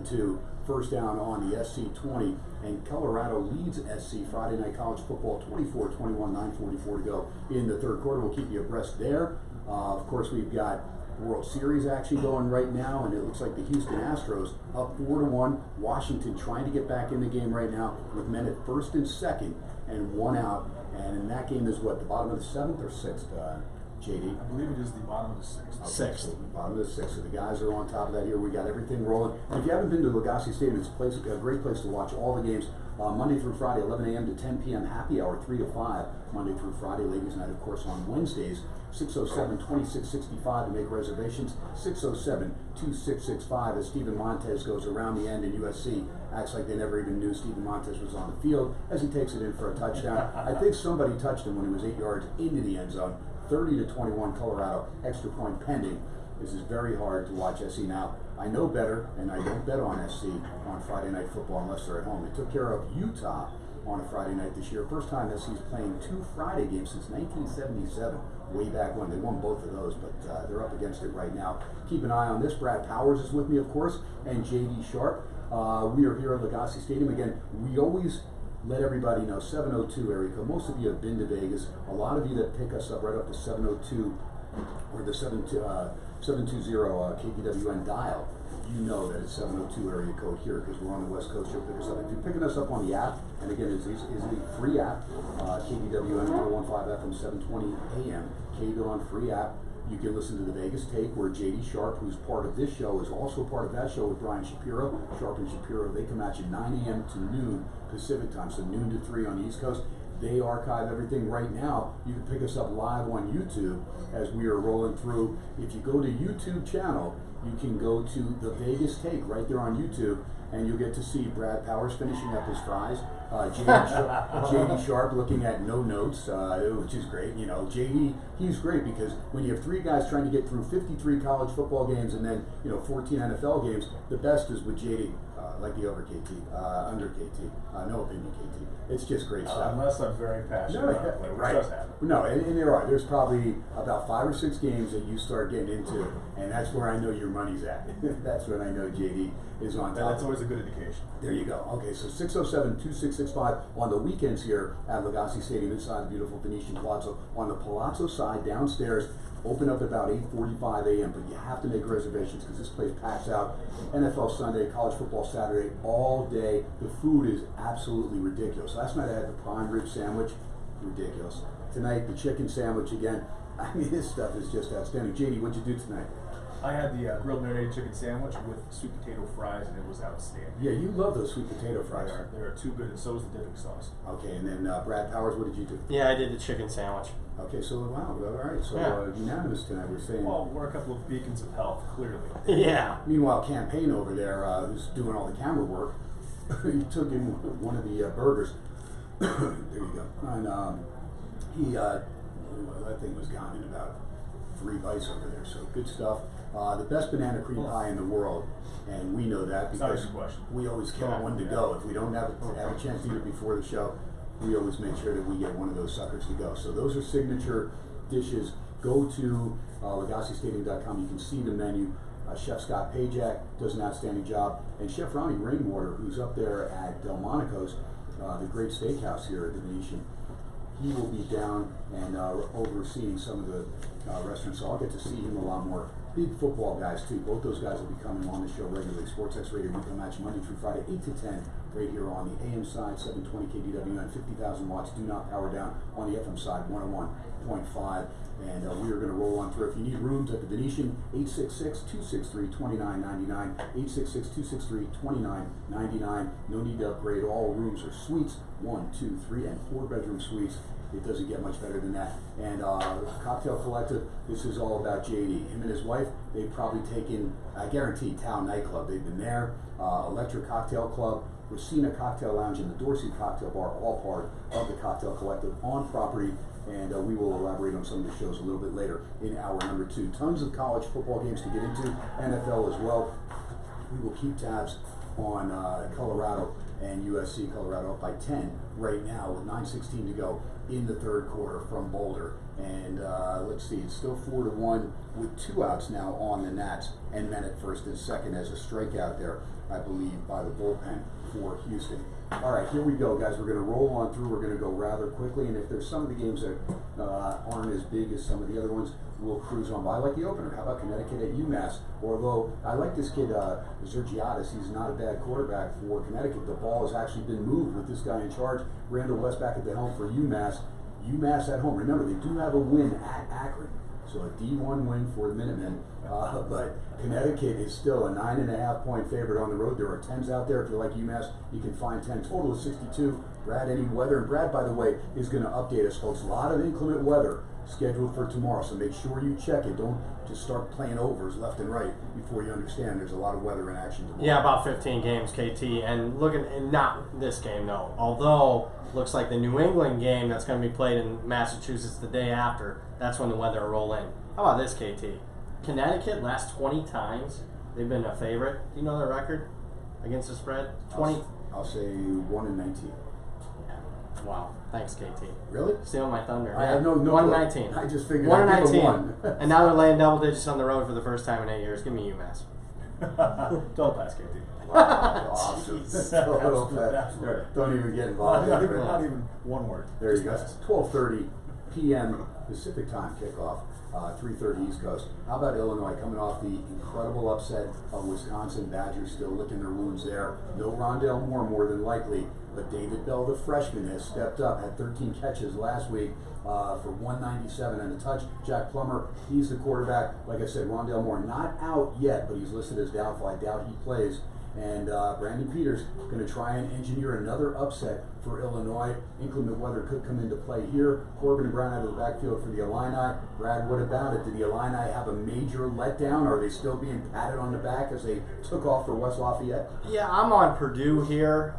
7-2. First down on the SC 20, and Colorado leads SC Friday Night College Football 24-21, 9:44 to go in the third quarter. We'll keep you abreast there. Of course, we've got World Series action going right now, and it looks like the Houston Astros up 4-1. Washington trying to get back in the game right now with men at first and second and one out. And in that game is what, the bottom of the seventh or sixth, JD? I believe it is the bottom of the sixth. Okay, Sixth. so the bottom of the sixth. So the guys are on top of that here. We got everything rolling. And if you haven't been to Legacy Stadium, it's a great place to watch all the games. Monday through Friday, 11 a.m. to 10 p.m. Happy hour, 3 to 5. Monday through Friday, ladies' night, of course, on Wednesdays. 607-2665 to make reservations. 607-2665 as Steven Montez goes around the end, and USC acts like they never even knew Steven Montez was on the field as he takes it in for a touchdown. I think somebody touched him when he was 8 yards into the end zone. 30-21 Colorado, extra point pending. This is very hard to watch SC now. I know better, and I don't bet on SC on Friday Night Football unless they're at home. They took care of Utah on a Friday night this year. First time SC's playing 2 Friday games since 1977, way back when. They won both of those, but they're up against it right now. Keep an eye on this. Brad Powers is with me, of course, and JD Sharp. We are here at Legacy Stadium. Again, we always let everybody know, 702 area code. Most of you have been to Vegas. A lot of you that pick us up right up to 702 or the 720 KBWN dial, you know that it's 702 area code here because we're on the West Coast. You'll pick us up. If you're picking us up on the app, and again, it's the free app, KBWN 415 FM 720 AM, KBWN free app. You can listen to the Vegas Take, where JD Sharp, who's part of this show, is also part of that show with Brian Shapiro. Sharp and Shapiro, they come at you 9 a.m. to noon Pacific time, so noon to 3 on the East Coast. They archive everything right now. You can pick us up live on YouTube as we are rolling through. If you go to YouTube channel, you can go to the Vegas Take right there on YouTube, and you'll get to see Brad Powers finishing up his fries. JD Sharp looking at no notes, which is great. You know, JD, he's great because when you have 3 guys trying to get through 53 college football games and then 14 NFL games, the best is with JD. Like the over KT, under KT, no opinion KT. It's just great stuff. Unless I'm very passionate about it, which does happen. No, and there are. There's probably about 5 or 6 games that you start getting into, and that's where I know your money's at. That's when I know JD is on top. And that's always a good indication. There you go. Okay, so 607-2665 on the weekends here at Legacy Stadium inside the beautiful Venetian Palazzo. On the Palazzo side, downstairs, open up at about 8:45 a.m., but you have to make reservations because this place packs out. NFL Sunday, college football Saturday, all day. The food is absolutely ridiculous. Last night I had the prime rib sandwich, ridiculous. Tonight, the chicken sandwich again. I mean, this stuff is just outstanding. JD, what'd you do tonight? I had the grilled marinated chicken sandwich with sweet potato fries, and it was outstanding. Yeah, you love those sweet potato fries. They are too good, and so is the dipping sauce. Okay, and then Brad Powers, what did you do? Yeah, I did the chicken sandwich. Okay, so wow, all right, so unanimous tonight. We're saying. Well, we're a couple of beacons of health, clearly. Yeah. Meanwhile, Campaign over there, who's doing all the camera work, he took in one of the burgers. There you go. And that thing was gone in about 3 bites over there. So good stuff. The best banana cream pie in the world, and we know that because we always get one to go. If we don't have a chance to eat it before the show, we always make sure that we get one of those suckers to go. So those are signature dishes. Go to LegacyStadium.com. You can see the menu. Chef Scott Pajak does an outstanding job. And Chef Ronnie Rainwater, who's up there at Delmonico's, the great steakhouse here at the Venetian, he will be down and overseeing some of the restaurants. So I'll get to see him a lot more. Big football guys, too. Both those guys will be coming on the show regularly. SportsX Radio, we come at you Monday through Friday, 8 to 10, right here on the AM side, 720 KDWN, 50,000 watts. Do not power down on the FM side, 101.5. And we are going to roll on through. If you need rooms at the Venetian, 866-263-2999, 866-263-2999. No need to upgrade. All rooms are suites, 1, 2, 3, and 4-bedroom suites. It doesn't get much better than that. And Cocktail Collective, this is all about JD. Him and his wife, they've probably taken, I guarantee, Town Nightclub. They've been there. Electric Cocktail Club, Racina Cocktail Lounge, and the Dorsey Cocktail Bar, all part of the Cocktail Collective on property. And we will elaborate on some of the shows a little bit later in hour number 2. Tons of college football games to get into, NFL as well. We will keep tabs on Colorado and USC. Colorado up by 10 right now with 9:16 to go in the third quarter from Boulder. And let's see, it's still 4-1 with 2 outs now on the Nats and men at first and second as a strikeout there. I believe, by the bullpen for Houston. All right, here we go, guys. We're going to roll on through. We're going to go rather quickly, and if there's some of the games that aren't as big as some of the other ones, we'll cruise on by. I like the opener. How about Connecticut at UMass? Although I like this kid, Zergiadis. He's not a bad quarterback for Connecticut. The ball has actually been moved with this guy in charge. Randall West back at the helm for UMass. UMass at home. Remember, they do have a win at Akron. So a D1 win for the Minutemen, but Connecticut is still a 9.5 point favorite on the road. There are 10s out there. If you like UMass, you can find 10. Total of 62. Brad, any weather? And Brad, by the way, is going to update us, folks. A lot of inclement weather scheduled for tomorrow, so make sure you check it. Don't just start playing overs left and right before you understand there's a lot of weather in action tomorrow. Yeah, about 15 games, KT. And looking, and not this game, though. Although, looks like the New England game that's going to be played in Massachusetts the day after, that's when the weather will roll in. How about this, KT? Connecticut, last 20 times, they've been a favorite. Do you know their record against the spread? 20. I'll say 1-19. Wow. Thanks, KT. Really? Stealing my thunder. I have no 1-19. I just figured 1-19. And now they're laying double digits on the road for the first time in 8 years. Give me UMass. Don't pass, KT. Wow, awesome. Absolute. Don't even get involved. Not even one word. There you go. 12:30 p.m. Pacific time kickoff. 3:30 East Coast. How about Illinois coming off the incredible upset of Wisconsin? Badgers still licking their wounds there. No Rondale Moore, more than likely, but David Bell, the freshman, has stepped up. Had 13 catches last week for 197 and a touch. Jack Plummer, he's the quarterback. Like I said, Rondale Moore not out yet, but he's listed as doubtful. I doubt he plays. And Brandon Peters going to try and engineer another upset for Illinois. Inclement weather could come into play here. Corbin and Brown out of the backfield for the Illini. Brad, what about it? Did the Illini have a major letdown? Are they still being patted on the back as they took off for West Lafayette? Yeah, I'm on Purdue here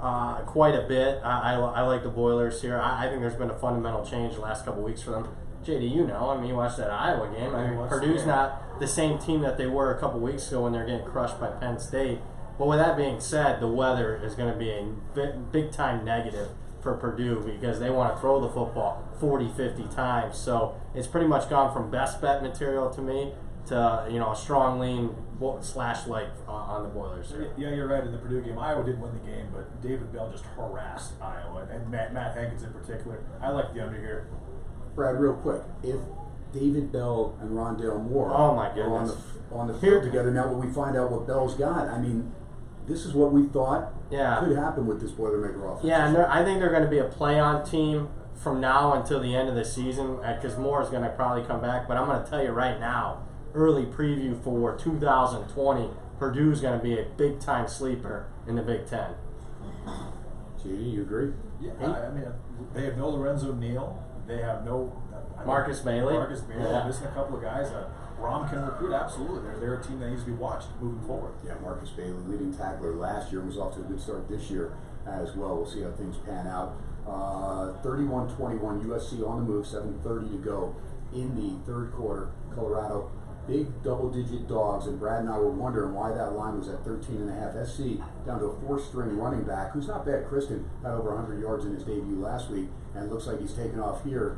quite a bit. I like the Boilers here. I think there's been a fundamental change the last couple weeks for them. JD, you know, I mean, you watched that Iowa game. I mean, Purdue's not the same team that they were a couple weeks ago when they're getting crushed by Penn State. But with that being said, the weather is going to be a big-time negative for Purdue because they want to throw the football 40, 50 times. So it's pretty much gone from best bet material to me to a strong lean slash like on the Boilers. Yeah, you're right. In the Purdue game, Iowa did win the game, but David Bell just harassed Iowa, and Matt Hankins in particular. I like the under here. Brad, real quick, if David Bell and Rondale Moore Oh my are goodness. on the field together, now when we find out what Bell's got, I mean, this is what we thought could happen with this Boilermaker offense. Yeah, and I think they're going to be a play-on team from now until the end of the season because Moore is going to probably come back. But I'm going to tell you right now, early preview for 2020, Purdue's going to be a big-time sleeper in the Big Ten. JD, you agree? Yeah, I mean, they have no Lorenzo Neal. They have no Marcus Bailey. They're missing a couple of guys. Rom can recruit, absolutely. They're a team that needs to be watched moving forward. Yeah, Marcus Bailey, leading tackler last year, was off to a good start this year as well. We'll see how things pan out. 31-21, USC on the move, 7:30 to go in the third quarter. Colorado, big double-digit dogs, and Brad and I were wondering why that line was at 13.5. SC down to a four-string running back, who's not bad. Kristen had over 100 yards in his debut last week, and it looks like he's taken off here.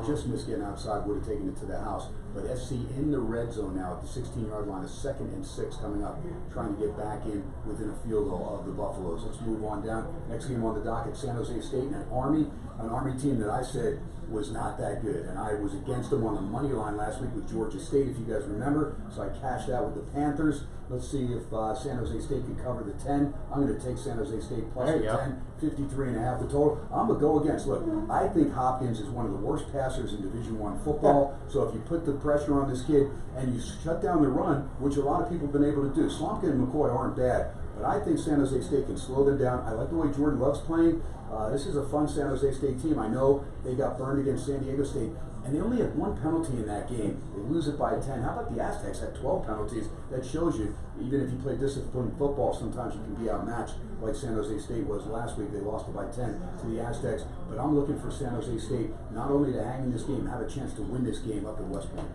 Just missed getting outside, would have taken it to the house. But SC in the red zone now at the 16-yard line, a 2nd and 6 coming up, trying to get back in within a field goal of the Buffaloes. Let's move on down. Next game on the docket, San Jose State and an Army team that I said was not that good. And I was against them on the money line last week with Georgia State, if you guys remember. So I cashed out with the Panthers. Let's see if San Jose State can cover the 10. I'm going to take San Jose State plus the 10, 53.5 the total. I'm going to go against. Look, I think Hopkins is one of the worst passers in Division I football. So if you put the pressure on this kid and you shut down the run, which a lot of people have been able to do, Slomka and McCoy aren't bad. But I think San Jose State can slow them down. I like the way Jordan Love's playing. This is a fun San Jose State team. I know they got burned against San Diego State, and they only had 1 penalty in that game. They lose it by 10. How about the Aztecs had 12 penalties? That shows you, even if you play disciplined football, sometimes you can be outmatched, like San Jose State was last week. They lost it by 10 to the Aztecs. But I'm looking for San Jose State not only to hang in this game, have a chance to win this game up at West Point.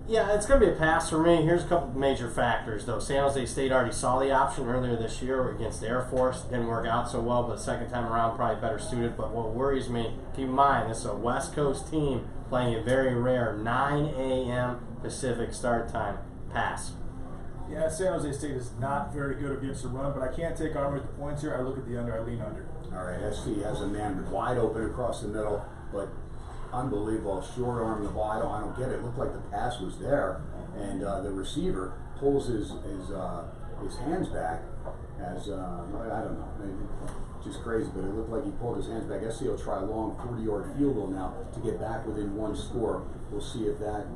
Yeah, it's going to be a pass for me. Here's a couple major factors, though. San Jose State already saw the option earlier this year against the Air Force. Didn't work out so well, but the second time around, probably better suited. But what worries me, keep in mind, this is a West Coast team playing a very rare 9 a.m. Pacific start time. Pass. Yeah, San Jose State is not very good against the run, but I can't take Army with the points here. I look at the under, I lean under. All right, SC has a man wide open across the middle, but unbelievable short arm the ball. I don't get it. It looked like the pass was there, and the receiver pulls his hands back as I don't know, maybe just crazy, but it looked like he pulled his hands back. SC will try a long 40-yard field goal now to get back within one score. We'll see if that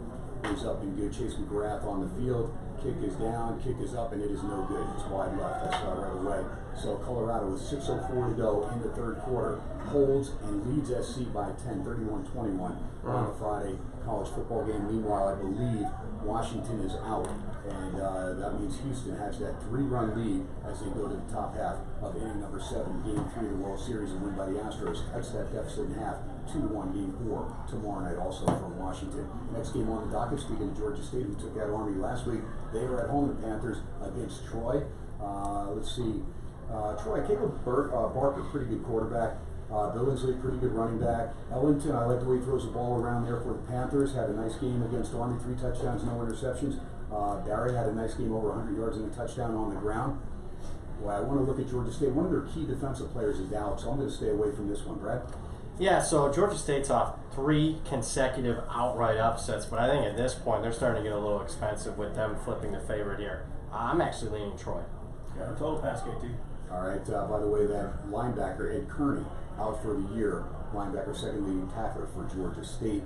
is up and good. Chase McGrath on the field. Kick is down, kick is up, and it is no good. It's wide left. I saw it right away. So Colorado with 6:04 to go in the third quarter holds and leads SC by 10, 31-21 on the Friday college football game. Meanwhile, I believe Washington is out, and that means Houston has that 3-run lead as they go to the top half of inning number 7, game 3 of the World Series, and win by the Astros. Cuts that deficit in half, 2-1 game 4 tomorrow night also from Washington. Next game on the docket, speaking of Georgia State, who took out Army last week, they are at home, the Panthers against Troy. Let's see. Troy, Caleb Barker, pretty good quarterback. Billingsley, pretty good running back. Ellington, I like the way he throws the ball around there for the Panthers. Had a nice game against Army, 3 touchdowns, no interceptions. Barry had a nice game, over 100 yards and a touchdown on the ground. Well, I want to look at Georgia State. One of their key defensive players is out, so I'm going to stay away from this one. Brad? Yeah, so Georgia State's off 3 consecutive outright upsets, but I think at this point they're starting to get a little expensive with them flipping the favorite here. I'm actually leaning Troy. Yeah, total pass, KT. All right, by the way, that linebacker, Ed Kearney, out for the year. Linebacker, second leading tackler for Georgia State.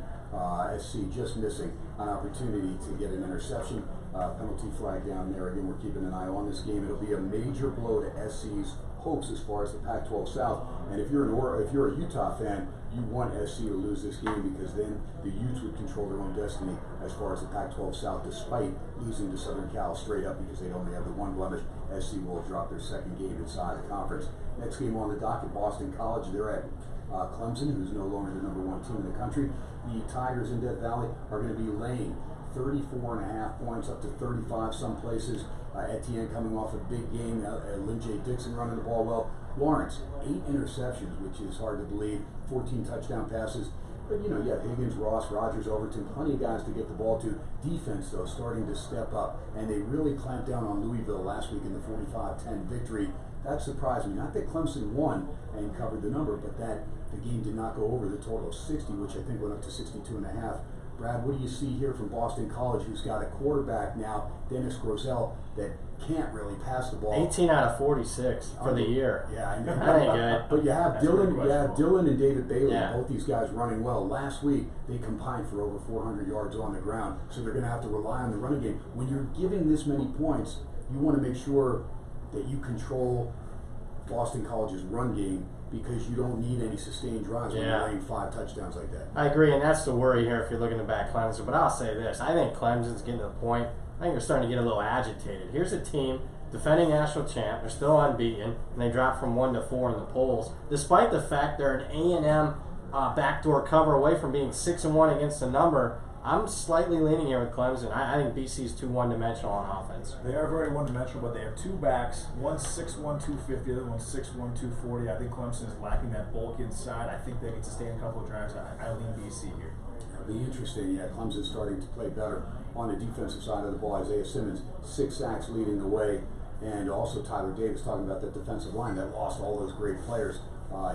SC just missing an opportunity to get an interception. Penalty flag down there. Again, we're keeping an eye on this game. It'll be a major blow to SC's hopes as far as the Pac-12 South. And if you're a Utah fan, you want SC to lose this game, because then the Utes would control their own destiny as far as the Pac-12 South, despite losing to Southern Cal straight up because they only have the one blemish. SC will drop their second game inside the conference. Next game on the docket, Boston College. They're at Clemson, who's no longer the #1 team in the country. The Tigers in Death Valley are going to be laying 34.5 points, up to 35 some places. Etienne coming off a big game. Lynn J. Dixon running the ball well. Lawrence, 8 interceptions, which is hard to believe. 14 touchdown passes. But you have Higgins, Ross, Rogers, Overton, plenty of guys to get the ball to. Defense, though, starting to step up. And they really clamped down on Louisville last week in the 45-10 victory. That surprised me. Not that Clemson won and covered the number, but that the game did not go over the total of 60, which I think went up to 62.5. Brad, what do you see here from Boston College, who's got a quarterback now, Dennis Grosel, that can't really pass the ball? 18 out of 46 for the year. Yeah, I know. That ain't good. But you have Dylan and David Bailey, Yeah. both these guys running well. Last week, they combined for over 400 yards on the ground, so they're going to have to rely on the running game. When you're giving this many points, you want to make sure that you control Boston College's run game, because you don't need any sustained drives when you're laying 5 touchdowns like that. I agree, and that's the worry here if you're looking to back Clemson. But I'll say this. I think Clemson's getting to the point. I think they're starting to get a little agitated. Here's a team, defending national champ. They're still unbeaten, and they dropped from 1 to 4 in the polls, despite the fact they're an A&M backdoor cover away from being 6-1 against the number. I'm slightly leaning here with Clemson. I think BC's too one-dimensional on offense. They are very one-dimensional, but they have 2 backs. One's 6'1", 250, the other one's 6'1", 240. I think Clemson is lacking that bulk inside. I think they can sustain a couple of drives. I lean BC here. It'll be interesting. Yeah, Clemson's starting to play better on the defensive side of the ball. Isaiah Simmons, 6 sacks leading the way. And also Tyler Davis, talking about that defensive line that lost all those great players.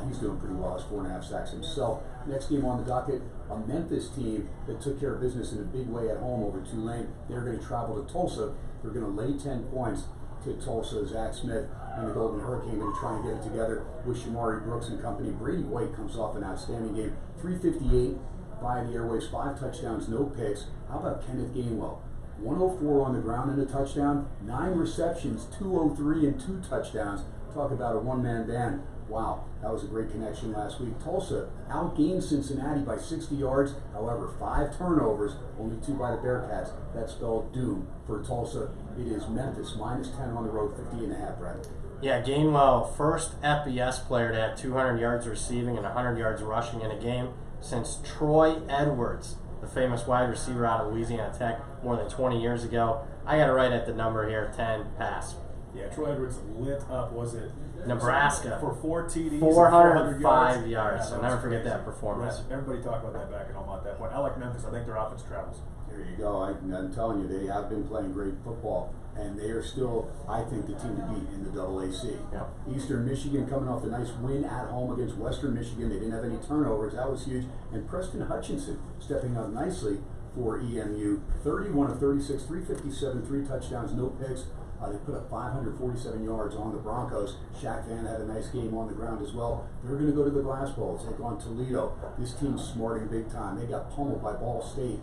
He's doing pretty well. Has 4.5 sacks himself. Next game on the docket, a Memphis team that took care of business in a big way at home over Tulane. They're going to travel to Tulsa. They're going to lay 10 points to Tulsa. Zach Smith and the Golden Hurricane going to try and get it together with Shamari Brooks and company. Brady White comes off an outstanding game. 358 by the airwaves, 5 touchdowns, no picks. How about Kenneth Gainwell? 104 on the ground and a touchdown, 9 receptions, 203 and 2 touchdowns. Talk about a one-man band. Wow, that was a great connection last week. Tulsa outgained Cincinnati by 60 yards. However, 5 turnovers, only 2 by the Bearcats. That spelled doom for Tulsa. It is Memphis, -10 on the road, 50.5, Brad. Yeah, Gainwell, first FBS player to have 200 yards receiving and 100 yards rushing in a game since Troy Edwards, the famous wide receiver out of Louisiana Tech, more than 20 years ago. I got it right at the number here, 10 pass. Yeah, Troy Edwards lit up, was it? Nebraska. For 4 TDs. 405 yards. I'll never forget crazy. that performance. Yeah, everybody talked about that back at home at that point. I like Memphis. I think their offense travels. There you go. I'm telling you, they have been playing great football. and they are still, I think, the team to beat in the AAC. Yep. Eastern Michigan coming off a nice win at home against Western Michigan. They didn't have any turnovers. That was huge. And Preston Hutchinson stepping up nicely for EMU. 31 of 36, 357, 3 touchdowns, no picks. They put up 547 yards on the Broncos. Shaq Van had a nice game on the ground as well. They're going to go to the Glass Bowl, take on Toledo. This team's smarting big time. They got pummeled by Ball State,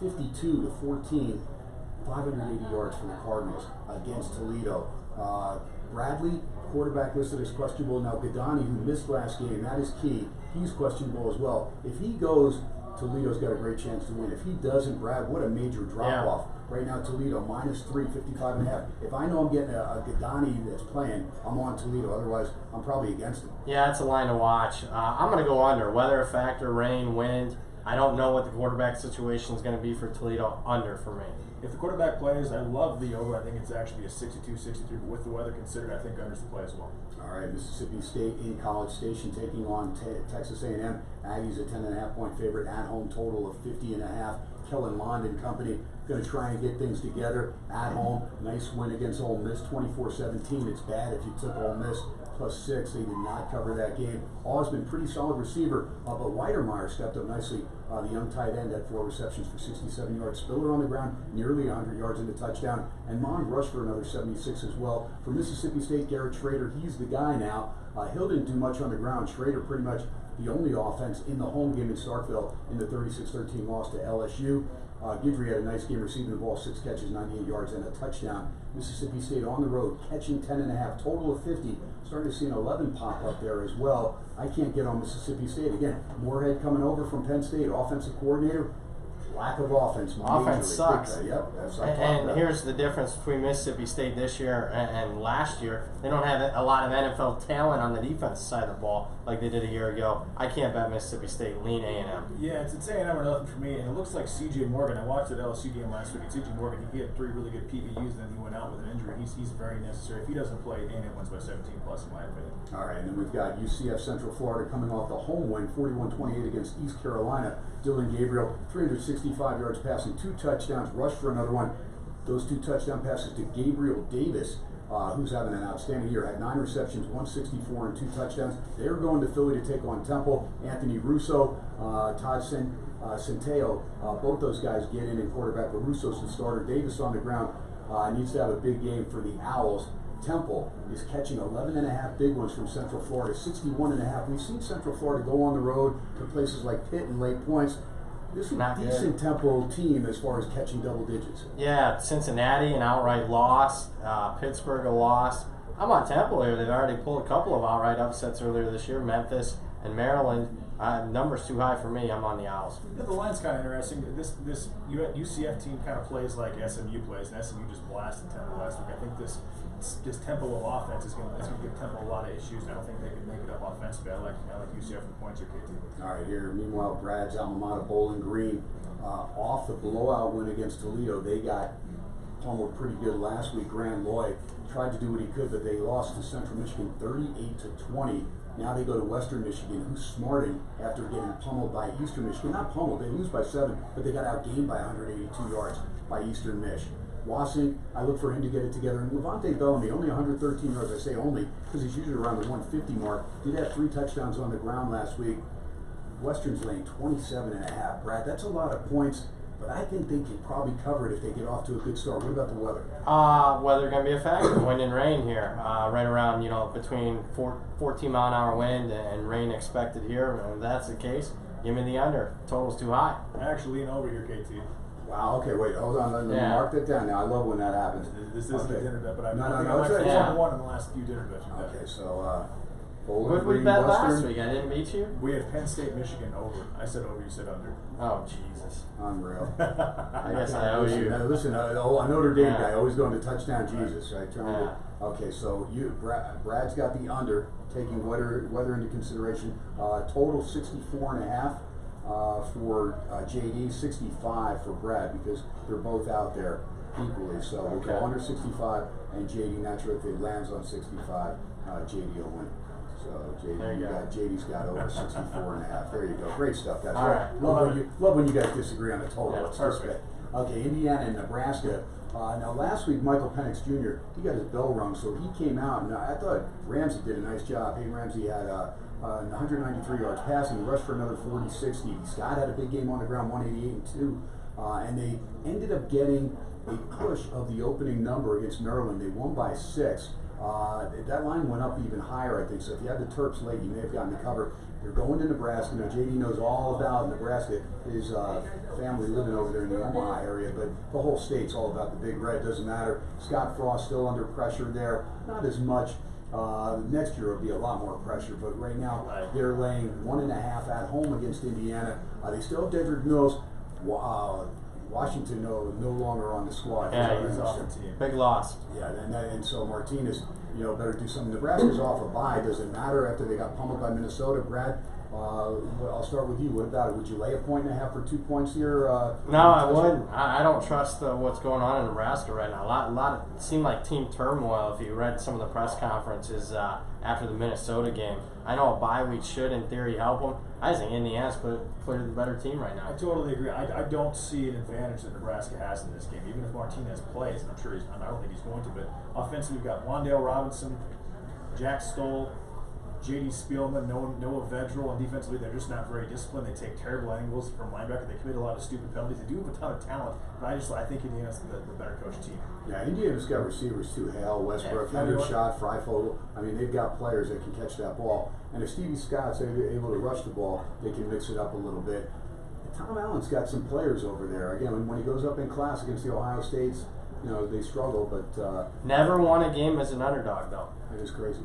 52-14. 580 yards for the Cardinals against Toledo. Bradley, quarterback listed as questionable. Now Gadani, who missed last game, that is key. He's questionable as well. If he goes, Toledo's got a great chance to win. If he doesn't, Brad, what a major drop-off. Right now, Toledo, -3, 55.5. If I know I'm getting a Gadani that's playing, I'm on Toledo. Otherwise, I'm probably against him. Yeah, it's a line to watch. I'm going to go under. Weather a factor, rain, wind. I don't know what the quarterback situation is going to be for Toledo. Under for me. If the quarterback plays, I love the over. I think it's actually a 62-63, but with the weather considered, I think under's the play as well. All right, Mississippi State in College Station taking on Texas A&M. Aggies a 10.5-point favorite at home, total of 50.5. Kellen Mond and company going to try and get things together at home. Nice win against Ole Miss, 24-17. It's bad if you took Ole Miss +6. They did not cover that game. Osman, pretty solid receiver, but Weidermeyer stepped up nicely. The young tight end had 4 receptions for 67 yards. Spiller on the ground, nearly 100 yards in the touchdown. And Mond rushed for another 76 as well. For Mississippi State, Garrett Schrader, he's the guy now. Hill didn't do much on the ground. Schrader pretty much the only offense in the home game in Starkville in the 36-13 loss to LSU. Guidry had a nice game receiving the ball, 6 catches, 98 yards, and a touchdown. Mississippi State on the road, catching 10.5, total of 50. Starting to see an 11 pop up there as well. I can't get on Mississippi State. Again, Moorhead coming over from Penn State, offensive coordinator. Lack of offense. Offense sucks. Yep, that's And here's the difference between Mississippi State this year and last year. They don't have a lot of NFL talent on the defense side of the ball like they did a year ago. I can't bet Mississippi State. Lean A&M. Yeah, it's A&M or nothing for me. And it looks like C.J. Morgan. I watched that LSU game last week. And C.J. Morgan, he had 3 really good PBUs, and then he went out with an injury. He's very necessary. If he doesn't play, A&M wins by 17+, in my opinion. All right, and then we've got UCF Central Florida coming off the home win, 41-28 against East Carolina. Dylan Gabriel, 365 yards passing, 2 touchdowns, rushed for another one. Those 2 touchdown passes to Gabriel Davis, who's having an outstanding year, had 9 receptions, 164, and 2 touchdowns. They're going to Philly to take on Temple. Anthony Russo, Todd Centeo, both those guys get in quarterback, but Russo's the starter. Davis on the ground needs to have a big game for the Owls. Temple is catching 11.5 big ones from Central Florida, 61.5. We've seen Central Florida go on the road to places like Pitt and late points. This is a decent Temple team as far as catching double digits. Yeah, Cincinnati, an outright loss. Pittsburgh, a loss. I'm on Temple here. They've already pulled a couple of outright upsets earlier this year. Memphis and Maryland. Numbers too high for me. I'm on the Owls. Yeah, the line's kind of interesting. This UCF team kind of plays like SMU plays, and SMU just blasted Temple last week. I think this Temple of offense is going to give Temple a lot of issues. I don't think they can make it up offensively. I like UCF for points or KT. All right, here. Meanwhile, Brad's alma mater, Bowling Green, off the blowout win against Toledo. They got pummeled pretty good last week. Grant Lloyd tried to do what he could, but they lost to Central Michigan 38-20. Now they go to Western Michigan, who's smarting after getting pummeled by Eastern Michigan. Not pummeled, they lose by 7, but they got outgained by 182 yards by Eastern Mich. Wasink, I look for him to get it together. And Levante Bellamy, only 113 yards. I say only because he's usually around the 150 mark. Did have 3 touchdowns on the ground last week. Western's laying 27.5. Brad, that's a lot of points, but I think they can probably cover it if they get off to a good start. What about the weather? Weather going to be a factor. Wind and rain here. Right around, between 14 mile an hour wind and rain expected here. And if that's the case, give me the under. Total's too high. I actually lean over here, KT. Wow, okay, wait, hold on, let me mark that down now. I love when that happens. This isn't a dinner bet, but I've no, won in the last few dinner bets. Okay, so, Bowling What did we Green, bet last Western. week? I didn't beat you? We had Penn State, Michigan over. I said over, you said under. Oh, Jesus. Unreal. I guess I owe you. Listen, a Notre Dame guy, always going to touchdown Jesus, right? Okay, so Brad's got the under, taking weather into consideration. Total 64.5 for JD, 65 for Brad, because they're both out there equally. So we'll go under 65, and JD, naturally, if it lands on 65, JD will win. So JD's got over 64.5. There you go. Great stuff, guys. All right. Love when you guys disagree on the total. Yeah, It's perfect. just good. Okay, Indiana and Nebraska. Now last week, Michael Penix Jr. he got his bell rung, so he came out, and I thought Ramsey did a nice job. Peyton Ramsey had 193 yards passing, rushed for another 40-60. Scott had a big game on the ground, 188-2, and they ended up getting a push of the opening number against Maryland. They won by 6. That line went up even higher, I think. So if you had the Terps late, you may have gotten the cover. They're going to Nebraska. Now, JD knows all about Nebraska. His family living over there in the Omaha area, but the whole state's all about the Big Red. Doesn't matter. Scott Frost still under pressure there. Not as much. Next year will be a lot more pressure, but right now they're laying 1.5 at home against Indiana. They still have Dedrick Mills. Washington no longer on the squad. Yeah, he's off the team. Big loss. Yeah, and so Martinez, better do something. Nebraska's off a bye. Does it matter after they got pummeled by Minnesota? Brad, I'll start with you. What about it? Would you lay a 1.5 for 2 points here? No, I wouldn't. I don't trust what's going on in Nebraska right now. A lot it seemed like team turmoil if you read some of the press conferences after the Minnesota game. I know a bye week should, in theory, help them. I just think Indiana's clearly the better team right now. I totally agree. I don't see an advantage that Nebraska has in this game, even if Martinez plays. And I don't think he's going to. But offensively, we've got Wandale Robinson, Jack Stoll, J.D. Spielman, Noah Vedral, and defensively they're just not very disciplined. They take terrible angles from linebacker. They commit a lot of stupid penalties. They do have a ton of talent, but I think Indiana's the better coach team. Yeah, Indiana's got receivers too. Hale, Westbrook, Hendershot, Freifel. I mean, they've got players that can catch that ball. And if Stevie Scott's able to rush the ball, they can mix it up a little bit. Tom Allen's got some players over there. Again, when he goes up in class against the Ohio States, they struggle, but never won a game as an underdog, though. It is crazy.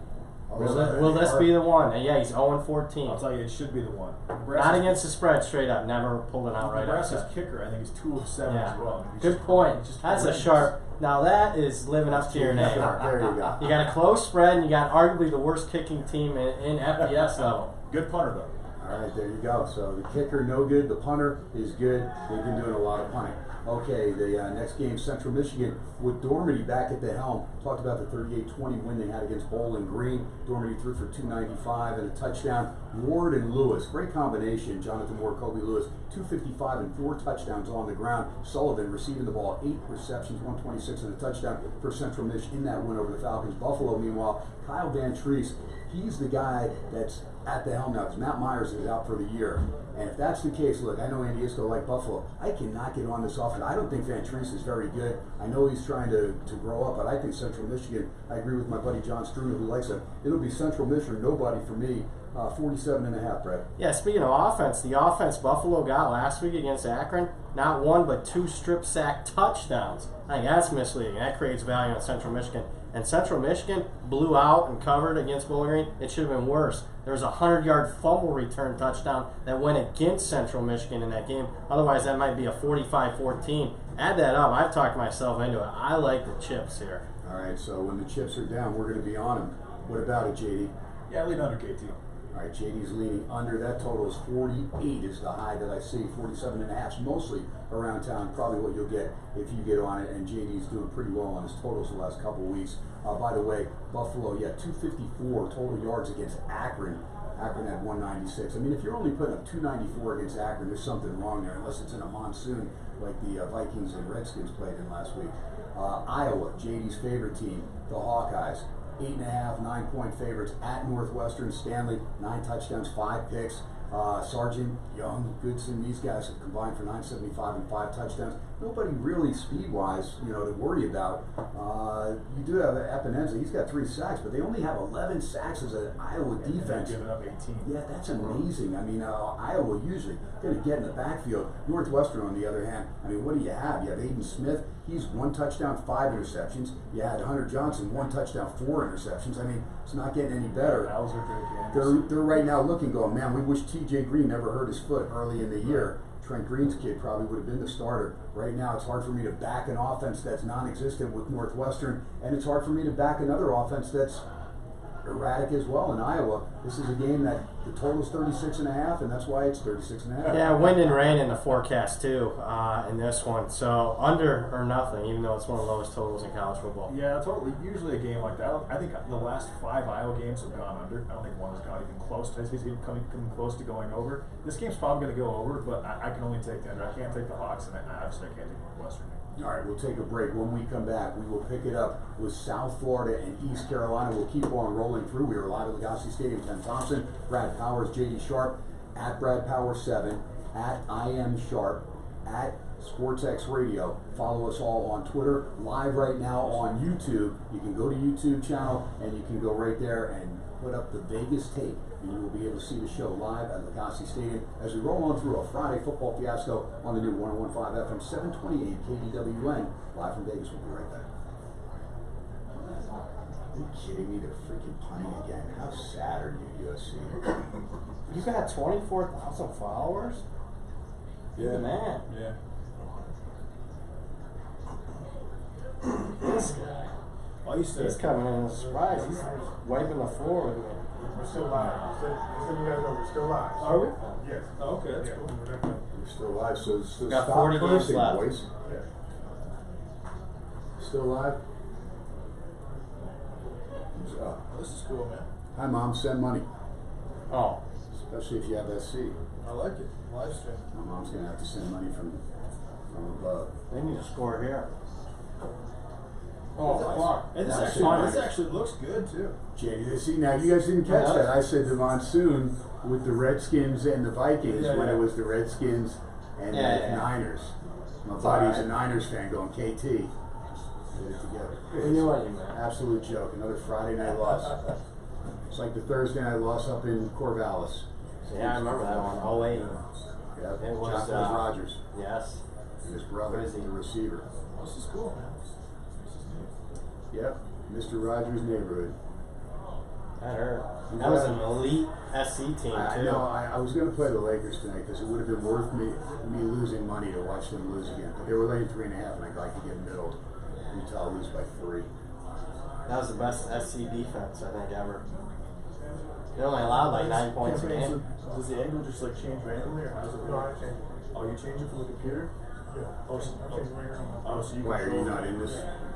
Will this be the one? And yeah, he's 0-14. I'll tell you, it should be the one. Not against the spread, straight up. Never pulled it out right Nebraska's outside. kicker, I think, is 2 of 7 as well. Good point. That's a sharp. Now that is living up to your name. There you go. You got a close spread, and you got arguably the worst kicking team in FBS level. Good punter, though. All right, there you go. So the kicker, no good. The punter is good. They've been doing a lot of punting. Okay, the next game, Central Michigan, with Dormady back at the helm. Talked about the 38-20 win they had against Bowling Green. Dormady threw for 295 and a touchdown. Ward and Lewis, great combination. Jonathan Ward, Kobe Lewis, 255 and 4 touchdowns on the ground. Sullivan receiving the ball, 8 receptions, 126 and a touchdown for Central Michigan in that win over the Falcons. Buffalo, meanwhile, Kyle Van Treese, he's the guy that's at the helm now because Matt Myers is out for the year. And if that's the case, look, I know Andy Isco like Buffalo. I cannot get on this offense. I don't think Van Treese is very good. I know he's trying to grow up, but I think Central Michigan, I agree with my buddy John Struner who likes it. It'll be Central Michigan, nobody for me. 47.5, Brett. Yeah, speaking of offense, the offense Buffalo got last week against Akron, not 1 but 2 strip sack touchdowns. I think that's misleading. That creates value on Central Michigan. And Central Michigan blew out and covered against Bowling Green. It should have been worse. There was a 100-yard fumble return touchdown that went against Central Michigan in that game. Otherwise, that might be a 45-14. Add that up. I've talked myself into it. I like the chips here. All right, so when the chips are down, we're going to be on them. What about it, JD? Yeah, lead under KT. All right, JD's leaning under. That total is 48 is the high that I see. 47.5 is mostly around town. Probably what you'll get if you get on it. And JD's doing pretty well on his totals the last couple of weeks. By the way, Buffalo, 254 total yards against Akron. Akron had 196. I mean, if you're only putting up 294 against Akron, there's something wrong there, unless it's in a monsoon like the Vikings and Redskins played in last week. Iowa, JD's favorite team, the Hawkeyes. 8.5, 9-point favorites at Northwestern. Stanley, 9 touchdowns, 5 picks. Sargent, Young, Goodson, these guys have combined for 975 and 5 touchdowns. Nobody really speed-wise, to worry about. You do have Epinenza. He's got 3 sacks, but they only have 11 sacks as an Iowa defense. Giving up 18. Yeah, that's amazing. I mean, Iowa usually going to get in the backfield. Northwestern, on the other hand, I mean, what do you have? You have Aiden Smith. He's 1 touchdown, 5 interceptions. You had Hunter Johnson, 1 touchdown, 4 interceptions. I mean, it's not getting any better. They're right now looking, going, man, we wish T.J. Green never hurt his foot early in the year. Trent Green's kid probably would have been the starter. Right now, it's hard for me to back an offense that's non-existent with Northwestern, and it's hard for me to back another offense that's erratic as well in Iowa. This is a game that the total is 36.5, and that's why it's 36.5. Yeah, wind and rain in the forecast too in this one. So under or nothing, even though it's one of the lowest totals in college football. Yeah, totally. Usually a game like that, I think the last 5 Iowa games have gone under. I don't think one has gone even close. I think it's even coming close to going over. This game's probably going to go over, but I can only take the under. I can't take the Hawks, and I obviously can't take Northwestern. All right, we'll take a break. When we come back, we will pick it up with South Florida and East Carolina. We'll keep on rolling through. We are live at Legacy Stadium. Ken Thompson, Brad Powers, JD Sharp, at Brad Powers 7, at I am Sharp, at SportsX Radio. Follow us all on Twitter. Live right now on YouTube. You can go to YouTube channel and you can go right there and put up the Vegas tape. And you will be able to see the show live at Legacy Stadium as we roll on through a Friday football fiasco on the new 101.5 FM 728 KDWN. Live from Vegas. We'll be right back. Are you kidding me? They're freaking punting again. How sad are you, USC? You got 24,000 followers? You're the man. Yeah. This guy. I used to. He's coming in as a surprise. He's wiping the floor with me. We're still live. So you guys know we're still live. Are we? Yes. Oh, okay, that's Yeah, cool. we're definitely- We're still live, so Got stop 40 games cursing, left. boys. Yeah. Still live? This is cool, man. Hi, Mom. Send money, Oh. especially if you have SC. I like it. Live stream. My mom's gonna have to send money from above. They need to score here. Oh, fuck. And this That's actually, fine. looks good too. Jay, see, now you guys didn't catch Yeah. that. I said the monsoon with the Redskins and the Vikings Yeah, when yeah. it was the Redskins and Yeah, the yeah. Niners. My It's buddy's all a right. Niners fan going, KT. Get it together. We knew what you meant. Absolute joke. Another Friday night loss. It's like the Thursday night loss up in Corvallis. Yeah, I remember that one. 08. Yeah, It was, John Fez Rogers Yes. and his brother, Rizzy. the receiver. This is cool, man. Yep, Mr. Rogers' neighborhood. That hurt. That was an elite SC team, I too. know. I was going to play the Lakers tonight because it would have been worth me losing money to watch them lose again. But they were laying 3.5, and I'd like to get middled. Utah lose by 3. That was the best SC defense, I think, ever. They only allowed like 9 points a game. Does the angle just like change randomly, or how does it No, I work? changed it. Oh, you change it from the computer? Yeah. Oh, so, I changed it right here. oh, so you. Why are you not in this?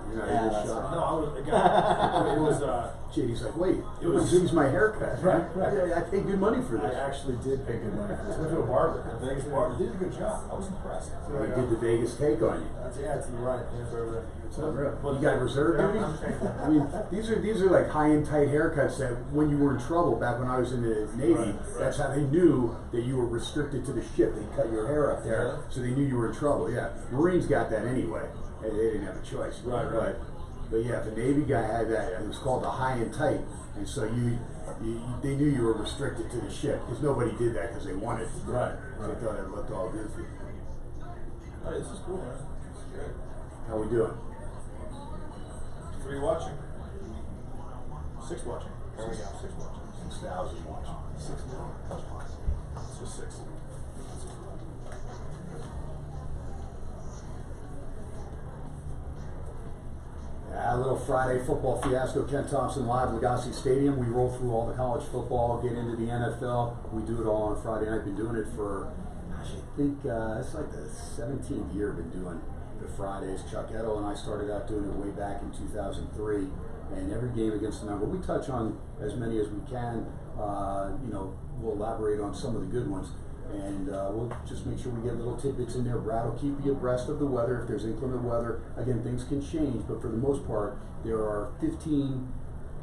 You're not Yeah, in this that's shot. No, I was. Again, it was. JD's like, wait, It was- Ziggy's my haircut. Right, right. Yeah, I paid good money for I this. actually did pay good money for this. Went to a barber. The Vegas barber did a good job. I was impressed. They did the Vegas take on you. Yeah, to the right. Hands over there. It's unreal. You got reserve Yeah, duty? I'm changing. I mean, these are like high and tight haircuts that when you were in trouble back when I was in the Navy, Right, that's how they knew that you were restricted to the ship. They cut your hair up there, Yeah. so they knew you were in trouble. Yeah, Marines got that anyway. They didn't have a choice. Right, right. But yeah, the Navy guy had that. It was called the high and tight, and so they knew you were restricted to the ship because nobody did that because they wanted. Right, So they thought it looked all goofy. Hey, this is cool, man. This is great. How we doing? 3 watching. 6 watching. There we go. 6 watching. 6,000 watching. 6 more. It's just 6. A little Friday football fiasco. Ken Thompson live, Legacy Stadium. We roll through all the college football, get into the NFL. We do it all on Friday night. Been doing it for, gosh, I think it's like the 17th year. Been doing the Fridays. Chuck Edel and I started out doing it way back in 2003. And every game against the number, we touch on as many as we can. We'll elaborate on some of the good ones. And we'll just make sure we get little tidbits in there. Brad will keep you abreast of the weather. If there's inclement weather, again, things can change, but for the most part, there are 15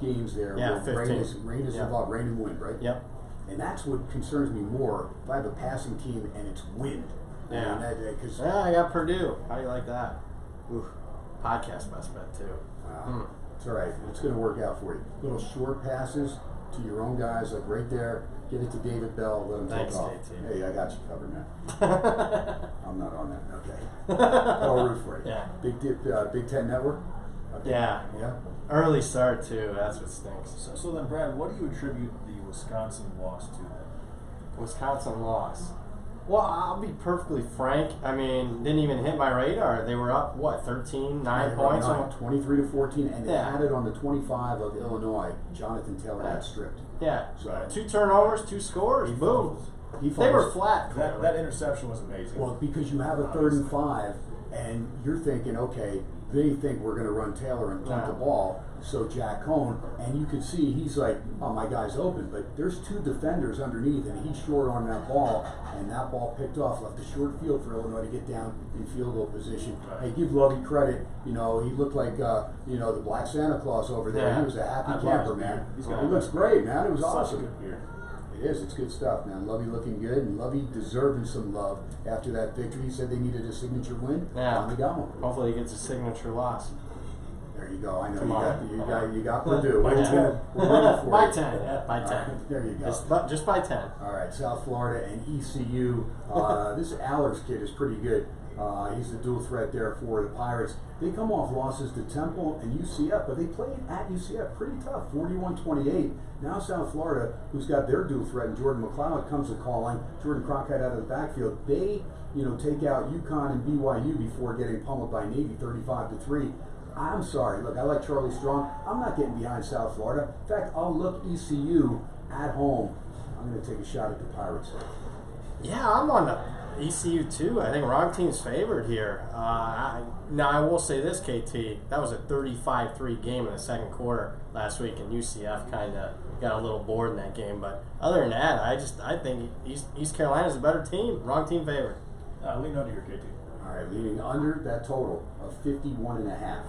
games there Yeah, where 15. rain is Yeah. involved, rain and wind, right? Yep. And that's what concerns me more. If I have a passing team and it's wind, Yeah. because Yeah, I got Purdue. How do you like that? Ooh. Podcast best bet, too. it's all right. It's going to work out for you. Little short passes to your own guys, like right there. Get it to David Bell. Let him Thanks, take off. JT. Hey, I got you covered, man. I'm not on that. Okay. I'll root for you. Yeah. Big Ten Network. Okay. Yeah. Yeah. Early start, too. That's what stinks. So then, Brad, what do you attribute the Wisconsin loss to then? Wisconsin lost. Well, I'll be perfectly frank. I mean, didn't even hit my radar. They were up, what, 13, 9 points? 23 to 14, and they Yeah. had it on the 25 of Illinois. Jonathan Taylor got stripped. Yeah. So 2 turnovers, 2 scores. He Boom. fumbles. He They were fumbles. flat. That interception was amazing. Well, because you have a 3rd and 5, and you're thinking, okay, they think we're going to run Taylor and punt Yeah. the ball. So Jack Cohn, and you can see he's like, oh, my guy's open, but there's two defenders underneath, and he's short on that ball, and that ball picked off, left a short field for Illinois to get down in field goal position. Hey, give Lovey credit. You know, he looked like the Black Santa Claus over there. Yeah. He was a I happy love camper, his man. beard. He's He got looks great, man. It was Such a awesome. good beard. It is. It's good stuff, man. Lovey looking good, and Lovey deserving some love after that victory. He said they needed a signature win. Yeah. Finally got one. Hopefully he gets a signature loss. There you go. I know Tomorrow. you got Purdue. By We're 10. rooting for By you. 10, yeah, by 10. There you go. Just by 10. All right, South Florida and ECU. This Allers kid is pretty good. He's the dual threat there for the Pirates. They come off losses to Temple and UCF, but they played at UCF pretty tough, 41-28. Now South Florida, who's got their dual threat, and Jordan McLeod comes to calling. Jordan Cronkite out of the backfield. They, take out UConn and BYU before getting pummeled by Navy 35-3. I'm sorry. Look, I like Charlie Strong. I'm not getting behind South Florida. In fact, I'll look ECU at home. I'm going to take a shot at the Pirates. Yeah, I'm on the ECU too. I think wrong team's favored here. Now I will say this, KT. That was a 35-3 game in the second quarter last week, and UCF kind of got a little bored in that game. But other than that, I think East Carolina's a better team. Wrong team favored. Lean under your KT. All right, leading under that total of 51.5.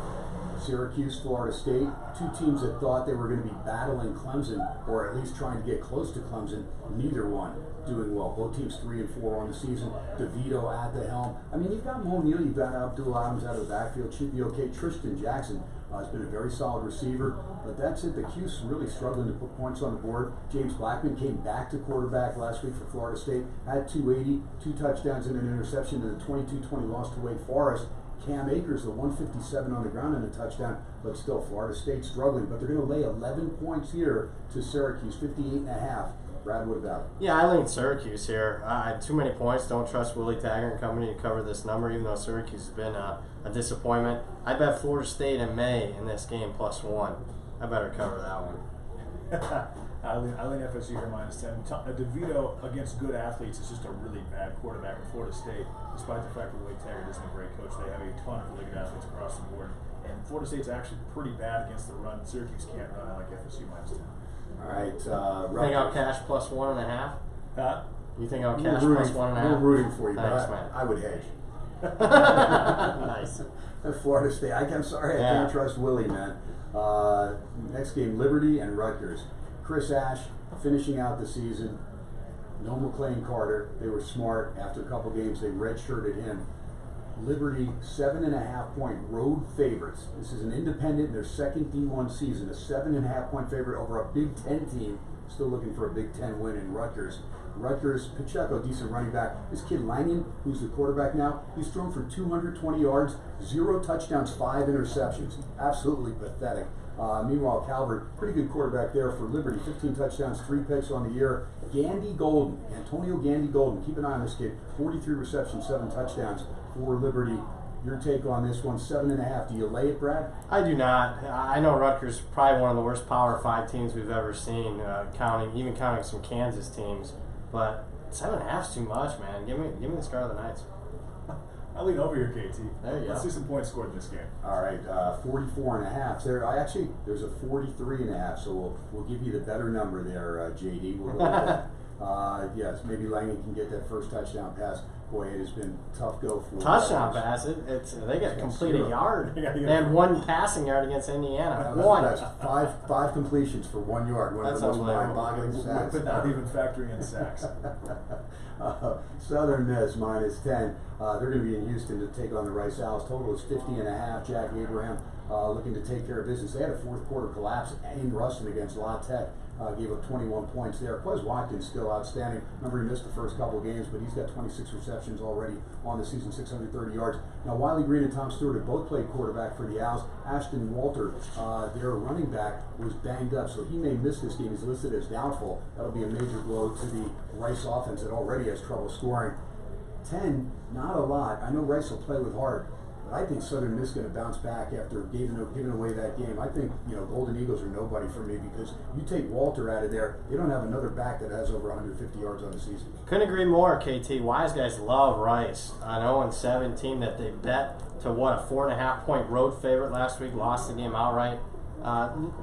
Syracuse, Florida State, two teams that thought they were going to be battling Clemson, or at least trying to get close to Clemson. Neither one doing well. Both teams 3-4 on the season. DeVito at the helm. I mean, you've got Mo Neal, you've got Abdul Adams out of the backfield. Should be okay. Tristan Jackson has been a very solid receiver, but that's it. The Cuse really struggling to put points on the board. James Blackman came back to quarterback last week for Florida State, had 280, 2 touchdowns and an interception in the 22-20 loss to Wake Forest. Cam Akers, the 157 on the ground and a touchdown, but still Florida State struggling. But they're going to lay 11 points here to Syracuse, 58.5. Brad, what about it? Yeah, I lean Syracuse here. Too many points. Don't trust Willie Taggart and company to cover this number, even though Syracuse has been a disappointment. I bet Florida State and May in this game +1. I better cover that one. I lean FSU here -10. DeVito against good athletes is just a really bad quarterback in Florida State, despite the fact that Willie Taggart isn't a great coach. They have a ton of really good athletes across the board. And Florida State's actually pretty bad against the run. Syracuse can't run. I like FSU -10. All right, You think I'll cash +1.5? Huh? You think I'll We're cash rooting, +1.5? we're rooting for you, Thanks, but man. I would hedge. Nice. Florida State. I'm sorry, I Yeah. can't trust Willie, man. Next game, Liberty and Rutgers. Chris Ash finishing out the season. No McLean Carter. They were smart. After a couple games, they redshirted him. Liberty, 7.5-point road favorites. This is an independent in their second D1 season. A 7.5-point favorite over a Big Ten team. Still looking for a Big Ten win in Rutgers. Rutgers, Pacheco, decent running back. This kid Lanyon, who's the quarterback now, he's thrown for 220 yards, 0 touchdowns, 5 interceptions. Absolutely pathetic. Meanwhile, Calvert, pretty good quarterback there for Liberty. 15 touchdowns, 3 picks on the year. Gandy Golden, Antonio Gandy Golden. Keep an eye on this kid. 43 receptions, 7 touchdowns for Liberty. Your take on this one, 7.5. Do you lay it, Brad? I do not. I know Rutgers is probably one of the worst Power 5 teams we've ever seen, counting some Kansas teams. But 7.5 is too much, man. Give me the Scarlet Knights. I'll lean over your KT. There you Let's go. see some points scored in this game. All right, 44.5. There's a 43.5. So we'll give you the better number there, JD. We'll go with that. Yes, maybe Langen can get that first touchdown pass. Boy, it has been tough go for Touchdown Rutgers. pass. They got to complete a 0. yard. Yeah, They had 1 passing yard against Indiana. One. That's five completions for 1 yard. One That's of the most unbelievable. mind-boggling stats. But not even factoring in sacks. Southern Miss -10. They're going to be in Houston to take on the Rice Owls. Total is 50.5. Jack Abraham looking to take care of business. They had a fourth quarter collapse in Ruston against La Tech. Gave up 21 points there. Quez Watkins still outstanding. Remember, he missed the first couple of games, but he's got 26 receptions already on the season, 630 yards. Now, Wiley Green and Tom Stewart have both played quarterback for the Owls. Ashton Walter, their running back, was banged up, so he may miss this game. He's listed as doubtful. That'll be a major blow to the Rice offense that already has trouble scoring. 10, not a lot. I know Rice will play with heart, but I think Southern Miss is going to bounce back after giving away that game. I think, Golden Eagles are nobody for me because you take Walter out of there, they don't have another back that has over 150 yards on the season. Couldn't agree more, KT. Wise guys love Rice. An 0-7 team that they bet to a 4.5-point road favorite last week, lost the game outright.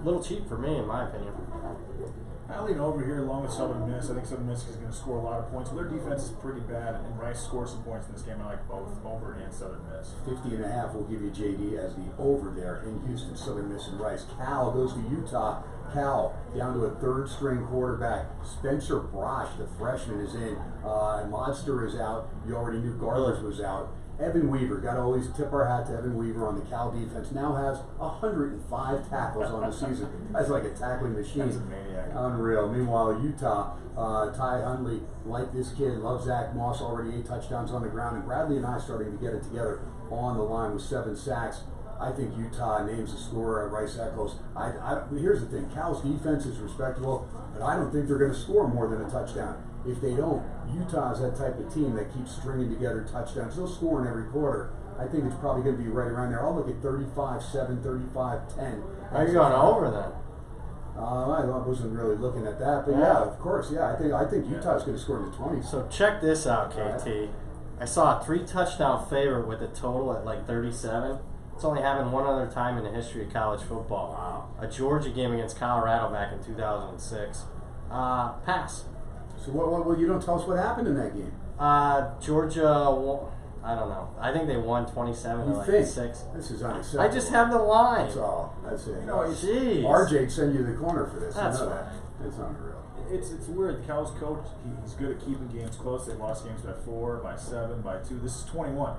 Little cheap for me, in my opinion. I lean over here along with Southern Miss. I think Southern Miss is going to score a lot of points. Their defense is pretty bad, and Rice scores some points in this game. I like both over and Southern Miss. 50.5 will give you JD as the over there in Houston. Southern Miss and Rice. Cal goes to Utah. Cal down to a third-string quarterback. Spencer Brosh, the freshman, is in. Monster is out. You already knew Garbers was out. Evan Weaver, got to always tip our hat to Evan Weaver on the Cal defense. Now has 105 tackles on the season. That's like a tackling machine. He's a maniac. Unreal. Meanwhile, Utah, Ty Hundley, like this kid, loves Zach Moss, already 8 touchdowns on the ground, and Bradley and I starting to get it together on the line with 7 sacks. I think Utah names the scorer at Rice Eccles. Here's the thing, Cal's defense is respectable, but I don't think they're going to score more than a touchdown. If they don't, Utah is that type of team that keeps stringing together touchdowns. They'll score in every quarter. I think it's probably going to be right around there. I'll look at 35-7, 35-10. Are you going over then? I wasn't really looking at that, but yeah, of course, yeah. I think Utah's going to score in the 20s. So check this out, KT. I saw a 3-touchdown favorite with a total at like 37. It's only happened one other time in the history of college football. Wow. A Georgia game against Colorado back in 2006. Pass. So well, you don't tell us what happened in that game. Georgia, I don't know. I think they won 27 to You like think? 6. This is unacceptable. I just have the line. That's all. That's it. Jeez. RJ'd send you the corner for this. That's you know right. that. It's unreal. It's weird. The Cal's coach, he's good at keeping games close. They've lost games by 4, by 7, by 2. This is 21.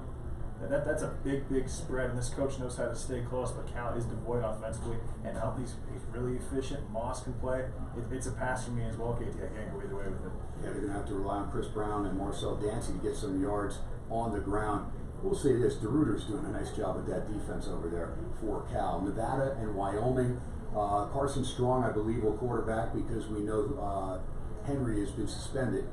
That's a big spread, and this coach knows how to stay close, but Cal is devoid offensively, and he's really efficient. Moss can play. It's a pass for me as well, KT. I can't go either way with it. Yeah, they're going to have to rely on Chris Brown and Marcel Dancy to get some yards on the ground. We'll say this, DeRuyter's doing a nice job with that defense over there for Cal. Nevada and Wyoming. Carson Strong, I believe, will quarterback because we know Henry has been suspended.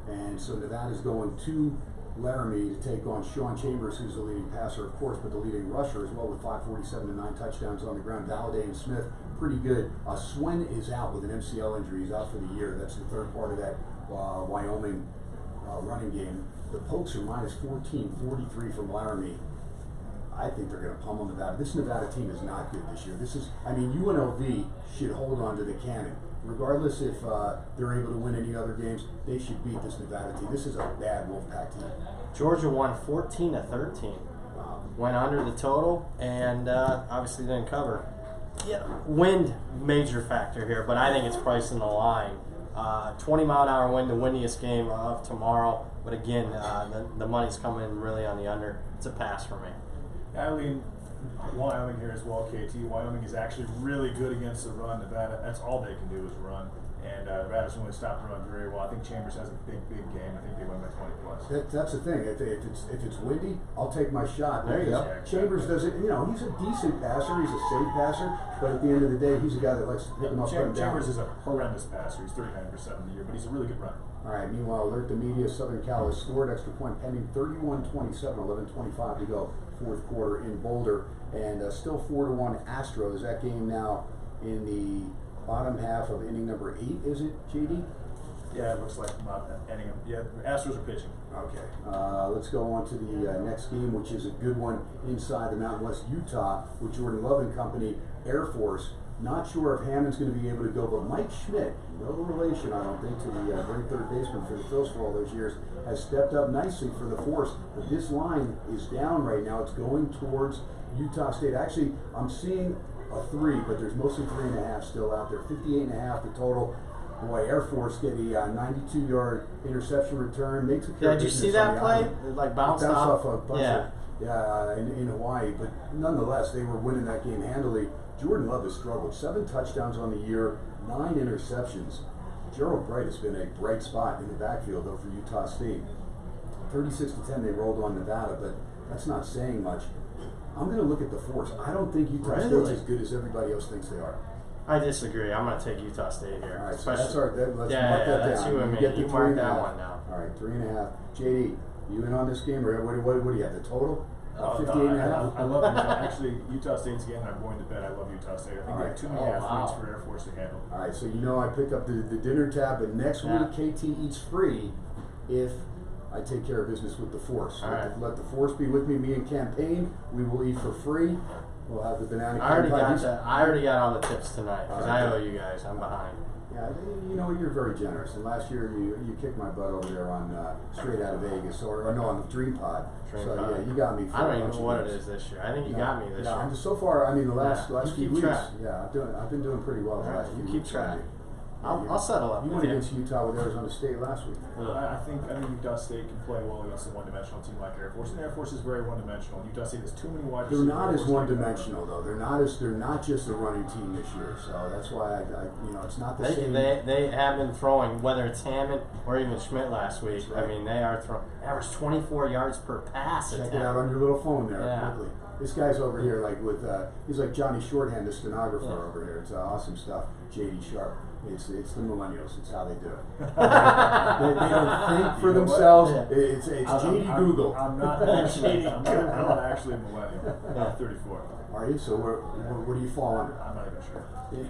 And so Nevada's going to Laramie to take on Sean Chambers, who's the leading passer, of course, but the leading rusher as well with 547 and 9 touchdowns on the ground. Valladay and Smith, pretty good. Swin is out with an MCL injury. He's out for the year. That's the third part of that Wyoming running game. The Pokes are minus 14, 43 from Laramie. I think they're going to pummel Nevada. This Nevada team is not good this year. UNLV should hold on to the cannon. Regardless if they're able to win any other games, they should beat this Nevada team. This is a bad Wolfpack team. Georgia won 14 to 13. Wow. Went under the total and obviously didn't cover. Yeah, wind major factor here, but I think it's priced in the line. 20-mile-an-hour wind, the windiest game of tomorrow. But again, the money's coming really on the under. It's a pass for me. I lean Wyoming here as well, KT. Wyoming is actually really good against the run. Nevada, that's all they can do is run. And Nevada's really stopped the run very well. I think Chambers has a big game. I think they win by 20 plus. That's the thing. If it's windy, I'll take my shot. There you go. Because Chambers doesn't. He's a decent passer. He's a safe passer. But at the end of the day, he's a guy that likes to pick him up and down. Chambers is a horrendous passer. He's 39% of the year, but he's a really good runner. All right. Meanwhile, alert the media. Southern Cal has scored extra point pending. 31-27, 11:25 to go. Fourth quarter in Boulder, and still 4-1 Astros. That game now in the bottom half of inning number 8. Is it, JD? Yeah, it looks like not ending. Yeah, Astros are pitching. Okay. Let's go on to the next game, which is a good one inside the Mountain West, Utah, with Jordan Love and company. Air Force. Not sure if Hammond's going to be able to go, but Mike Schmidt, no relation, I don't think, to the great third baseman for the Phils for all those years, has stepped up nicely for the Force. But this line is down right now. It's going towards Utah State. Actually, I'm seeing a 3, but there's mostly 3.5 still out there. 58.5 the total. Boy, Air Force get a 92-yard interception return. Makes a Yeah, did you see that play? It like bounced off a bunch in Hawaii. But nonetheless, they were winning that game handily. Jordan Love has struggled. 7 touchdowns on the year, 9 interceptions. Gerald Bright has been a bright spot in the backfield, though, for Utah State. 36-10, they rolled on Nevada, but that's not saying much. I'm going to look at the Force. I don't think Utah State's as good as everybody else thinks they are. I disagree. I'm going to take Utah State here. All right, so that's our. Let's mark that that's down. you and me. Get the You mark that 3.5. one down. All right, 3.5. JD, you in on this game, or what do you have? The total? 58.5. I love Utah. Actually, Utah State's again. I'm going to bet. I love Utah State. I think they have too many athletes for Air Force to handle. All right, so I pick up the dinner tab, and next week KT eats free if I take care of business with the Force. All right. Let the Force be with me. Me and Campaign, we will eat for free. We'll have the banana. I already cream pie. got that. I already got all the tips tonight because I owe you guys. I'm behind. Yeah, you know, you're very generous. And last year you kicked my butt over there on Straight Out of Vegas, or no, on the Dream Pod. Dream so Pod. yeah, you got me. For I don't a even bunch know of what it years. is this year. I think you Yeah. got me this Yeah, year. I'm just so far. I mean, the last You few keep weeks. track. Yeah, I've been doing pretty well the All right, last few you weeks. keep track. Yeah, I'll settle up You with went you. against Utah with Arizona State last week. I think Utah State can play well against a one-dimensional team like Air Force, and Air Force is very one-dimensional. Utah State has too many wide They're receivers. not Air as Force can't one-dimensional though. They're not just a running team this year. So that's why it's not the same. They have been throwing, whether it's Hammond or even Schmidt last week. Right. I mean, they are throwing average 24 yards per pass. Check attempt. it out on your little phone there Yeah. quickly. This guy's over here like with he's like Johnny Shorthand, the stenographer Yeah. over here. It's awesome stuff. JD Sharp. It's the millennials. It's how they do it. they don't think for You know what? themselves. Yeah. It's JD Google. I'm not actually. I'm not actually a millennial. I'm 34. Are you? So where do you fall under? I'm not even sure.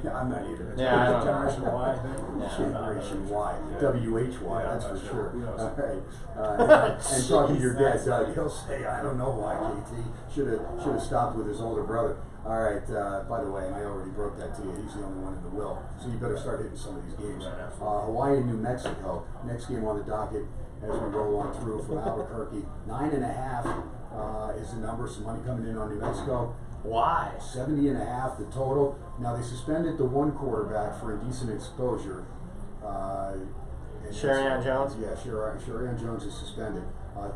Yeah, I'm not either. Yeah, I don't know. Generation Y, I think. Yeah. Generation Y, Yeah. WHY, Yeah, that's I'm for not sure. Who knows? All right. And talking to your dad, Jeez, Doug, he'll say, I don't know why, KT. Should have stopped with his older brother. All right, by the way, and I already broke that to you, he's the only one in the will. So you better start hitting some of these games. Right, absolutely. Hawaii and New Mexico, next game on the docket as we roll on through from Albuquerque. 9.5 is the number, some money coming in on New Mexico. Why? 70.5 the total. Now they suspended the one quarterback for indecent exposure. And Sherian Jones? Yeah, Sherian Jones is suspended.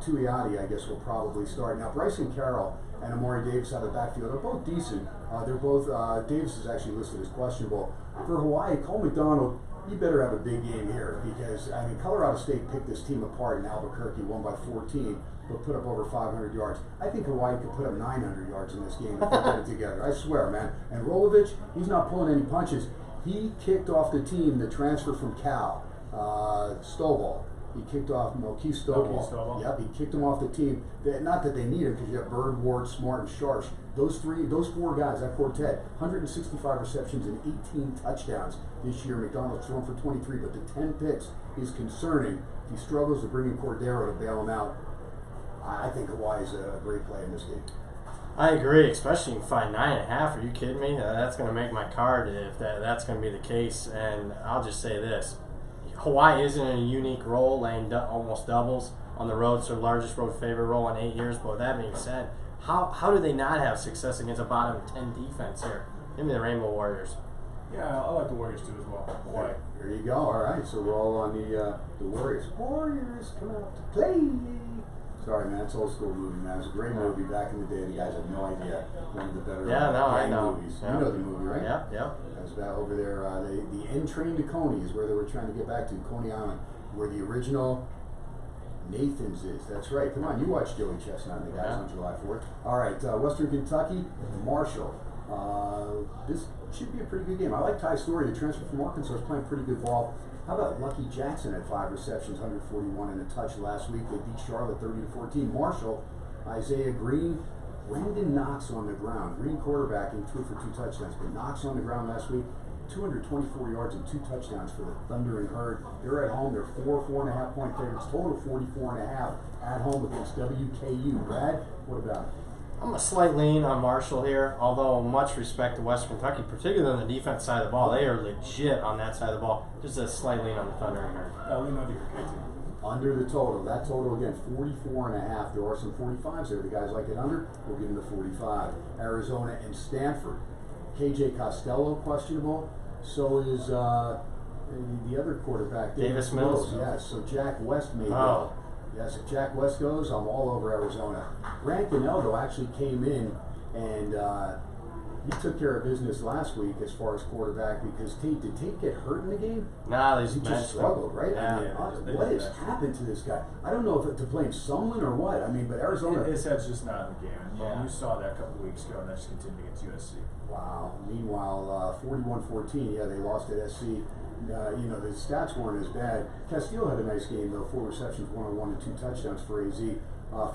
Tuiati, I guess, will probably start. Now Bryson Carroll and Amari Davis out of the backfield are both decent. They're both. Davis is actually listed as questionable. For Hawaii, Cole McDonald, you better have a big game here because I mean Colorado State picked this team apart in Albuquerque, won by 14. But put up over 500 yards. I think Hawaii could put up 900 yards in this game if they get it together. I swear, man. And Rolovich, he's not pulling any punches. He kicked off the team, the transfer from Cal, Stovall. He kicked off Keith Stovall. Yep, he kicked him off the team. Not that they need him because you have Bird, Ward, Smart, and Sharsh. Those four guys, that quartet, 165 receptions and 18 touchdowns this year. McDonald's thrown for 23, but the 10 picks is concerning. If he struggles to bring in Cordero to bail him out, I think Hawaii's a great play in this game. I agree, especially you can find 9.5. Are you kidding me? That's going to make my card if that's going to be the case. And I'll just say this. Hawaii is in a unique role, laying almost doubles on the road. It's their largest road favorite role in 8 years. But with that being said, how do they not have success against a bottom 10 defense here? Give me the Rainbow Warriors. Yeah, I like the Warriors too as well. Hawaii. There you go. All right, so we're all on the Warriors. Warriors come out to play. Sorry, man. It's old school movie, man. It was a great movie back in the day. The guys had no idea. One of the better I gang know. movies. Yeah. You know the movie, right? Yep. That was back over there. The N train to Coney is where they were trying to get back to, Coney Island, where the original Nathan's is. That's right. Come on, you watched Joey Chestnut and the guys on July 4th. All right, Western Kentucky, Marshall. This should be a pretty good game. I like Ty Story, the transfer from Arkansas, is playing pretty good ball. How about Lucky Jackson at 5 receptions, 141 and a touch last week? They beat Charlotte 30-14. Marshall, Isaiah Green, Brandon Knox on the ground. Green quarterbacking, threw for 2 touchdowns, but Knox on the ground last week, 224 yards and 2 touchdowns for the Thunder and Herd. They're at home. They're 4.5 point favorites. Total 44.5 at home against WKU. Brad, what about it? I'm a slight lean on Marshall here, although much respect to Western Kentucky, particularly on the defense side of the ball. They are legit on that side of the ball. Just a slight lean on the Thunder and Herd. Lean under your KT. Under the total. That total again, 44.5. There are some 45s there. The guys like it under. We'll give them the 45. Arizona and Stanford. KJ Costello questionable. So is the other quarterback, Davis Mills. Yes. So Jack West may go. Oh. Yes, if Jack West goes, I'm all over Arizona. Grant Gunnell, though, actually came in and he took care of business last week as far as quarterback because did Tate get hurt in the game? Nah, He just struggled, right? Yeah. I mean, what has happened to this guy? I don't know if to blame Sumlin or what. I mean, but Arizona. His head's just not in the game. Yeah. You saw that a couple weeks ago, and that just continued against USC. Wow. Meanwhile, 41-14. Yeah, they lost at SC. The stats weren't as bad. Castile had a nice game though. 4 receptions, 101 and 2 touchdowns for AZ.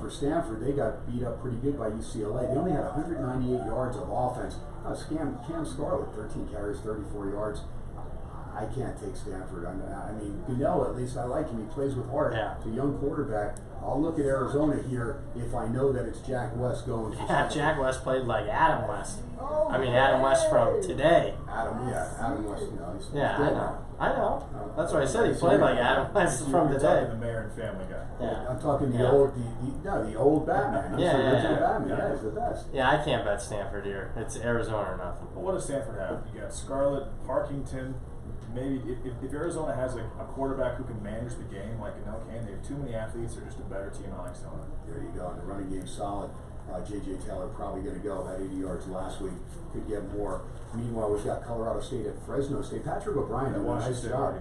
For Stanford, they got beat up pretty good by UCLA. They only had 198 yards of offense. Cam Scarlett, 13 carries, 34 yards. I can't take Stanford. I mean, Goodell, at least I like him. He plays with heart. Yeah. It's a young quarterback. I'll look at Arizona here if I know that it's Jack West going for Yeah, Stanford. Jack West played like Adam West. Oh, I mean, Adam West from today. Adam West, he's Yeah, good. I know. That's what I said. He played like Adam West from You're today. talking the Mayor and Family Guy. Yeah. I'm talking the Yeah. old Batman. Yeah, the yeah, original yeah. Batman. Yeah. Yeah, he's the best. Yeah, I can't bet Stanford here. It's Arizona or nothing. Well, what does Stanford have? You got Scarlett, Parkington. Maybe if Arizona has a quarterback who can manage the game like Goodell can, they have too many athletes. They're just a better team. I like Stone. There you go. And the running game's solid. J.J. Taylor probably going to go about 80 yards last week. Could get more. Meanwhile, we've got Colorado State at Fresno State. Patrick O'Brien did a nice job.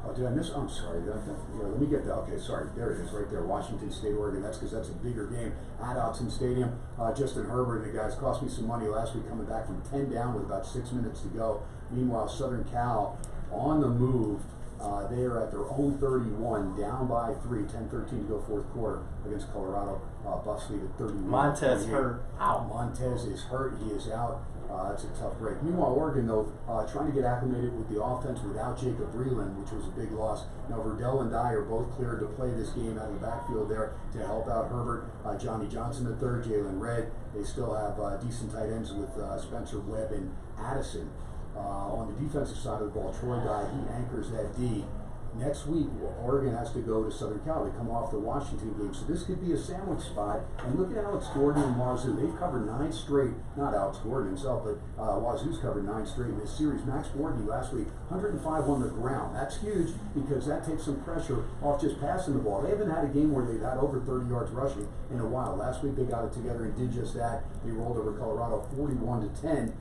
Oh, did I miss? I'm sorry. Yeah, let me get that. Okay, sorry. There it is, right there. Washington State, Oregon. That's because that's a bigger game at Autzen Stadium. Justin Herbert and the guys cost me some money last week coming back from 10 down with about 6 minutes to go. Meanwhile, Southern Cal on the move. They are at their own 31, down by 3, 10-13 to go fourth quarter against Colorado. Buffs lead at 31. Montez hurt. Out. Montez is hurt. He is out. That's a tough break. Meanwhile, Oregon, though, trying to get acclimated with the offense without Jacob Breland, which was a big loss. Now, Verdell and Dye are both cleared to play this game out of the backfield there to help out Herbert. Johnny Johnson the third, Jalen Red. They still have decent tight ends with Spencer Webb and Addison. On the defensive side of the ball, Troy Dye, he anchors that D. Next week, Oregon has to go to Southern Cal. They come off the Washington game, so this could be a sandwich spot. And look at Alex Gordon and Wazoo. They've covered 9 straight. Not Alex Gordon himself, but Wazoo's covered 9 straight in this series. Max Bordy last week, 105 on the ground. That's huge because that takes some pressure off just passing the ball. They haven't had a game where they've had over 30 yards rushing in a while. Last week they got it together and did just that. They rolled over Colorado 41-10.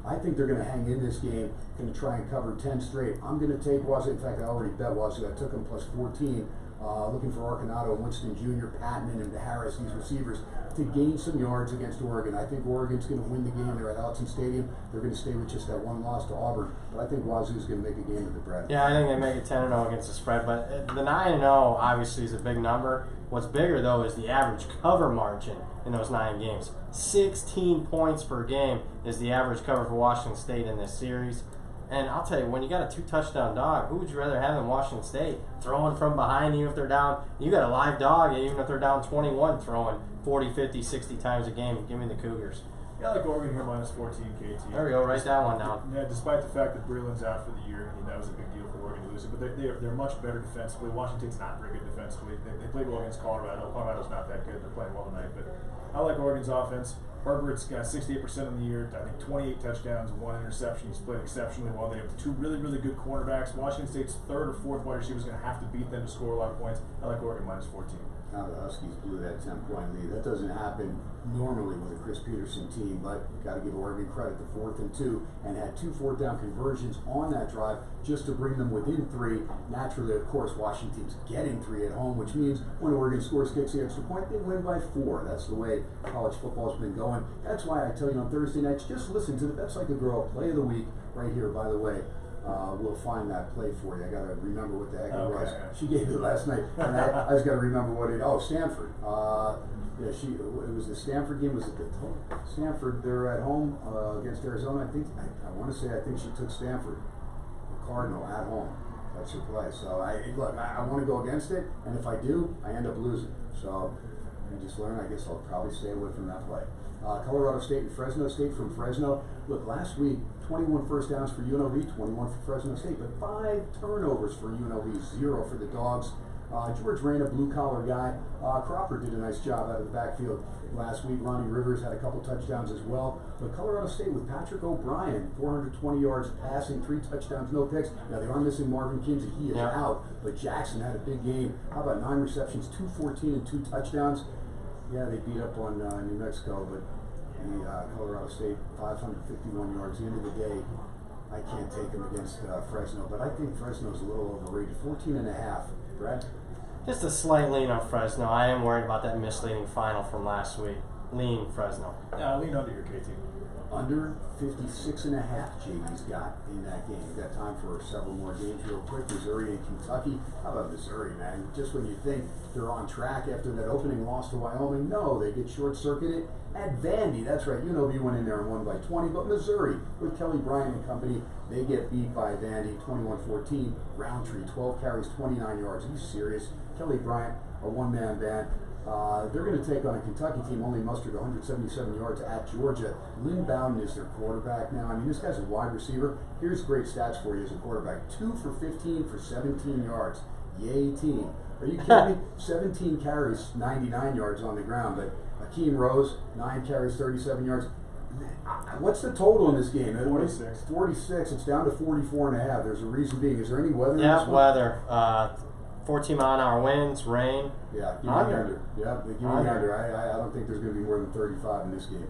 I think they're going to hang in this game, going to try and cover 10 straight. I'm going to take Wazoo. In fact, I already bet Wazoo. I took them plus 14. Looking for Arconato, Winston Jr., Patman, and Harris, these receivers, to gain some yards against Oregon. I think Oregon's going to win the game. They're at Autzen Stadium. They're going to stay with just that one loss to Auburn. But I think Wazoo's going to make a game of the bread. Yeah, I think they make it 10-0 against the spread. But the 9-0 obviously is a big number. What's bigger, though, is the average cover margin in those 9 games. 16 points per game is the average cover for Washington State in this series. And I'll tell you, when you got a 2-touchdown dog, who would you rather have in Washington State? Throwing from behind, even if they're down. You got a live dog, even if they're down 21, throwing 40, 50, 60 times a game. Give me the Cougars. Yeah, I like Oregon here minus 14 KT. There we go, write that one down. Yeah, despite the fact that Breland's out for the year, I mean, that was a big deal for Oregon to lose it. But they're much better defensively. Washington's not very good defensively. They played well against Colorado. Colorado's not that good. They're playing well tonight. But I like Oregon's offense. Herbert's got 68% in the year. I think 28 touchdowns, 1 interception. He's played exceptionally well. They have 2 really, really good cornerbacks. Washington State's 3rd or 4th wide receiver is going to have to beat them to score a lot of points. I like Oregon minus 14. Now the Huskies blew that 10-point lead. That doesn't happen normally with a Chris Peterson team, but got to give Oregon credit. The 4th and 2, and had 2 4th-down conversions on that drive just to bring them within 3. Naturally, of course, Washington's getting 3 at home, which means when Oregon scores, kicks the extra point, they win by 4. That's the way college football's been going. That's why I tell you on Thursday nights, just listen to the Bets Like a Girl play of the week right here, by the way. We'll find that play for you. I got to remember what the heck it was. She gave it last night, and I just got to remember what it. Oh, Stanford. Yeah, it was the Stanford game. Was it the Stanford? They're at home against Arizona. I think. I want to say. I think she took Stanford, the Cardinal, at home. That's her play. So I want to go against it, and if I do, I end up losing. So I just learn. I guess I'll probably stay away from that play. Colorado State and Fresno State from Fresno. Look, last week, 21 first downs for UNLV, 21 for Fresno State, but 5 turnovers for UNLV, 0 for the Dogs. George Reyna, blue-collar guy. Cropper did a nice job out of the backfield last week. Ronnie Rivers had a couple touchdowns as well. But Colorado State with Patrick O'Brien, 420 yards passing, 3 touchdowns, no picks. Now, they are missing Marvin Kinsey. He is out. But Jackson had a big game. How about 9 receptions, 214 and 2 touchdowns? Yeah, they beat up on New Mexico, but Colorado State, 551 yards. At the end of the day, I can't take them against Fresno, but I think Fresno's a little overrated. 14.5. Brad? Just a slight lean on Fresno. I am worried about that misleading final from last week. Lean Fresno. Yeah, lean under your KT. Under 56.5 JD's got in that game. We've got time for several more games real quick. Missouri and Kentucky. How about Missouri, man? Just when you think they're on track after that opening loss to Wyoming, no, they get short-circuited at Vandy. That's right, UNLV went in there and won by 20, but Missouri, with Kelly Bryant and company, They get beat by Vandy 21-14. Roundtree, 12 carries, 29 yards. Are you serious? Kelly Bryant, a one-man band. They're going to take on a Kentucky team only mustered 177 yards at Georgia. Lynn Bowden is their quarterback now. I mean, this guy's a wide receiver. Here's great stats for you as a quarterback. 2 for 15 for 17 yards. Yay, team. Are you kidding me? 17 carries, 99 yards on the ground. But Akeem Rose, 9 carries, 37 yards. What's the total in this game? 46. 46. It's down to 44.5. There's a reason being. Is there any weather in this Yeah, one? weather. 14-mile-an-hour winds, rain. Yeah, give me the Under. under. Yeah, give me the Under. under. I don't think there's going to be more than 35 in this game.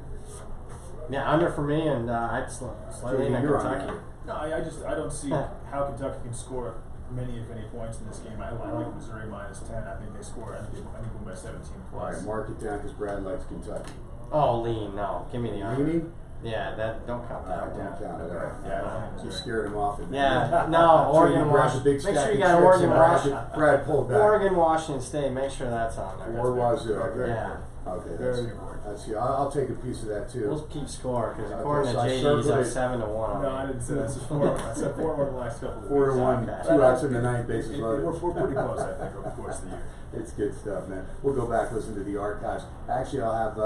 Yeah, under for me, and I'd slightly JD, in you're on Kentucky. No, I don't see how Kentucky can score many, if any, points in this game. I like Missouri minus 10. I think they score. I think we'll by 17 All plus. right, mark it down because Brad likes Kentucky. Oh, lean, no. Give me the under. Leaning? Yeah, that don't count I that. don't count it. All right. Yeah, I don't think You Missouri. scared him off. Yeah, no, Oregon, Grabs a Washington. big Make stack sure you of got chips Oregon, and Washington. Brad pulled back. Oregon, Washington State. Make sure that's on there. Or was it? Okay. Yeah. Okay, Very that's yeah. I'll take a piece of that too. We'll keep score because Okay, according so to I JD, he's circled up it. 7-1. No, I didn't say that. I said 4. I said 4 in the last couple of 4 to weeks. 1, Okay. 2 outs in the ninth, bases We're loaded. pretty close, I think, over the course of the year. It's good stuff, man. We'll go back listen to the archives. Actually, I'll have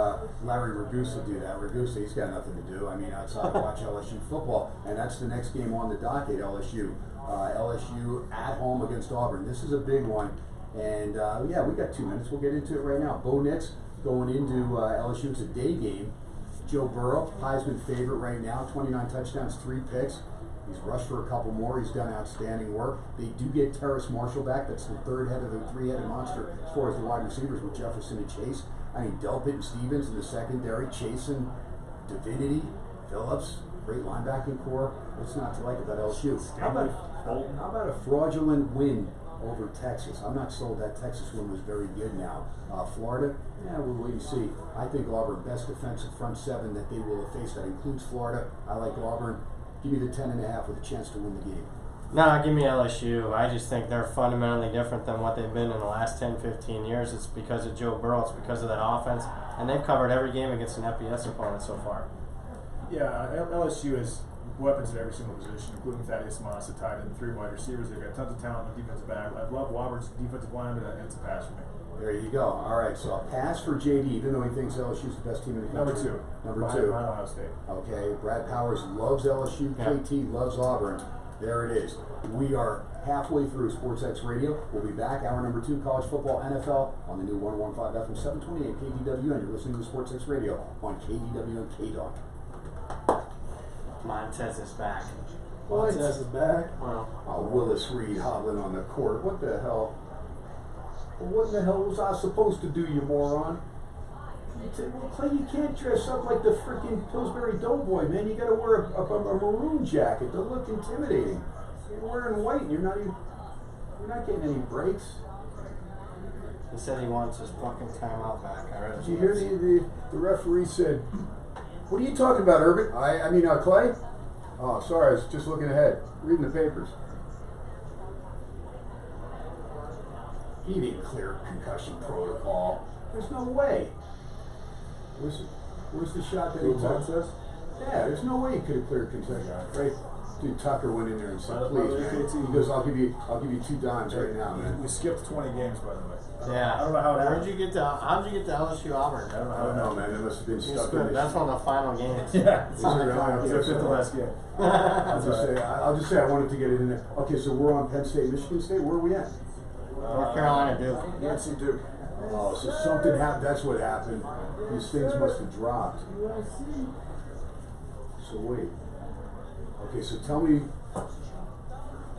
Larry Ragusa do that. Ragusa, he's got nothing to do. I mean, outside of watch LSU football, and that's the next game on the docket. LSU, LSU at home against Auburn. This is a big one, and yeah, we got 2 minutes. We'll get into it right now. Bo Nix going into LSU. It's a day game. Joe Burrow, Heisman favorite right now. 29 touchdowns, 3 picks. He's rushed for a couple more. He's done outstanding work. They do get Terrace Marshall back. That's the third head of the three-headed monster as far as the wide receivers with Jefferson and Chase. I mean, Delpit and Stevens in the secondary. Chasen, Divinity, Phillips, great linebacking core. What's not to like about LSU? How about a fraudulent win over Texas? I'm not sold that Texas win was very good now. Florida, yeah, we'll wait and see. I think Auburn, best defensive front 7 that they will face. That includes Florida. I like Auburn. Give me the 10.5 with a chance to win the game. No, give me LSU. I just think they're fundamentally different than what they've been in the last 10, 15 years. It's because of Joe Burrow. It's because of that offense. And they've covered every game against an FBS opponent so far. Yeah, LSU has weapons at every single position, including Thaddeus Moss, a tight end, 3 wide receivers. They've got tons of talent on the defensive back. I love Auburn's defensive line, but it's a pass for me. There you go. All right, so a pass for JD, even though he thinks LSU's the best team in the Number country. 2. Number Behind 2. Ohio State. Okay, Brad Powers loves LSU. Yeah. KT loves Auburn. There it is. We are halfway through SportsX Radio. We'll be back. Hour number 2, college football, NFL on the new 101.5 FM 728 KDW, and you're listening to SportsX Radio on KDW and KDON. Montez is back. What? Montez is back. Well, Willis Reed hobbling on the court. What the hell? What the hell was I supposed to do, you moron? Well, Clay, you can't dress up like the freaking Pillsbury Doughboy, man. You gotta wear a maroon jacket to look intimidating. You're wearing white and you're not getting any breaks. he said he wants his fucking timeout back. I read Did you hear the referee said, "What are you talking about, Urban?" I mean, Clay? Oh, sorry, I was just looking ahead, reading the papers. He didn't clear concussion protocol. There's no way. Where's the shot that he took? Montez? Yeah, there's no way he could have cleared concussion. Right? Dude, Tucker went in there and said, By the "Please, way, man." KT. He goes, "I'll give you 2 dimes right now, man." We skipped 20 games, by the way. Yeah. I don't know how it How'd happened. you get to LSU Auburn? I don't know I how don't it know, happened. man. They must have been It's stuck in good. this. That's one of the final games. Yeah. Is it really? It's their 5th to last game. I'll just say I wanted to get it in there. Okay, so we're on Penn State, Michigan State. Where are we at? North Carolina, Duke. UNC Duke. Oh, so something happened. That's what happened. These things must have dropped. So wait. Okay, so tell me.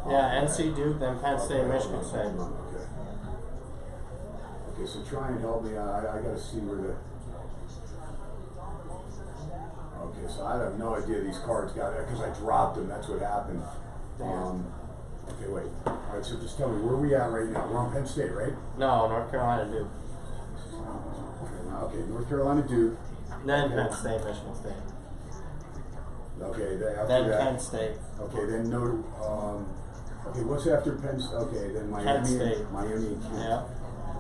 Yeah, NC Duke, then Penn State, Michigan State. Okay. Okay, so try and help me. I got to see where the. Okay, so I have no idea these cards got there because I dropped them. That's what happened. Okay, wait. All right, so just tell me where are we at right now? We're on Penn State, right? No, North Carolina, Duke. Okay, North Carolina, Duke. Then Penn State, Michigan State. Okay, after Then that. Penn State. Okay, then no. Okay, what's after Penn? Okay, then Miami. State. Miami and Kent. Yeah.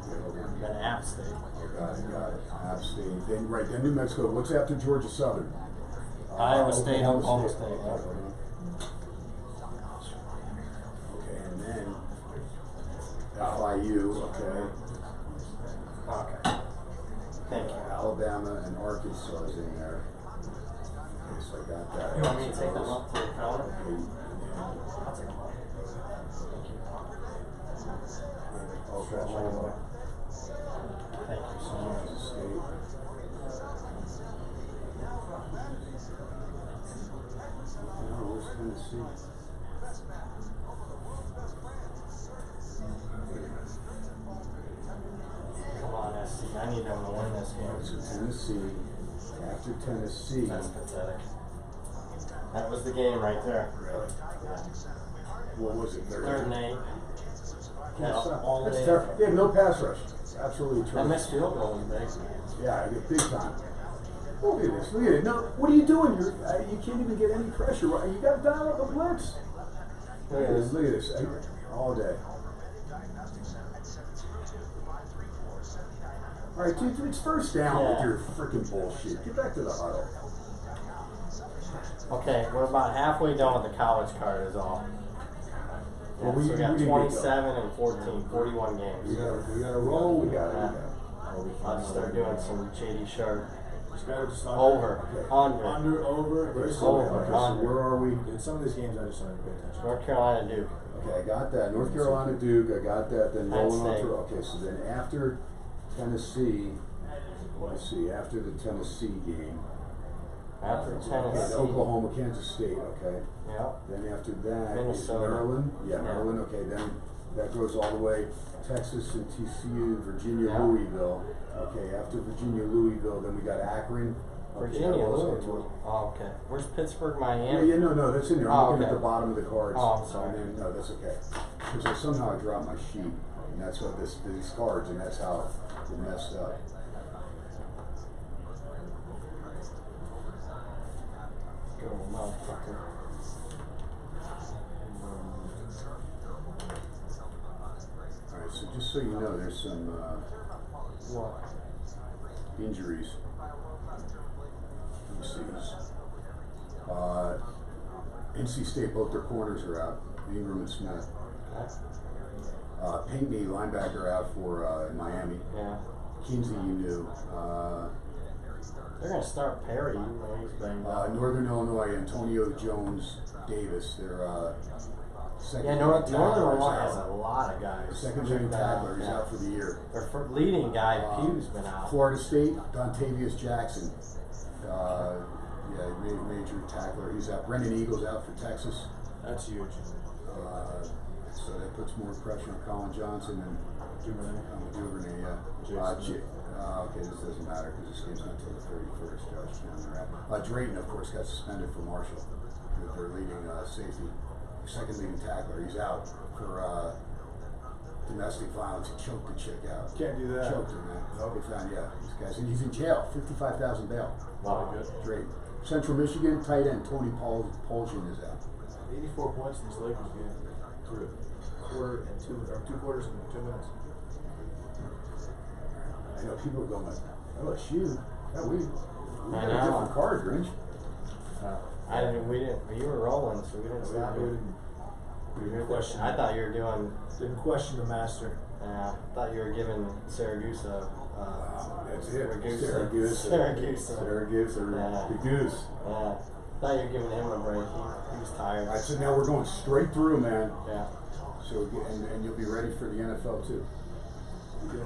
Okay, hold on. Then App State. Oh, got it. App State. Then right, then New Mexico. What's after Georgia Southern? Iowa State, Oklahoma State. Okay, hold on. IU, okay. Okay. Thank you. Alabama and Arkansas is in there. Okay, so I got that. You want me to take them up to the counter? Okay. I'll take them up. Okay. Thank you so much. Kansas State. Oh, where's Tennessee? Come on, SC. I need them to win this Alright, game. so Tennessee. After Tennessee. That's pathetic. That was the game right there. Really? Yeah. What was it? Third and 8. That's, all that's it is. terrible. Yeah, no pass rush. Absolutely That terrible. missed field goal was big. Yeah, I get big time. Look at this. Look at it. No, what are you doing? You can't even get any pressure. You got to dial up a blitz. Look at this. Look at this. All day. All right, dude, it's first down with Yeah. your freaking bullshit. Get back to the huddle. Okay, we're about halfway done with the college card is all. Well, Yeah, we so we got didn't get 27 and 14, 41 games. We gotta roll. We got Yeah. it. I'll just start doing some JD Sharp. Just gotta just Over. Okay. Under. over. Very Okay, slow. so where are we? In some of these games, I just don't pay attention. North Carolina Duke. Okay, I got that. North Carolina Duke. I got that. Then Penn rolling on State. through. Okay, so then after Tennessee, let's see. After the Tennessee game, After okay, Tennessee. Oklahoma, Kansas State. Okay. Yep. Then after that is Minnesota. Maryland. Yeah, Yeah. Maryland. Okay, then that goes all the way Texas and TCU, Virginia, Yeah. Louisville. Okay, after Virginia, Louisville, then we got Akron. Okay, Virginia, that rolls Louisville. into- Oh, okay. Where's Pittsburgh, Yeah, Miami? no, that's in there. Oh, I'm looking okay. at the bottom of the cards. Oh, I'm sorry. And then, no, that's okay. Because somehow I dropped my sheet, and that's what these cards, and that's how it messed up. Go, motherfucker. All right, so just so you know, there's some What? injuries. Let me see this. NC State, both their corners are out. Ingram and Smith. Okay. Pinkney, linebacker, out for Miami. Yeah. Kinsey, you knew. They're going to start Perry. You know, he's banged up. Northern Illinois, Antonio Jones Davis. Their second. Yeah, Northern tackler is Illinois out. has a lot of guys. Secondary tackler, he's Yeah. out for the year. Their leading guy, Pugh's been out. Florida State, Dontavius Jackson. Major tackler. He's out. Brendan Eagles out for Texas. That's huge. So that puts more pressure on Colin Johnson and Duvernay. Okay, this doesn't matter because this game's not until the 31st. Drayton, of course, got suspended for Marshall with their leading safety. Second leading tackler. He's out for domestic violence. He choked the chick out. Can't do that. Choked her, man. Nope. They found, these guys. And he's in jail. 55,000 bail. Wow. Good. Drayton. Central Michigan tight end Tony Poljan is out. 84 points in this Lakers game. Through two quarters and 2 minutes. I know people are going like, LSU. We I got a know. different card, Grinch. You were rolling, so we didn't stop you. We didn't question. I thought you were doing, Didn't question the master. I thought you were giving Syracuse That's it. Syracuse. Syracuse. Yeah. The Goose. Thought you were giving him a break. He was tired. All right, so now we're going straight through, man. Yeah. So and you'll be ready for the NFL too. Okay.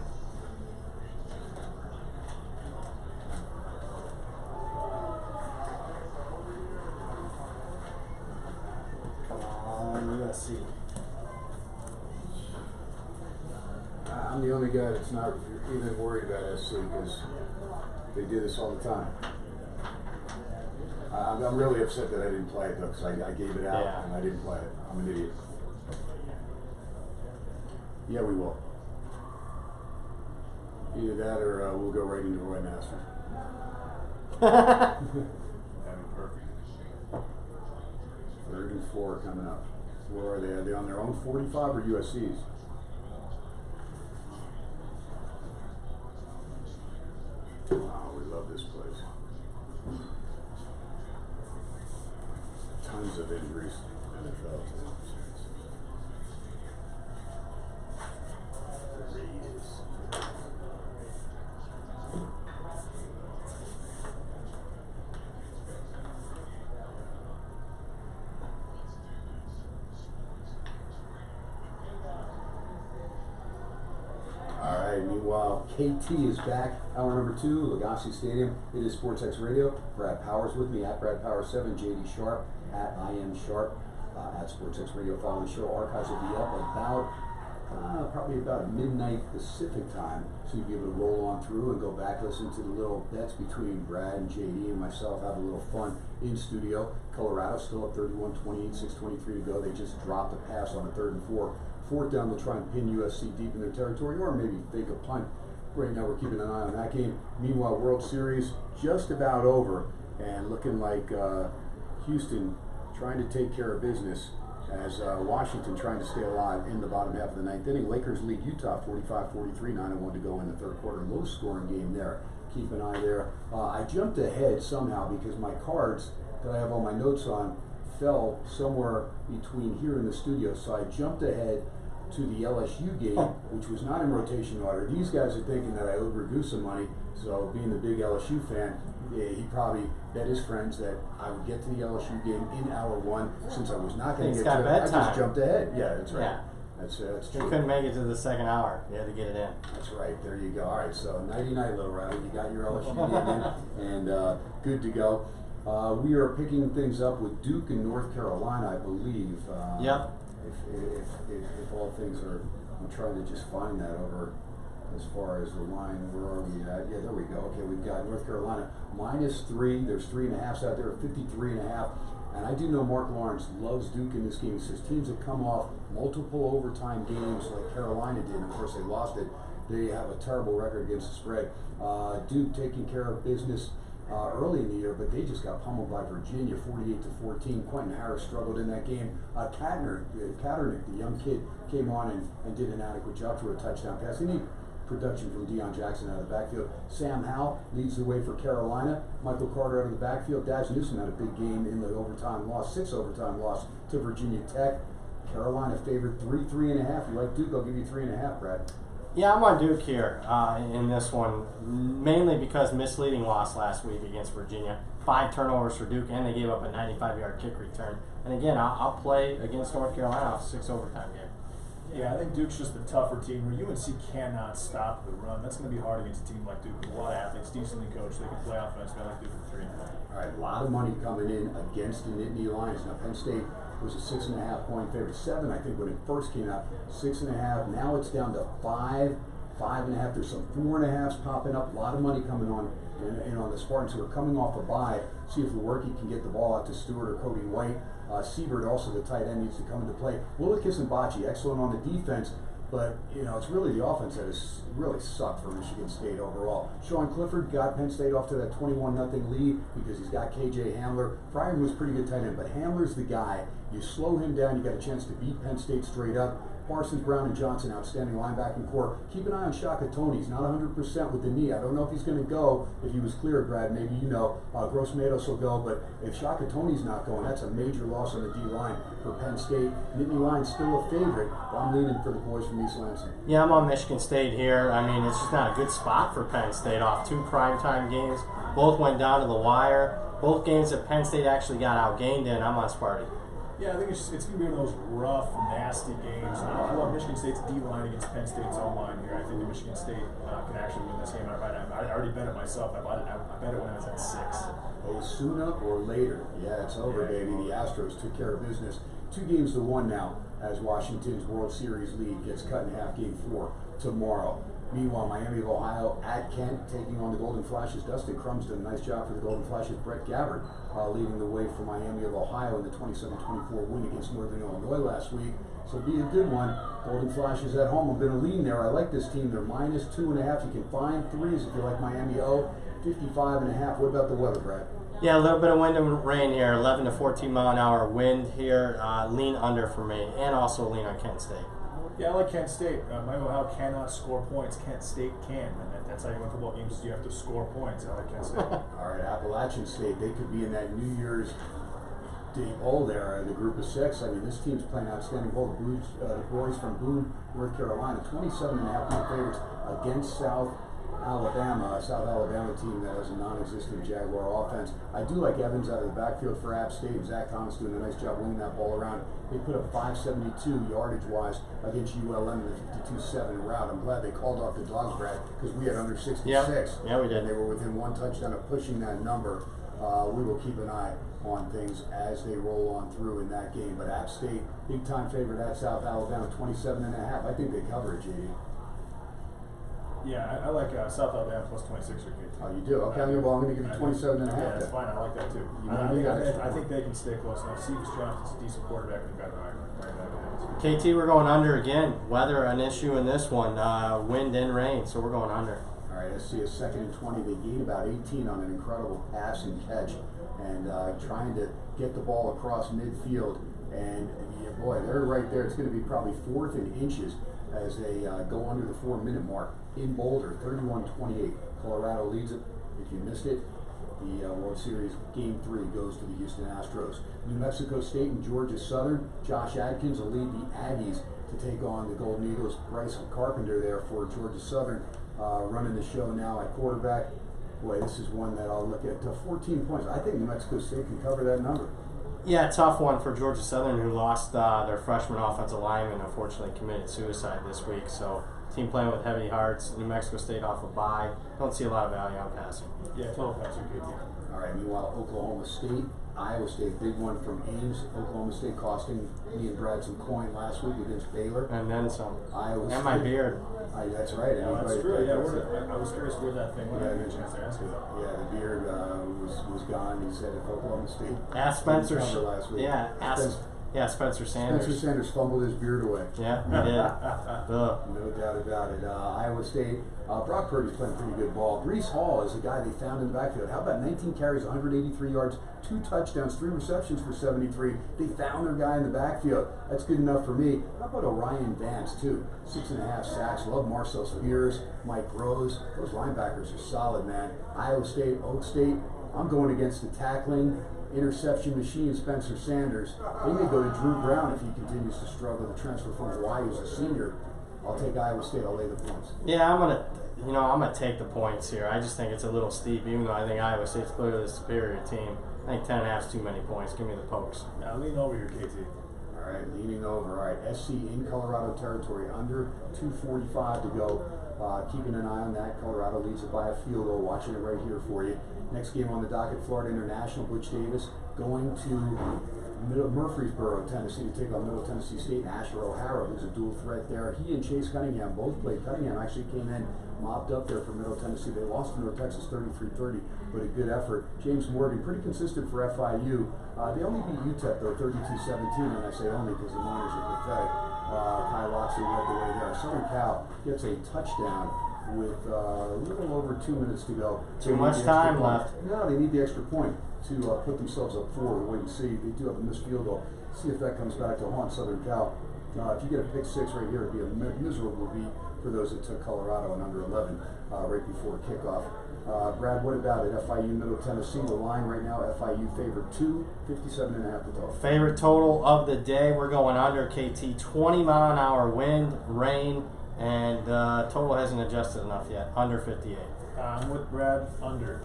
Come on, USC. I'm the only guy that's not even worried about SC because they do this all the time. I'm really upset that I didn't play it though because I gave it out Yeah. and I didn't play it. I'm an idiot. Yeah, we will. Either that or we'll go right into Roy Masters. That'd be perfect. 3rd and 4 coming up. Where are they? Are they on their own 45 or USC's? Oh, we love this place. Tons of injuries. NFL. Meanwhile, KT is back. Hour number 2, Legacy Stadium. It is SportsX Radio. Brad Powers with me at Brad Powers 7, JD Sharp at I am Sharp at SportsX Radio. Following the show, archives will be up about probably about midnight Pacific time, so you'll be able to roll on through and go back, listen to the little bets between Brad and JD and myself, have a little fun in studio. Colorado still up 31-28, 6:23 to go. They just dropped a pass on a 3rd and 4. 4th down, they'll try and pin USC deep in their territory, or maybe fake a punt. Right now, we're keeping an eye on that game. Meanwhile, World Series just about over, and looking like Houston trying to take care of business as Washington trying to stay alive in the bottom half of the 9th inning. Lakers lead Utah 45-43, 9:01 to go in the 3rd quarter. Low scoring game there. Keep an eye there. I jumped ahead somehow because my cards that I have all my notes on fell somewhere between here and the studio, so I jumped ahead to the LSU game, which was not in rotation order. These guys are thinking that I owed Ragu some money, so being the big LSU fan, he probably bet his friends that I would get to the LSU game in hour 1. Since I was not going to get to it, I just jumped ahead. Yeah, that's right. Yeah. That's You true. couldn't make it to the 2nd hour. You had to get it in. That's right. There you go. All right, so nighty-night, Little Riley. You got your LSU game in, and good to go. We are picking things up with Duke and North Carolina, I believe. Yep. If all things are, I'm trying to just find that over as far as the line. Where are we at? Yeah, there we go. Okay, we've got North Carolina -3. There's 3.5s out there, 53.5. And I do know Mark Lawrence loves Duke in this game. He says teams that come off multiple overtime games like Carolina did, and of course they lost it, they have a terrible record against the spread. Duke taking care of business early in the year, but they just got pummeled by Virginia, 48-14. Quentin Harris struggled in that game. Kaepernick, the young kid, came on and did an adequate job for a touchdown pass. They need production from Deion Jackson out of the backfield. Sam Howell leads the way for Carolina. Michael Carter out of the backfield. Daz Newsome had a big game in the overtime loss, 6 overtime loss to Virginia Tech. Carolina favored 3.5. You like Duke? I'll give you 3.5, Brad. Yeah, I'm on Duke here in this one, mainly because misleading loss last week against Virginia. 5 turnovers for Duke, and they gave up a 95-yard kick return. And again, I'll play against North Carolina off a 6 overtime game. Yeah, I think Duke's just the tougher team. Where UNC cannot stop the run. That's going to be hard against a team like Duke with a lot of athletes, decently coached. They can play offense. I like Duke for 3. All right, a lot of money coming in against the Nittany Lions. Now, Penn State was a 6.5 point favorite. 7, I think, when it first came out. 6.5. Now it's down to 5, 5.5. There's some 4.5s popping up. A lot of money coming on, and on the Spartans who are coming off a bye. See if Lewerke can get the ball out to Stewart or Cody White. Siebert, also the tight end, needs to come into play. Willekes and Bocce, excellent on the defense, but it's really the offense that has really sucked for Michigan State overall. Sean Clifford got Penn State off to that 21-0 lead because he's got KJ Hamler. Fryer was pretty good tight end, but Hamler's the guy. You slow him down, you got a chance to beat Penn State straight up. Parsons, Brown, and Johnson, outstanding linebacking core. Keep an eye on Shaka Toney. He's not 100% with the knee. I don't know if he's going to go. If he was cleared, Brad, maybe Gross Matos will go. But if Shaka Toney's not going, that's a major loss on the D-line for Penn State. Nittany Lions still a favorite, but I'm leaning for the boys from East Lansing. Yeah, I'm on Michigan State here. I mean, it's just not a good spot for Penn State off 2 primetime games. Both went down to the wire. Both games that Penn State actually got outgained in. I'm on Sparty. Yeah, I think it's going to be one of those rough, nasty games. I love Michigan State's D-line against Penn State's O-line here. I think that Michigan State can actually win this game. I already bet it myself. I bet it when it was at 6. Oh, sooner or later. Yeah, it's over, baby. The Astros took care of business. 2 games to 1 now as Washington's World Series lead gets cut in half. Game 4 tomorrow. Meanwhile, Miami of Ohio at Kent taking on the Golden Flashes. Dustin Crum's done a nice job for the Golden Flashes. Brett Gabbard leading the way for Miami of Ohio in the 27-24 win against Northern Illinois last week. So it'll be a good one. Golden Flashes at home. I've been a lean there. I like this team. They're -2.5. You can find 3s if you like Miami. 55.5. What about the weather, Brad? Yeah, a little bit of wind and rain here. 11 to 14 mile an hour wind here. Lean under for me, and also lean on Kent State. Yeah, I like Kent State. Miami Ohio cannot score points. Kent State can. And that's how you win football games. You have to score points. I like Kent State. All right, Appalachian State. They could be in that New Year's Day bowl there, the group of 6. I mean, this team's playing outstanding ball. The boys from Boone, North Carolina, 27.5 point favorites against South Alabama, a South Alabama team that has a non-existent Jaguar offense. I do like Evans out of the backfield for App State, and Zach Thomas doing a nice job winning that ball around. They put up 572 yardage-wise against ULM in the 52-7 route. I'm glad they called off the dogs, Brad, because we had under 66. Yeah, we did. And they were within one touchdown of pushing that number. We will keep an eye on things as they roll on through in that game. But App State, big-time favorite at South Alabama, 27.5. I think they cover it, JD. Yeah, I like South Alabama plus 26 or KT. Oh, you do? Okay, well, I'm going to give you 27.5. Yeah, that's fine. I like that too. You know, you got extra I think they can stay close enough. Steve Johnson is a decent quarterback. They've got right back. KT, we're going under again. Weather an issue in this one. Wind and rain, so we're going under. All right, let's see a 2nd and 20. They gain about 18 on an incredible pass and catch, and trying to get the ball across midfield. And yeah, boy, they're right there. It's going to be probably 4th and inches as they go under the 4-minute mark in Boulder, 31-28. Colorado leads it. If you missed it, the World Series Game 3 goes to the Houston Astros. New Mexico State and Georgia Southern. Josh Adkins will lead the Aggies to take on the Golden Eagles. Bryce Carpenter there for Georgia Southern running the show now at quarterback. Boy, this is one that I'll look at. 14 points. I think New Mexico State can cover that number. Yeah, tough one for Georgia Southern, who lost their freshman offensive lineman, unfortunately committed suicide this week. So, team playing with heavy hearts. New Mexico State off a bye. Don't see a lot of value on passing. Yeah, total pass or KT. All right, meanwhile, Oklahoma State, Iowa State, big one from Ames. Oklahoma State costing me and Brad some coin last week against Baylor. And then some. Iowa And State. my beard. That's right. Yeah, that's true. Yeah, I was curious where that thing went. I didn't get a chance to ask you that. Yeah, the beard was gone. He said if Oklahoma State. Ask Spencer. didn't cover last week. Spencer Sanders. Spencer Sanders fumbled his beard away. Yeah, he did. Ugh. No doubt about it. Iowa State, Brock Purdy's playing pretty good ball. Breece Hall is a guy they found in the backfield. How about 19 carries, 183 yards, 2 touchdowns, 3 receptions for 73. They found their guy in the backfield. That's good enough for me. How about Orion Vance, too? 6.5 sacks. Love Marcel Spears, Mike Rose. Those linebackers are solid, man. Iowa State, Oak State. I'm going against the tackling interception machine, Spencer Sanders. They may go to Drew Brown if he continues to struggle. The transfer from Hawaii who's a senior. I'll take Iowa State. I'll lay the points. Yeah, I'm gonna take the points here. I just think it's a little steep, even though I think Iowa State's clearly the superior team. I think 10.5 is too many points. Give me the Pokes. Now lean over your KT. All right, leaning over. All right, SC in Colorado territory, under 2:45 to go. Keeping an eye on that. Colorado leads it by a field goal. Watching it right here for you. Next game on the docket, Florida International. Butch Davis going to Murfreesboro, Tennessee, to take on Middle Tennessee State. And Asher O'Hara, who's a dual threat there. He and Chase Cunningham both played. Cunningham actually came in mopped up there for Middle Tennessee. They lost to North Texas 33-30, but a good effort. James Morgan, pretty consistent for FIU. They only beat UTEP, though, 32-17, and I say only because the Miners are pathetic. Kyle Loxley led the way there. Southern Cal gets a touchdown with a little over 2 minutes to go. Too much time left. No, they need the extra point to put themselves up 4. We'll wait and see. They do have a missed field goal. See if that comes back to haunt Southern Cal. If you get a pick 6 right here, it'd be a miserable beat for those that took Colorado in under 11 right before kickoff. Brad, what about it? FIU Middle Tennessee, the line right now, FIU favored 2, 57.5 to total. Favorite total of the day, we're going under KT. 20-mile-an-hour wind, rain, and total hasn't adjusted enough yet. Under 58. I'm with Brad. Under.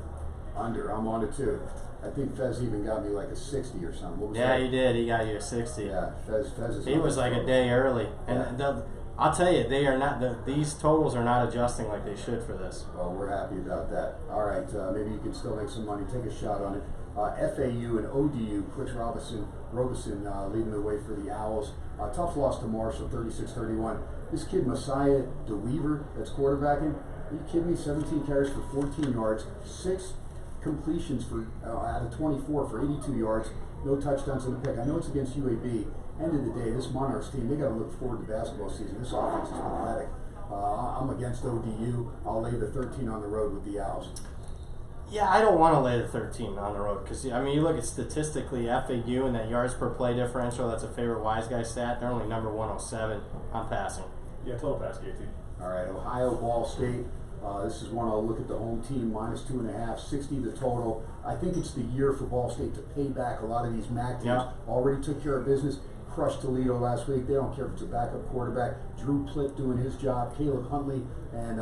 Under, I'm on it too. I think Fez even got me like a 60 or something. What was Yeah, that? he did. He got you a 60. Yeah, Fez is. He was like a day early, and Yeah. I'll tell you, they are not. These totals are not adjusting like they should for this. Well, we're happy about that. All right, maybe you can still make some money. Take a shot on it. FAU and ODU, Chris Robeson leading the way for the Owls. Tough loss to Marshall, 36-31. This kid, Messiah DeWeaver, that's quarterbacking. Are you kidding me? 17 carries for 14 yards, 6 completions for out of 24 for 82 yards, no touchdowns in the pick. I know it's against UAB. End of the day, this Monarchs team, they got to look forward to basketball season. This offense is pathetic. I'm against ODU. I'll lay the 13 on the road with the Owls. Yeah, I don't want to lay the 13 on the road because, I mean, you look at statistically FAU and that yards per play differential, that's a favorite wise guy stat. They're only number 107 on passing. Yeah, total pass KT. All right, Ohio Ball State. This is one I'll look at the home team, -2.5, 60 the total. I think it's the year for Ball State to pay back a lot of these MAC teams. Yeah. Already took care of business. crushed Toledo last week. They don't care if it's a backup quarterback. Drew Plitt doing his job. Caleb Huntley and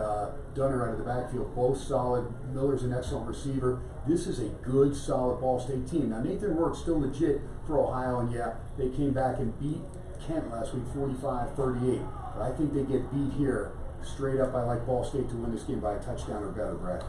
Dunner out of the backfield, both solid. Miller's an excellent receiver. This is a good, solid Ball State team. Now, Nathan Rourke's still legit for Ohio, and yeah, they came back and beat Kent last week 45-38. But I think they get beat here. Straight up, I like Ball State to win this game by a touchdown or better, Brad.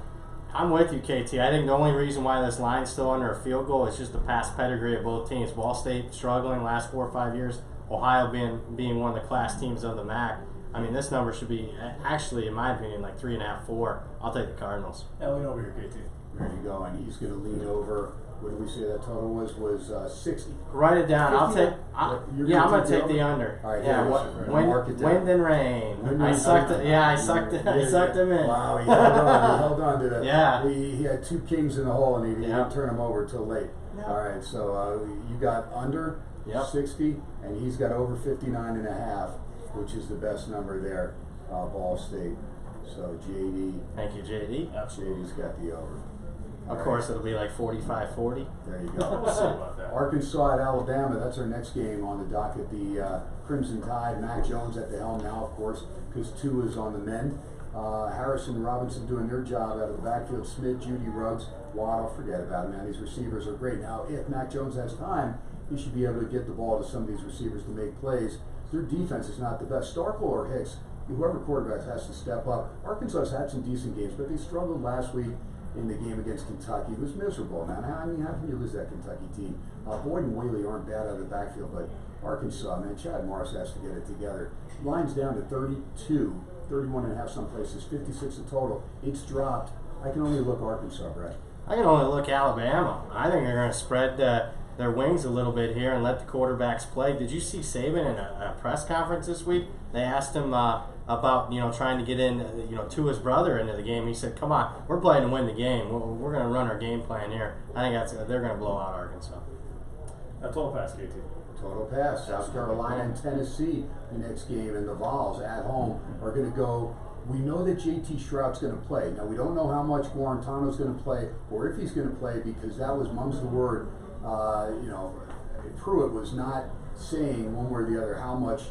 I'm with you, KT. I think the only reason why this line's still under a field goal is just the past pedigree of both teams. Ball State struggling last 4 or 5 years. Ohio being one of the class teams of the MAC. I mean, this number should be actually, in my opinion, like 3.5, 4. I'll take the Cardinals. Yeah, lean over here, KT. There you go, and he's going to lean over. What did we say that total was? 60. Write it down. I'll take. You're I'm gonna gonna take the under. All right, yeah. here it is. Mark it down. Wind and rain. Wind I and sucked rain. it. Yeah, I sucked it. I sucked him in. Wow, he held on. He held on to that. Yeah. He had 2 kings in the hole, and he Yeah. didn't turn them over till late. Yeah. All right, so you got under Yep. 60, and he's got over 59.5, which is the best number there, Ball State. So JD, Thank you, JD. JD's got the over. Of course, it'll be like 45-40. There you We'll go. see about that. Arkansas at Alabama, that's our next game on the docket. The Crimson Tide, Mac Jones at the helm now, of course, because Tua is on the mend. Harrison Robinson doing their job out of the backfield. Smith, Judy, Ruggs, Waddle, forget about it, man. These receivers are great. Now, if Mac Jones has time, he should be able to get the ball to some of these receivers to make plays. Their defense is not the best. Starkle or Hicks, whoever quarterback has to step up. Arkansas has had some decent games, but they struggled last week in the game against Kentucky. It was miserable, man. I mean, how can you lose that Kentucky team? Boyd and Whaley aren't bad out of the backfield, but Arkansas, man, Chad Morris has to get it together. Line's down to 32, 31.5 some places, 56 in total. It's dropped. I can only look Arkansas, Brett. I can only look Alabama. I think they're going to spread their wings a little bit here and let the quarterbacks play. Did you see Saban in a press conference this week? They asked him about trying to get in Tua's brother into the game. He said, "Come on, we're playing to win the game. We're going to run our game plan here." I think they're going to blow out Arkansas. Total pass, KT. Total pass. South Carolina and Tennessee, the next game, and the Vols at home are going to go. We know that JT Shrout's going to play. Now, we don't know how much Guarantano's going to play or if he's going to play, because that was mum's the word. Pruitt was not saying one way or the other how much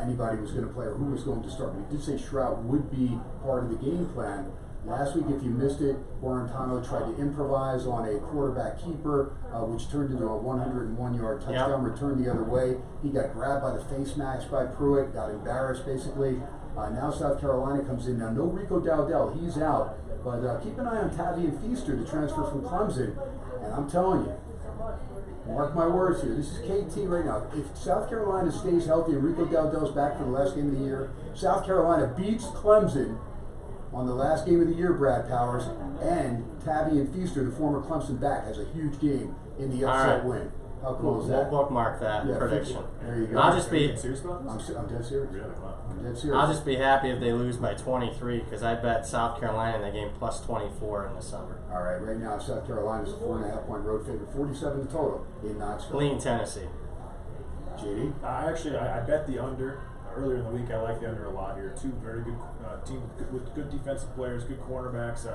anybody was going to play or who was going to start. But he did say Shrout would be part of the game plan. Last week, if you missed it, Guarantano tried to improvise on a quarterback keeper, which turned into a 101-yard touchdown return the other way. He got grabbed by the face mask by Pruitt, got embarrassed basically. Now South Carolina comes in. Now, no Rico Dowdell, he's out. But keep an eye on Tavian Feaster, the transfer from Clemson. And I'm telling you, mark my words here, this is KT right now. If South Carolina stays healthy and Rico Dowdell's back for the last game of the year, South Carolina beats Clemson on the last game of the year, Brad Powers, and Tavian Feaster, the former Clemson back, has a huge game in the upset win. How cool is We'll that? bookmark that prediction. There you go. I'll just be. Are you serious about this? I'm dead serious. Really? Wow. I'm dead serious. I'll just be happy if they lose by 23 because I bet South Carolina in the game plus 24 in the summer. All right, right now South Carolina's a 4.5 point road favorite, 47 total in Knoxville. Lean Tennessee. JD? I bet the under earlier in the week. I like the under a lot here. Two very good teams with good defensive players, good cornerbacks,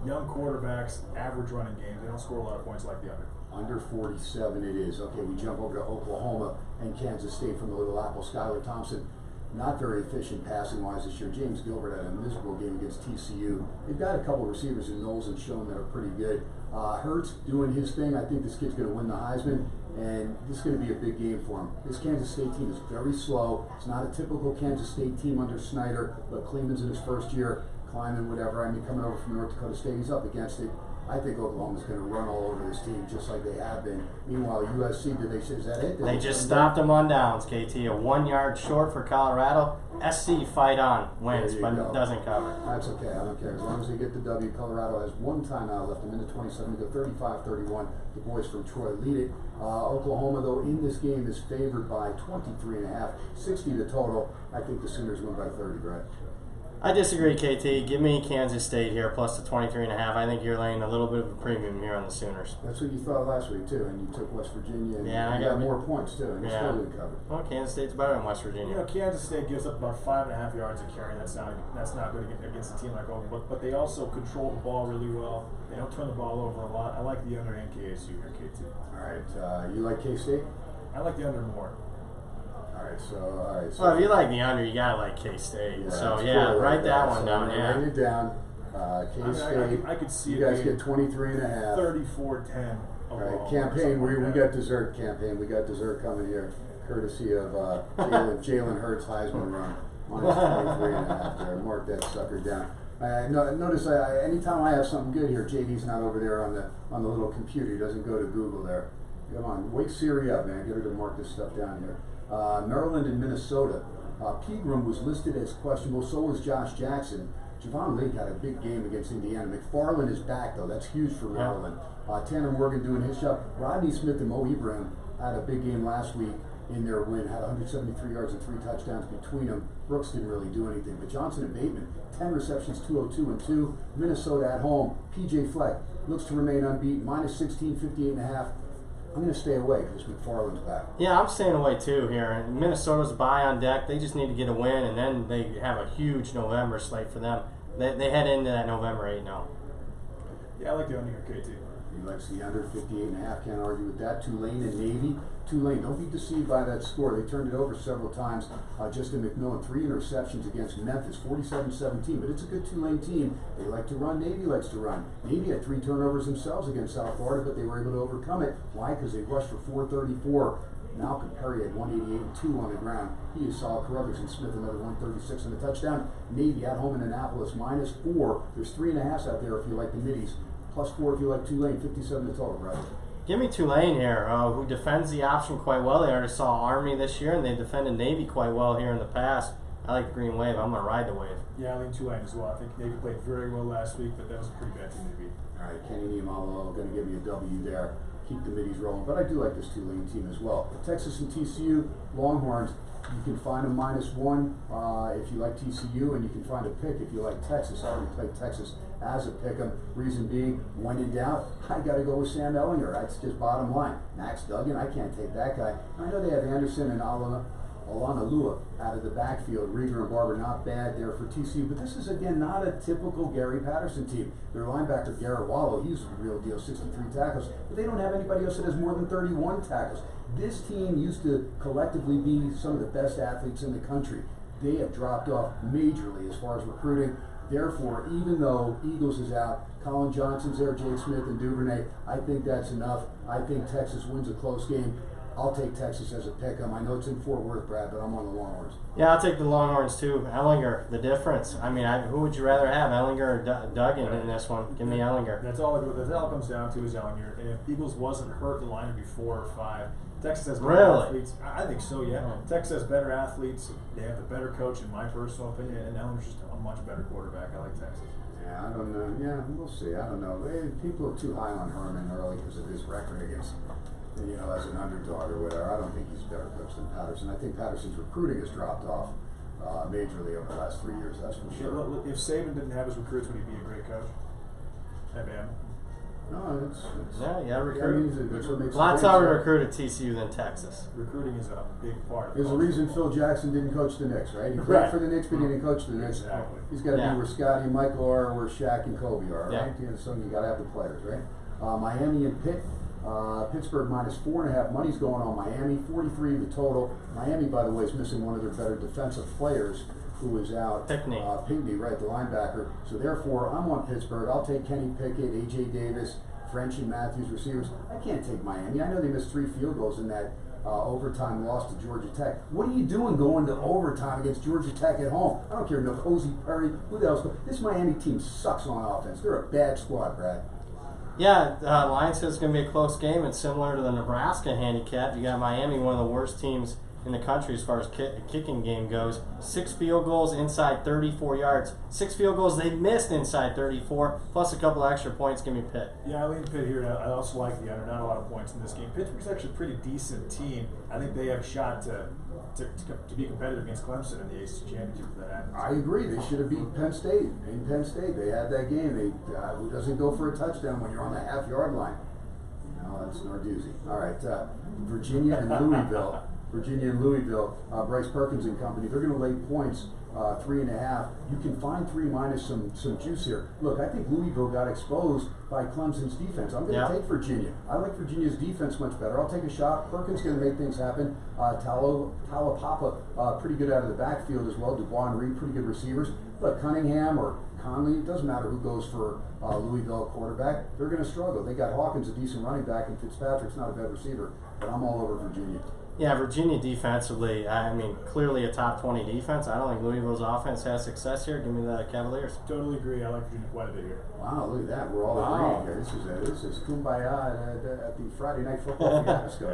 young quarterbacks, average running games. They don't score a lot of points like the under. Under 47 it is. Okay, we jump over to Oklahoma and Kansas State from the Little Apple. Skylar Thompson, not very efficient passing-wise this year. James Gilbert had a miserable game against TCU. They've got a couple of receivers in Knowles and Schoen that are pretty good. Hurts doing his thing. I think this kid's going to win the Heisman, and this is going to be a big game for him. This Kansas State team is very slow. It's not a typical Kansas State team under Snyder, but Kleeman's in his first year, climbing, whatever. I mean, coming over from North Dakota State, he's up against it. I think Oklahoma's going to run all over this team just like they have been. Meanwhile, USC, is that it? They just stopped them on downs, KT. A 1 yard short for Colorado. SC fight on, wins, There you but go. doesn't cover. That's okay. I don't care. As long as they get the W. Colorado has one timeout left. A minute 27 to go. 35-31. The boys from Troy lead it. Oklahoma, though, in this game is favored by 23.5. 60 the total. I think the Sooners win by 30, Brett. I disagree, KT. Give me Kansas State here plus the 23.5. I think you're laying a little bit of a premium here on the Sooners. That's what you thought last week, too. And you took West Virginia. And Yeah, I you got got more points, too. And you Yeah. still didn't cover. Well, Kansas State's better than West You know, Virginia. Kansas State gives up about 5.5 yards a carry. That's not good against a team like Oklahoma. But they also control the ball really well. They don't turn the ball over a lot. I like the under and KSU here, KT. All right. You like K-State? I like the under more. So Well, if you like the under, you gotta like K-State. yeah, So it's yeah, cool, write that right? one So down. I'm gonna Yeah. write it down. K-State. I could see you it guys being get 23.5. 34-10 All right, overall, campaign. something We like got that. dessert campaign. We got dessert coming here, courtesy of Jalen Hurts Heisman run on his 23.5 there. Mark that sucker down. Notice anytime I have something good here, JD's not over there on the little computer. He doesn't go to Google there. Come on, wake Siri up, man. Get her to mark this stuff down here. Maryland and Minnesota. Pegram was listed as questionable. So was Josh Jackson. Javon Leake had a big game against Indiana. McFarland is back, though. That's huge for Maryland. Tanner Morgan doing his job. Rodney Smith and Mo Ibrahim had a big game last week in their win. Had 173 yards and 3 touchdowns between them. Brooks didn't really do anything. But Johnson and Bateman, 10 receptions, 202 and 2. Minnesota at home. PJ Fleck looks to remain unbeaten. Minus 16, 58.5. I'm going to stay away because McFarland's back. Yeah, I'm staying away too here. And Minnesota's bye on deck. They just need to get a win, and then they have a huge November slate for them. They head into that November 8-0. Yeah, I like the under here, KT. He likes the under 58.5. Can't argue with that. Tulane and Navy. Tulane, don't be deceived by that score. They turned it over several times. Justin McMillan, 3 interceptions against Memphis, 47-17. But it's a good Tulane team. They like to run. Navy likes to run. Navy had 3 turnovers themselves against South Florida, but they were able to overcome it. Why? Because they rushed for 434. Malcolm Perry had 188 and 2 on the ground. He is solid. Carruthers and Smith another 136 and a touchdown. Navy at home in Annapolis, minus 4. There's 3.5s out there if you like the middies. Plus 4 if you like Tulane, 57 to total, right? Give me Tulane here, who defends the option quite well. They already saw Army this year, and they defended Navy quite well here in the past. I like the Green Wave. I'm going to ride the wave. Yeah, I lean Tulane as well. I think Navy played very well last week, but that was a pretty bad team to beat. All right, Kenny Niemalo going to give me a W there. Keep the middies rolling, but I do like this Tulane team as well. Texas and TCU, Longhorns, you can find a -1 if you like TCU, and you can find a pick if you like Texas. I already played Texas as a pick 'em. Reason being, when in doubt, I got to go with Sam Ellinger. That's just bottom line. Max Duggan, I can't take that guy. I know they have Anderson and Alana Lua out of the backfield. Rieger and Barber not bad there for TCU, but this is again not a typical Gary Patterson team. Their linebacker Garrett Wallow, he's the real deal, 63 tackles, but they don't have anybody else that has more than 31 tackles. This team used to collectively be some of the best athletes in the country. They have dropped off majorly as far as recruiting. Therefore, even though Eagles is out, Colin Johnson's there, Jake Smith and Duvernay, I think that's enough. I think Texas wins a close game. I'll take Texas as a pick 'em. I know it's in Fort Worth, Brad, but I'm on the Longhorns. Yeah, I'll take the Longhorns too. Ellinger, the difference. I mean, who would you rather have, Ellinger or Duggan in this one? Give me Ellinger. That's all it comes down to is Ellinger. And if Eagles wasn't hurt, the line would be 4 or 5. Texas has better Really? athletes. I think so, yeah. Oh. Texas has better athletes. They have the better coach, in my personal opinion, and Ellinger's just a much better quarterback. I like Texas. Yeah, I don't know. Yeah, we'll see. I don't know. People are too high on Herman early because of his record against, as an underdog or whatever. I don't think he's a better coach than Patterson. I think Patterson's recruiting has dropped off majorly over the last 3 years. That's for Yeah, sure. look, if Saban didn't have his recruits, would he be a great coach? At Bama. No, it's Yeah, I recruit. mean, that's what makes Lots it great. harder to recruit at TCU than Texas. Recruiting is a big part of There's a culture. reason Phil Jackson didn't coach the Knicks, right? He played Right. for the Knicks, but he didn't coach the Knicks. Exactly. He's got to Yeah. be where Scotty and Michael are, where Shaq and Kobe are, Yeah. right? So you got to have the players, right? Miami and Pitt. Pittsburgh -4.5. Money's going on Miami. 43 the total. Miami, by the way, is missing one of their better defensive players, who is out. Pinkney. Pinkney, right, the linebacker. So therefore, I'm on Pittsburgh. I'll take Kenny Pickett, A.J. Davis, French and Matthews receivers. I can't take Miami. I know they missed 3 field goals in that overtime loss to Georgia Tech. What are you doing going to overtime against Georgia Tech at home? I don't care, no Cozy Perry, who the else. This Miami team sucks on offense. They're a bad squad, Brad. Yeah, Lions says it's going to be a close game. It's similar to the Nebraska handicap. You got Miami, one of the worst teams in the country as far as kicking game goes. 6 field goals inside 34 yards. 6 field goals they missed inside 34, plus a couple extra points. Give me Pitt. Yeah, I lean Pitt here. I also like the under. Not a lot of points in this game. Pittsburgh's actually a pretty decent team. I think they have a shot to be competitive against Clemson in the ACC championship if that happens. I agree. They should have beat Penn State. In Penn State, they had that game. Who doesn't go for a touchdown when you're on the half-yard line? No, that's Narduzzi. All right, Virginia and Louisville. Bryce Perkins and company, they're going to lay points 3.5. You can find 3 minus some juice here. Look, I think Louisville got exposed by Clemson's defense. I'm going to take Virginia. I like Virginia's defense much better. I'll take a shot. Perkins going to make things happen. Talapapa, pretty good out of the backfield as well. Dubois and Reed, pretty good receivers. But Cunningham or Conley, it doesn't matter who goes for Louisville quarterback. They're going to struggle. They got Hawkins, a decent running back, and Fitzpatrick's not a bad receiver. But I'm all over Virginia. Yeah, Virginia defensively, I mean, clearly a top 20 defense. I don't think Louisville's offense has success here. Give me the Cavaliers. Totally agree. I like Virginia quite a bit here. Wow, look at that. We're all agreeing here. This is kumbaya at the Friday Night Football fiasco.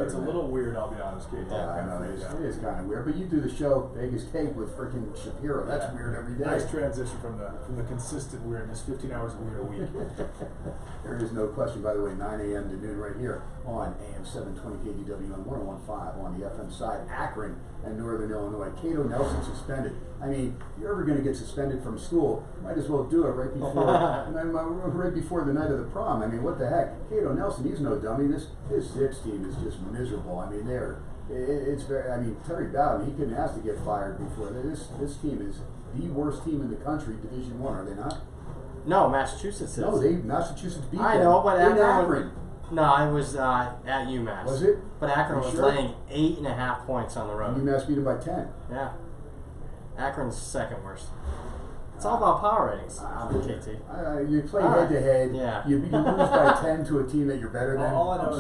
It's a little weird, I'll be honest, KT. Yeah, I know. It is kind of weird. But you do the show Vegas Take with freaking Shapiro. That's weird every day. Nice transition from the consistent weirdness, 15 hours of weird a week. There is no question, by the way, 9 a.m. to noon right here on AM 720 KDW and 101.5 on the FM side. Akron and Northern Illinois. Cato Nelson suspended. I mean, if you're ever going to get suspended from school, might as well do it right before the night of the prom. I mean, what the heck? Cato Nelson, he's no dummy. This Zips team is just miserable. I mean, it's very. I mean, Terry Bowden, he couldn't ask to get fired before. This team is the worst team in the country, Division I. Are they not? No, Massachusetts is. No, Massachusetts beat them. I know, but in Akron. No, I was at UMass. Was it? But Akron was sure? laying 8.5 points on the road. UMass beat them by 10. Yeah. Akron's second worst. It's all about power ratings, KT. You play head to head. Yeah. You lose by 10 to a team that you're better than. All I know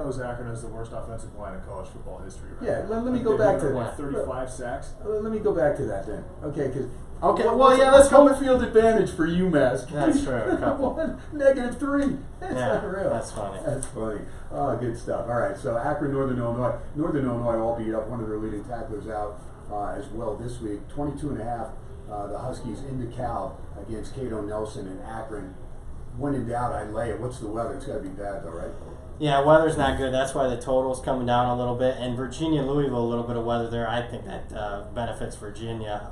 is Akron is the worst offensive line in college football history. Right? Yeah, let me go back to that. 35 sacks. Let me go back to that then. Okay, because. Let's home field advantage for UMass. That's true. A couple. -3. That's not real. That's funny. That's funny. Oh, good stuff. All right, so Akron, Northern Illinois. Northern Illinois all beat up one of their leading tacklers out as well this week. 22.5. The Huskies in DeKalb against Cato Nelson and Akron. When in doubt, I'd lay it. What's the weather? It's got to be bad though, right? Yeah, weather's not good. That's why the total's coming down a little bit. And Virginia, Louisville, a little bit of weather there. I think that benefits Virginia.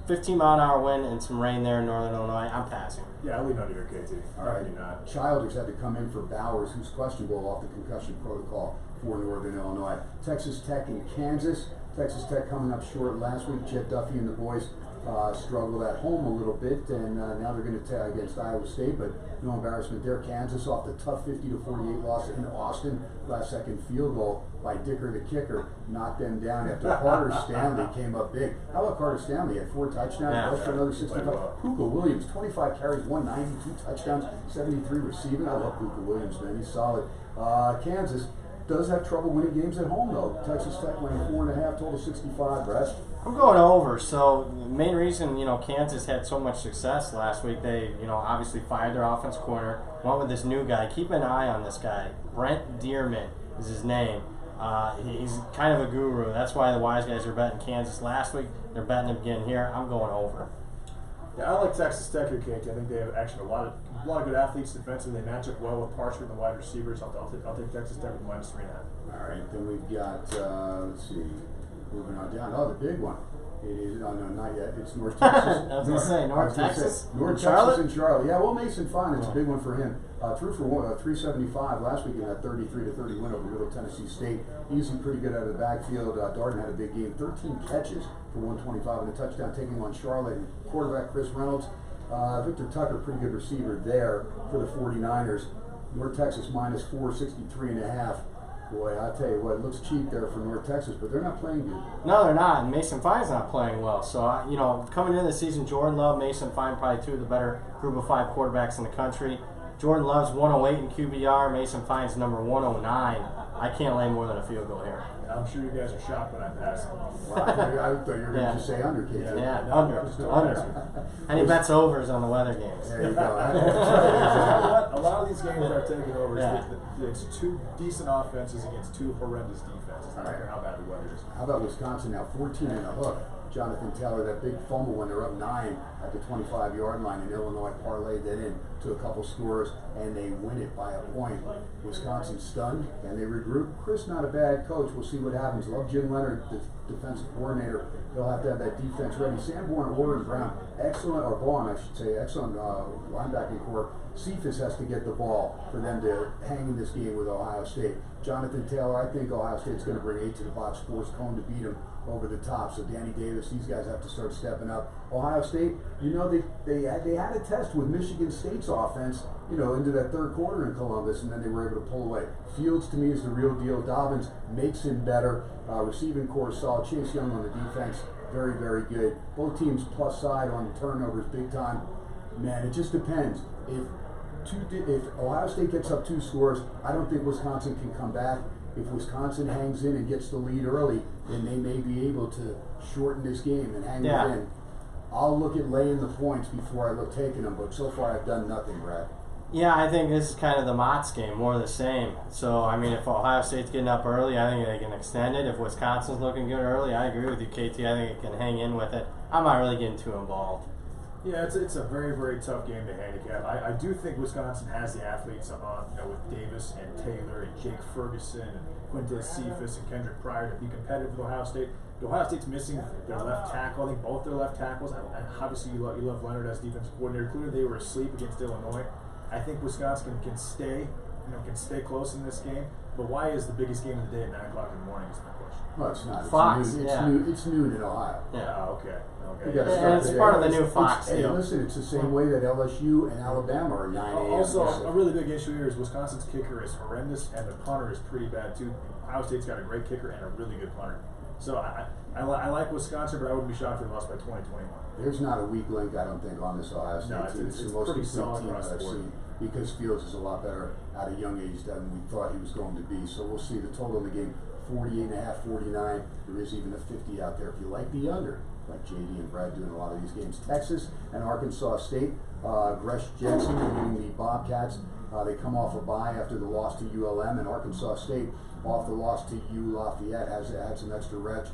15-mile-an-hour wind and some rain there in Northern Illinois. I'm passing. Yeah, I'll leave out here, KT. All right. Childers had to come in for Bowers, who's questionable off the concussion protocol for Northern Illinois. Texas Tech and Kansas. Texas Tech coming up short last week. Chet Duffy and the boys struggled at home a little bit, and now they're going to tag against Iowa State, but no embarrassment there. Kansas off the tough 50-48 loss in Austin. Last-second field goal by Dicker, the kicker, knocked them down after Carter Stanley came up big. How about Carter Stanley? Had 4 touchdowns, rushed for another 65. Puka Williams, 25 carries, 192 touchdowns, 73 receiving. I love Puka Williams, man. He's solid. Kansas does have trouble winning games at home, though. Texas Tech winning 4.5, total 65, Brett. I'm going over. So the main reason, Kansas had so much success last week, they, obviously fired their offense corner, went with this new guy. Keep an eye on this guy. Brent Dearman is his name. He's kind of a guru. That's why the wise guys are betting Kansas last week. They're betting him again here. I'm going over. Yeah, I like Texas Tech here, KT. I think they have actually a lot of good athletes defensively. They match up well with Parchment and the wide receivers. I'll take Texas Tech with -3.5. All right, then we've got, let's see, moving on down. Oh, the big one. It is, no, not yet. It's North Texas. I was going to say, North Texas? North Texas and Charlotte. Yeah, well, Mason Fine, it's a big one for him. Threw for 375 last week in that 33-30 win over Middle Tennessee State. He's pretty good out of the backfield. Darden had a big game. 13 catches for 125 and a touchdown, taking on Charlotte. Quarterback Chris Reynolds. Victor Tucker, pretty good receiver there for the 49ers. North Texas -4, 63.5. Boy, I tell you what, it looks cheap there for North Texas, but they're not playing good. No, they're not. And Mason Fine's not playing well. So, coming into the season, Jordan Love, Mason Fine, probably 2 of the better group of 5 quarterbacks in the country. Jordan Love's 108 in QBR. Mason Fine's number 109. I can't lay more than a field goal here. I'm sure you guys are shocked when I pass. Well, I thought you were going to say under, KT. Yeah, No, under. And he bets overs on the weather games. There you go. A lot of these games are taking over. It's 2 decent offenses against 2 horrendous defenses. I don't care how bad the weather is. How about Wisconsin now? 14 and a hook. Jonathan Taylor, that big fumble when they're up 9 at the 25-yard line, and Illinois parlayed that in to a couple scores, and they win it by a point. Wisconsin stunned, and they regroup. Chris, not a bad coach. We'll see what happens. Love Jim Leonard, the defensive coordinator. They'll have to have that defense ready. Sanborn, Warren Brown, excellent, or Vaughn, I should say, excellent linebacking core. Cephas has to get the ball for them to hang in this game with Ohio State. Jonathan Taylor, I think Ohio State's going to bring 8 to the box, force Cone to beat him over the top. So Danny Davis, these guys have to start stepping up. Ohio State, you know, they had a test with Michigan State's offense, you know, into that third quarter in Columbus, and then they were able to pull away. Fields, to me, is the real deal. Dobbins makes him better. Receiving core solid. Chase Young on the defense, very, very good. Both teams plus side on turnovers, big time. Man, it just depends. If Ohio State gets up 2 scores, I don't think Wisconsin can come back. If Wisconsin hangs in and gets the lead early, then they may be able to shorten this game and hang it in. I'll look at laying the points before I look taking them, but so far I've done nothing, Brad. Yeah, I think this is kind of the Mott's game, more of the same. So, I mean, if Ohio State's getting up early, I think they can extend it. If Wisconsin's looking good early, I agree with you, KT. I think it can hang in with it. I'm not really getting too involved. Yeah, it's a very, very tough game to handicap. I do think Wisconsin has the athletes on, you know, with Davis and Taylor and Jake Ferguson and Quintez Cephas and Kendrick Pryor to be competitive with Ohio State. But Ohio State's missing their left tackle. I think both their left tackles. And obviously, you love Leonard as defensive coordinator. Clearly, they were asleep against Illinois. I think Wisconsin can stay close in this game. But why is the biggest game of the day at 9 o'clock in the morning? Is my question. Well, it's not. Fox, It's noon in Ohio. Yeah. Okay. You gotta And start it's the part day. of the new Fox Hey, deal. listen, it's the same way that LSU and Alabama are 9 a.m. Also, a really big issue here is Wisconsin's kicker is horrendous, and the punter is pretty bad too. Ohio State's got a great kicker and a really good punter. So I like Wisconsin, but I wouldn't be shocked if they lost by 20-21. There's not a weak link, I don't think, on this Ohio State No, team. it's the most pretty complete solid team that across the I've board. seen because Fields is a lot better at a young age than we thought he was going to be. So we'll see the total in the game, 48.5, 49. There is even a 50 out there if you like the under, like JD and Brad doing a lot of these games. Texas and Arkansas State, Gresh Jensen leading the Bobcats. They come off a bye after the loss to ULM, and Arkansas State off the loss to U Lafayette has had some extra rest.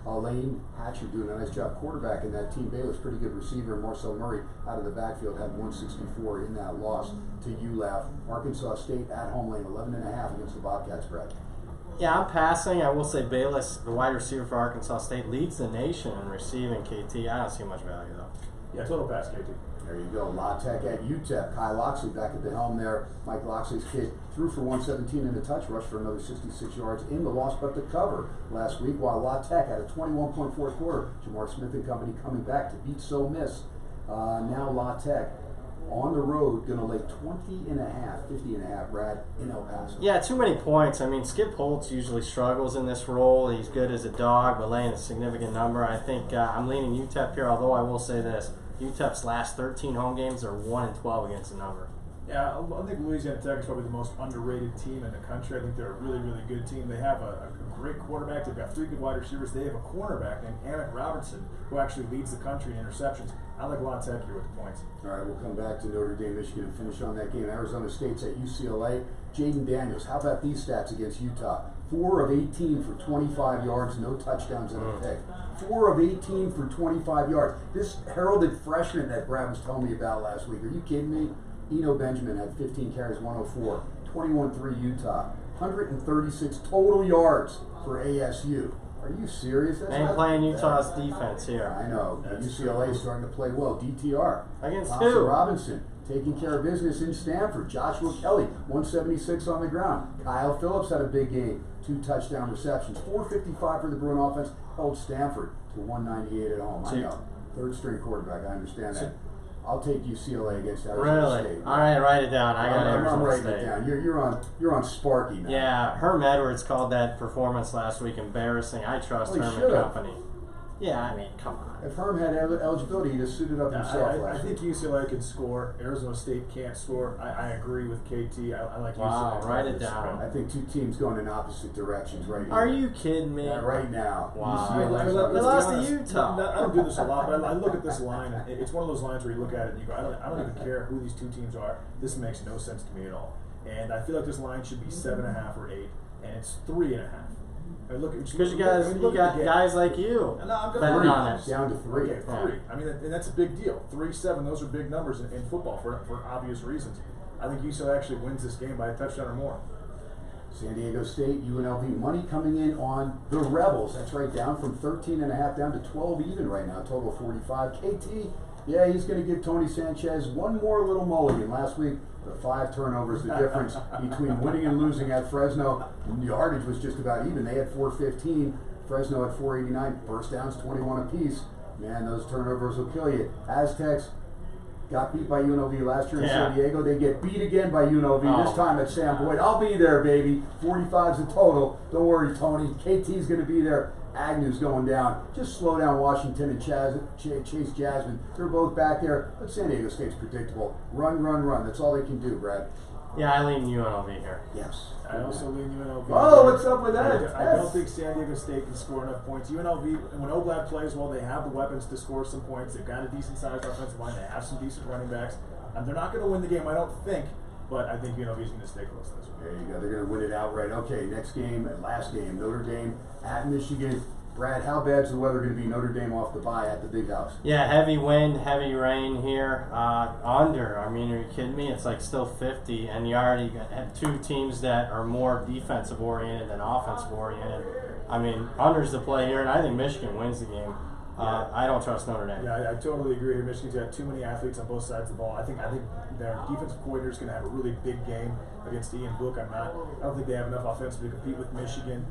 Lane Hatcher doing a nice job quarterback in that team. Baylor's pretty good receiver. Marcel Murray out of the backfield had 164 in that loss to ULAF. Arkansas State at home, Lane 11.5 against the Bobcats, Brad. Yeah, I'm passing. I will say Bayless, the wide receiver for Arkansas State, leads the nation in receiving, KT. I don't see much value, though. Yeah, total pass, KT. There you go. La Tech at UTEP. Kai Loxley back at the helm there. Mike Loxley's kid threw for 117 and a touch, rushed for another 66 yards in the loss, but the cover last week, while La Tech had a 21-point fourth quarter. Jamar Smith and company coming back to beat So Miss. Now La Tech on the road, going to lay 50.5, Brad, in El Paso. Yeah, too many points. I mean, Skip Holtz usually struggles in this role. He's good as a dog, but laying a significant number. I think I'm leaning UTEP here, although I will say this. UTEP's last 13 home games are 1-12 against the number. Yeah, I think Louisiana Tech is probably the most underrated team in the country. I think they're a really, really good team. They have a great quarterback. They've got 3 good wide receivers. They have a cornerback named Emmett Robertson, who actually leads the country in interceptions. I like La Tech here with the points. All right, we'll come back to Notre Dame, Michigan, and finish on that game. Arizona State's at UCLA. Jaden Daniels, how about these stats against Utah? 4 of 18 for 25 yards, no touchdowns and a pick. 4 of 18 for 25 yards. This heralded freshman that Brad was telling me about last week, are you kidding me? Eno Benjamin had 15 carries, 104. 21-3 Utah. 136 total yards for ASU. Are you serious? That's They ain't not playing bad. Utah's defense here. I know. That's UCLA is starting to play well. DTR. Against Thompson who? Robinson taking care of business in Stanford. Joshua Kelly, 176 on the ground. Kyle Phillips had a big game. 2 touchdown receptions. 455 for the Bruin offense. Held Stanford to 198 at home. I know. 3rd string quarterback. I understand that. I'll take UCLA against Arizona Really? State. All right, write it down. I got I'm Arizona writing State. it down. You're on Sparky now. Yeah, Herm Edwards called that performance last week embarrassing. I trust Well, he Herm and should've. company. Yeah, I mean, come on. If Herm had eligibility, he'd have suited up himself I last think week. UCLA can score. Arizona State can't score. I agree with KT. I like Wow, UCLA. write it This down. spread. I think 2 teams going in opposite directions right here. Are you kidding me? Yeah, right now. Wow. UCLA. They Let's be lost to honest. Utah. I don't do this a lot, but I look at this line, and it's one of those lines where you look at it and you go, I don't even care who these 2 teams are. This makes no sense to me at all. And I feel like this line should be 7.5 or 8, and it's 3.5. I mean, Because you got guys like you No, I'm betting gonna on it. Down to 3. Okay, 3. I mean, and that's a big deal. 3-7, those are big numbers in football for obvious reasons. I think UCLA actually wins this game by a touchdown or more. San Diego State, UNLV, money coming in on the Rebels. That's right, down from 13.5 down to 12 even right now, total 45. KT, yeah, he's going to give Tony Sanchez one more little mulligan. Last week, the 5 turnovers, the difference between winning and losing at Fresno. The yardage was just about even. They had 415. Fresno at 489. First downs 21 apiece. Man, those turnovers will kill you. Aztecs got beat by UNLV last year in San Diego. They get beat again by UNLV, this time at Sam Boyd. I'll be there, baby. 45's the total. Don't worry, Tony. KT's going to be there. Agnew's going down. Just slow down Washington and Chase Jasmine. They're both back there, but San Diego State's predictable. Run, run, run. That's all they can do, Brad. Yeah, I lean UNLV here. Yes. I also lean UNLV. Oh, what's up with that? I don't think San Diego State can score enough points. UNLV, when Oblad plays well, they have the weapons to score some points. They've got a decent-sized offensive line. They have some decent running backs. They're not going to win the game, I don't think, but I think UNLV is going to stay close to this one. There you go. They're going to win it outright. Okay, next game, last game, Notre Dame at Michigan. Brad, how bad's the weather going to be? Notre Dame off the bye at the Big House. Yeah, heavy wind, heavy rain here. Under. I mean, are you kidding me? It's like still 50, and you already have two teams that are more defensive oriented than offensive oriented. I mean, under's the play here, and I think Michigan wins the game. I don't trust Notre Dame. Yeah, I totally agree. Michigan's got too many athletes on both sides of the ball. I think their defensive coordinator is going to have a really big game against Ian Book. I don't think they have enough offensive to compete with Michigan.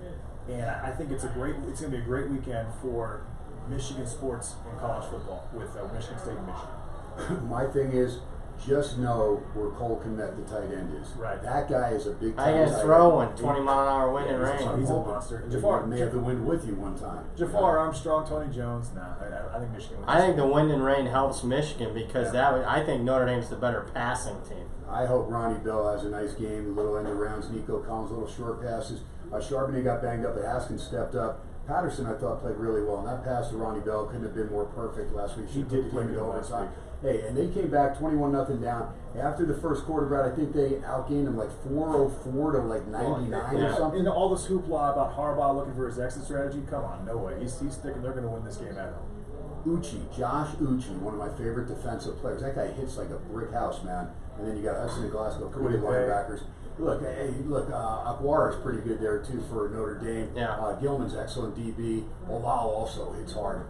And I think it's going to be a great weekend for Michigan sports in college football with Michigan State and Michigan. My thing is, just know where Cole Kmet, the tight end, is. Right. That guy is a big I time can tight throw end. one, 20-mile-an-hour wind and he's rain. He's a monster. You may have the wind with you one time. Jafar Armstrong, Tony Jones. Nah, I think Michigan wins. I think the wind and rain helps Michigan because I think Notre Dame's the better passing team. I hope Ronnie Bell has a nice game. The little end of rounds, Nico Collins, little short passes. Charbonnet got banged up, but Haskins stepped up. Patterson, I thought, played really well, and that pass to Ronnie Bell couldn't have been more perfect last week. He did play it good last overtime. week. Hey, and they came back 21-0 down. After the first quarter, Brad, I think they outgained them like 404 to like 99 or something. And all this hoopla about Harbaugh looking for his exit strategy, come on, no way. He's thinking they're going to win this game at home. Josh Uche, one of my favorite defensive players. That guy hits like a brick house, man. And then you got Hudson and Glasgow, pretty good linebackers. Look, Aguar is pretty good there too for Notre Dame. Yeah. Gilman's excellent DB. Olau also hits hard.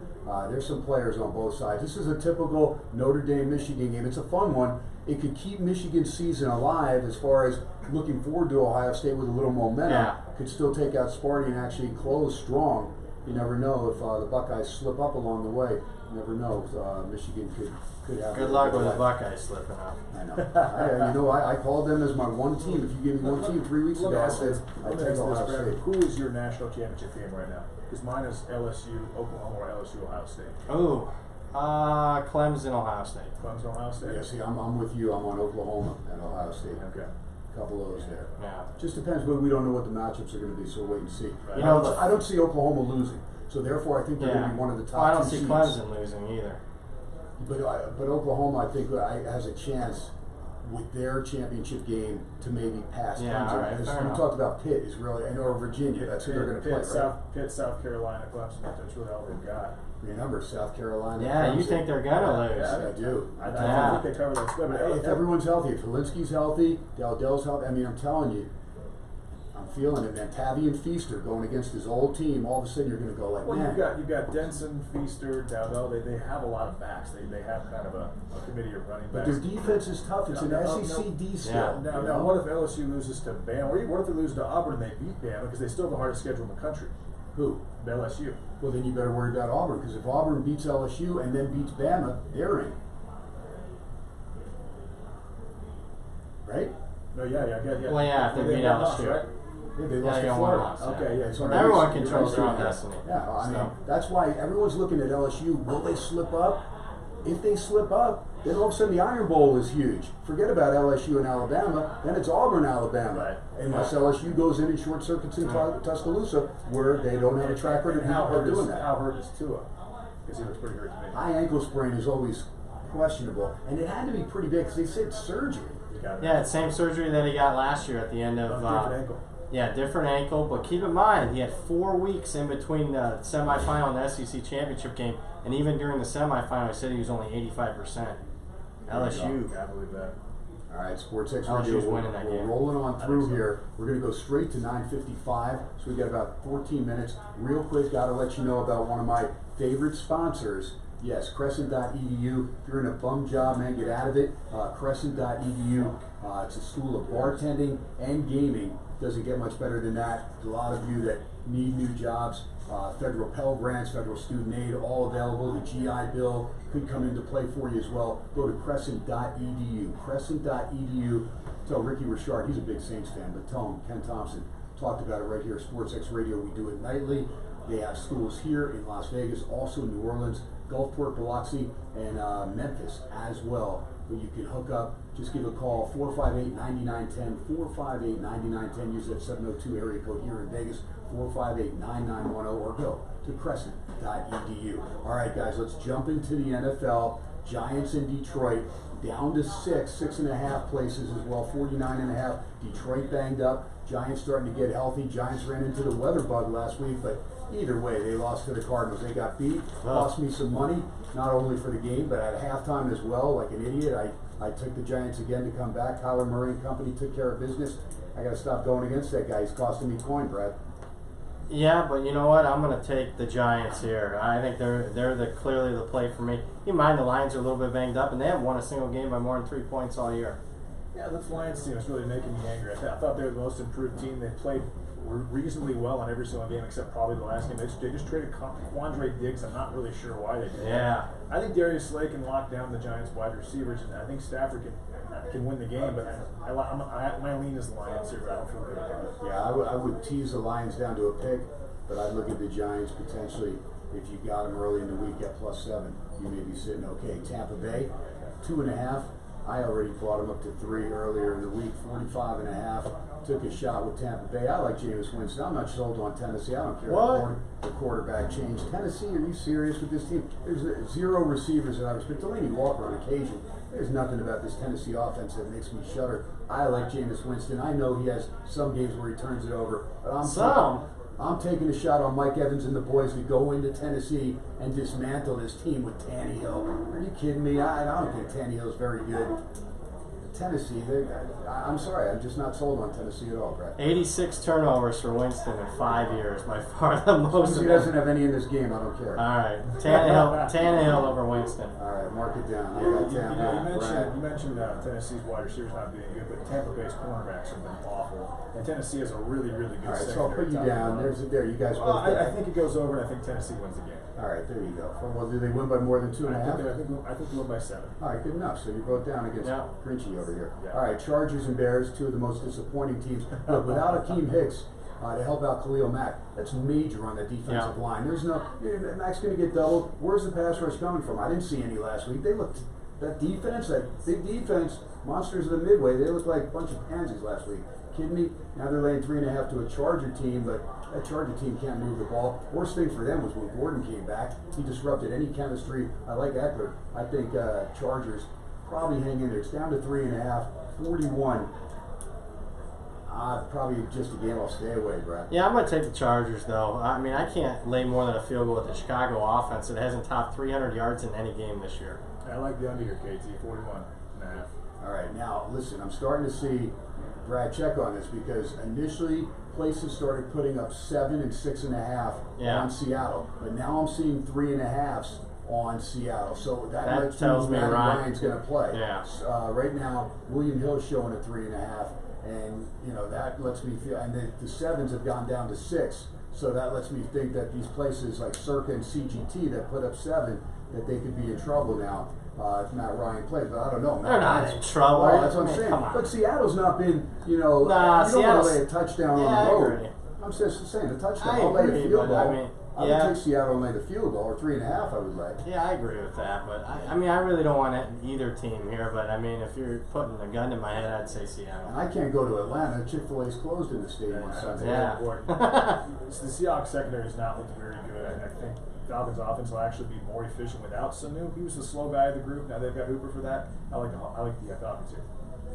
There's some players on both sides. This is a typical Notre Dame-Michigan game. It's a fun one. It could keep Michigan's season alive as far as looking forward to Ohio State with a little momentum. Yeah. Could still take out Sparty and actually close strong. You never know if the Buckeyes slip up along the way. You never know if Michigan could have. Good luck with the Buckeyes slipping up. I know. I called them as my one team. If you give me one team 3 weeks ago, I said I'd take Ohio State. Who is your national championship game right now? Because mine is LSU, Oklahoma, or LSU, Ohio State. Ooh, Clemson, Ohio State. Clemson, Ohio State? Yeah, see, I'm with you. I'm on Oklahoma and Ohio State. Okay. A couple of those there. Yeah. Just depends, but we don't know what the matchups are going to be, so wait and see. Right. You know, I don't see Oklahoma losing, so therefore I think they're going to be one of the top I don't two see seeds. Clemson losing either. But Oklahoma, I think, has a chance with their championship game to maybe pass Yeah, Clemson. all right, Because fair we enough. talked about Pitt is really, or Virginia. That's who they're going to play, right? Pitt, South Carolina, Clemson. That's really all they've got. Remember, South Carolina. Yeah, you Clemson. think they're gonna lose? Yeah, I do. I Yeah. think they cover that split. But If everyone's healthy, if Helinski's healthy, Dell's healthy, I mean, I'm telling you, I'm feeling it, man. Tavian Feaster going against his old team, all of a sudden you're going to go like, well, man. you've got Denson, Feaster, Dowdell. They have a lot of backs. They have kind of a committee of running But backs. their defense is tough. It's an No, SEC D Yeah. still. Now, you know? what if LSU loses to Bama? Or what if they lose to Auburn and they beat Bama because they still have the hardest schedule in the country? Who? LSU. Well, then you better worry about Auburn, because if Auburn beats LSU and then beats Bama, they're in. Right? No, yeah. Well, yeah, if they beat lost, LSU. right? Yeah, they Yeah, lost they to got Florida. one loss. Okay, yeah. So Everyone you're controls their right. own destiny. Yeah, I mean, So. that's why everyone's looking at LSU. Will they slip up? If they slip up, then all of a sudden the Iron Bowl is huge. Forget about LSU and Alabama. Then it's Auburn, Alabama. Right. Unless LSU goes in and short circuits in Tuscaloosa, where they don't have a track record And how of hurt doing is that. How hurt is Tua? Because he looks pretty hurt to me. High ankle sprain is always questionable, and it had to be pretty big because they said surgery. He's got it. Yeah, it's same surgery that he got last year at the end of. Different ankle. Yeah, different ankle, but keep in mind he had 4 weeks in between the semifinal and the SEC championship game, and even during the semifinal, he said he was only 85%. LSU. I believe that. All right, Sports X LSU's Radio. winning that We're game. rolling on I through think so. here. We're going to go straight to 9:55, so we got about 14 minutes. Real quick, got to let you know about one of my favorite sponsors, Yes, Crescent.edu. If you're in a bum job, man, get out of it. Crescent.edu. It's a school of bartending and gaming. Doesn't get much better than that. A lot of you that need new jobs, federal Pell Grants, federal student aid, all available. The GI Bill could come into play for you as well. Go to Crescent.edu. Crescent.edu. Tell Ricky Richard, he's a big Saints fan, but tell him, Ken Thompson talked about it right here, SportsX Radio. We do it nightly. They have schools here in Las Vegas, also New Orleans, Gulfport, Biloxi, and Memphis as well. But you can hook up, just give a call, 458-9910, 458-9910. Use that 702 area code here in Vegas, 458-9910, or go to crescent.edu. All right, guys, let's jump into the NFL. Giants in Detroit, down to 6.5 places as well, 49.5. Detroit banged up. Giants starting to get healthy. Giants ran into the weather bug last week, but either way, they lost to the Cardinals. They got beat, cost me some money, not only for the game, but at halftime as well. Like an idiot, I took the Giants again to come back. Kyler Murray and company took care of business. I got to stop going against that guy. He's costing me coin, Brad. Yeah, but you know what? I'm going to take the Giants here. I think they're clearly the play for me. Keep in mind the Lions are a little bit banged up, and they haven't won a single game by more than 3 points all year. Yeah, this Lions team is really making me angry. I thought they were the most improved team. They played reasonably well on every single game except probably the last game. They just traded Quandre Diggs. I'm not really sure why they did Yeah. that. I think Darius Slay can lock down the Giants wide receivers, and I think Stafford can win the game, but my lean is the Lions here, but I don't feel good about it. Yeah, I would tease the Lions down to a pick, but I'd look at the Giants potentially. If you got them early in the week at +7, you may be sitting okay. Tampa Bay, 2.5. I already bought them up to 3 earlier in the week, 45.5. Took a shot with Tampa Bay. I like Jameis Winston. I'm not sold on Tennessee. I don't care What? the quarterback change. Tennessee, are you serious with this team? There's 0 receivers that I respect. Delaney Walker on occasion. There's nothing about this Tennessee offense that makes me shudder. I like Jameis Winston. I know he has some games where he turns it over, but I'm taking a shot on Mike Evans and the boys to go into Tennessee and dismantle this team with Tannehill. Are you kidding me? I don't think Tannehill's very good. Tennessee, I'm sorry, I'm just not sold on Tennessee at all, Brett. 86 turnovers for Winston in 5 years, by far the most. He doesn't have any in this game, I don't care. All right, Tannehill over Winston. All right, mark it down. I got Tampa. You mentioned Tennessee's wide receivers not being good, but Tampa Bay's cornerbacks have been awful, and Tennessee has a really, really good All right, secondary. so I'll put you down. There, you guys both. I think it goes over, and I think Tennessee wins the game. All right, there you go. Well, do they win by more than 2.5? I think they win by 7. All right, good enough. So you both down against Yeah. Grinchy over here. Yeah. All right, Chargers and Bears, 2 of the most disappointing teams. Look, without Akeem Hicks to help out Khalil Mack, that's major on the defensive line. There's no Mack's going to get doubled. Where's the pass rush coming from? I didn't see any last week. They looked that defense, that big defense, monsters of the Midway. They looked like a bunch of pansies last week. Kidding me? Now they're laying 3.5 to a Charger team, but that Charger team can't move the ball. Worst thing for them was when Gordon came back. He disrupted any chemistry. I like Eckler. I think Chargers probably hang in there. It's down to 3.5, 41. Probably just a game I'll stay away, Brad. Yeah, I'm going to take the Chargers, though. I mean, I can't lay more than a field goal with the Chicago offense that hasn't topped 300 yards in any game this year. I like the under here, KT, 41.5. All right, now listen, I'm starting to see Brad check on this because initially places started putting up 7 and 6.5 on Seattle, but now I'm seeing 3.5s on Seattle. So that tells me Ryan's going to play. Yeah. Right now, William Hill's showing a 3.5, and that lets me feel. And the 7s have gone down to 6, so that lets me think that these places like Circa and CGT that put up 7, that they could be in trouble now. If Matt Ryan plays, but I don't know. They're not in trouble. Well, that's what I'm saying. But Seattle's not been, you don't want to lay a touchdown on the road. Agree. I'm just saying a touchdown. I I'll lay a agree, field but goal. I would take Seattle and lay the field goal, or 3.5. I would lay. Yeah, I agree with that, but I mean, I really don't want either team here. But I mean, if you're putting a gun in my head, I'd say Seattle. And I can't go to Atlanta. Chick-fil-A's closed in the stadium on Sunday. Yeah. The Seahawks secondary has not looked very good. I think Falcons' offense will actually be more efficient without Sanu. He was the slow guy of the group. Now they've got Hooper for that. I like the Falcons here.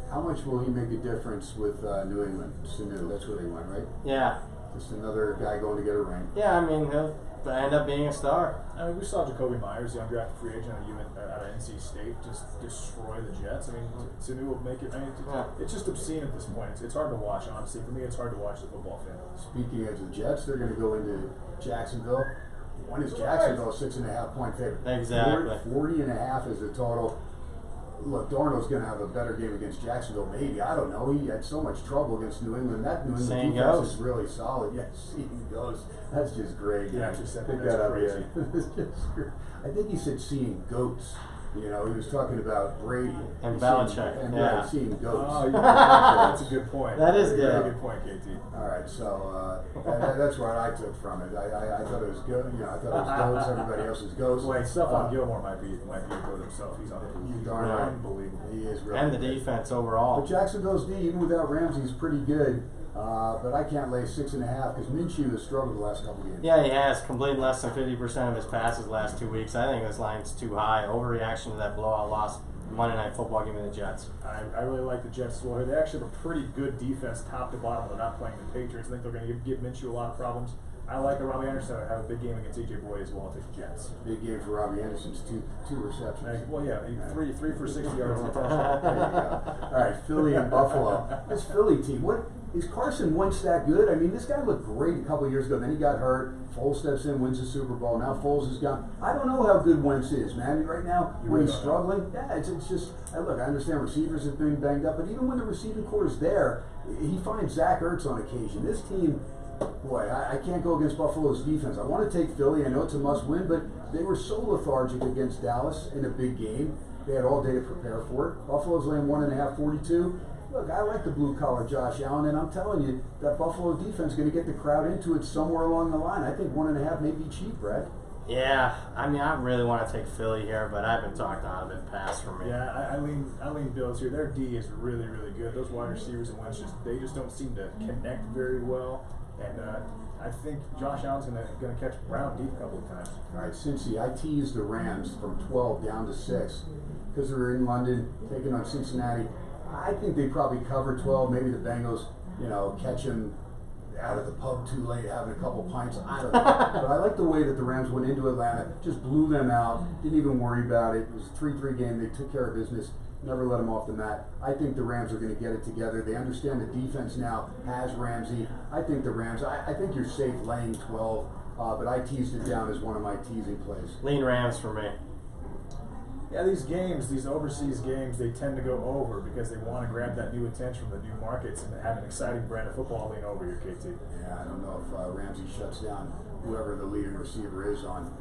How much will he make a difference with New England? Sanu, that's where they went, right? Yeah. Just another guy going to get a ring. Yeah, I mean, he'll end up being a star. I mean, we saw Jacoby Myers, the undrafted free agent out of NC State, just destroy the Jets. I mean, Sanu will make it. I mean, it's just obscene at this point. It's hard to watch, honestly. For me, it's hard to watch the football fan. Speaking of the Jets, they're going to go into Jacksonville. When is Jacksonville 6.5-point favorite? Exactly. 40.5 is the total. Look, Darnold's going to have a better game against Jacksonville, maybe. I don't know. He had so much trouble against New England. That New England Saying defense goes. is really solid. Yes, seeing goes. That's just great. Yeah, I just said Pick that's that up, crazy. yeah. It's just great. I think he said seeing goats. You know, he was talking about Brady. And He's Belichick, seeing, yeah. seeing goats. Oh, that's a good point. That is Very good. good point, KT. All right, so that's what I took from it. I thought it was good. You know, I thought it was goats. Everybody else is goats. Wait, Stephon Gilmore might be a goat himself. He's darn right. unbelievable. He is really And the good. defense overall. But Jacksonville's D, even without Ramsey, is pretty good. But I can't lay 6.5 because Minshew has struggled the last couple of games. Yeah, he has completed less than 50% of his passes last 2 weeks. I think this line's too high. Overreaction to that blowout loss Monday Night Football game in the Jets. I really like the Jets as well. They actually have a pretty good defense top to bottom. They're not playing the Patriots. I think they're going to give Minshew a lot of problems. I like Robbie Anderson. I have a big game against AJ Boyd as well. I'll take the Jets. Big game for Robbie Anderson's two receptions. Well, yeah, three for 60 yards and a touchdown. There you go. All right, Philly and Buffalo. This Philly team, what is Carson Wentz that good? I mean, this guy looked great a couple of years ago. Then he got hurt. Foles steps in, wins the Super Bowl. Now Foles is gone. I don't know how good Wentz is, man. I mean, right now, You when really he's don't struggling, yeah, it's just. Look, I understand receivers have been banged up, but even when the receiving core is there, he finds Zach Ertz on occasion. This team. Boy, I can't go against Buffalo's defense. I want to take Philly. I know it's a must-win, but they were so lethargic against Dallas in a big game. They had all day to prepare for it. Buffalo's laying 1.5, 42. Look, I like the blue-collar Josh Allen, and I'm telling you, that Buffalo defense is going to get the crowd into it somewhere along the line. I think 1.5 may be cheap, Brad. Yeah, I mean, I really want to take Philly here, but I've been talked out of it. Pass for me. Yeah, I lean Bills here. Their D is really, really good. Those wide receivers and Wentz they just don't seem to connect very well. And I think Josh Allen's gonna catch Brown deep a couple of times. All right, Cincy, I teased the Rams from 12 down to 6 because they were in London taking on Cincinnati. I think they probably cover 12. Maybe the Bengals, catch him out of the pub too late, having a couple pints. I don't know. But I like the way that the Rams went into Atlanta, just blew them out, didn't even worry about it. It was a 3-3 game. They took care of business. Never let them off the mat. I think the Rams are going to get it together. They understand the defense now has Ramsey. I think the Rams, I think you're safe laying 12, but I teased it down as one of my teasing plays. Lean Rams for me. Yeah, these overseas games, they tend to go over because they want to grab that new attention from the new markets and have an exciting brand of football lean over here, KT. Yeah, I don't know if Ramsey shuts down whoever the leading receiver is on.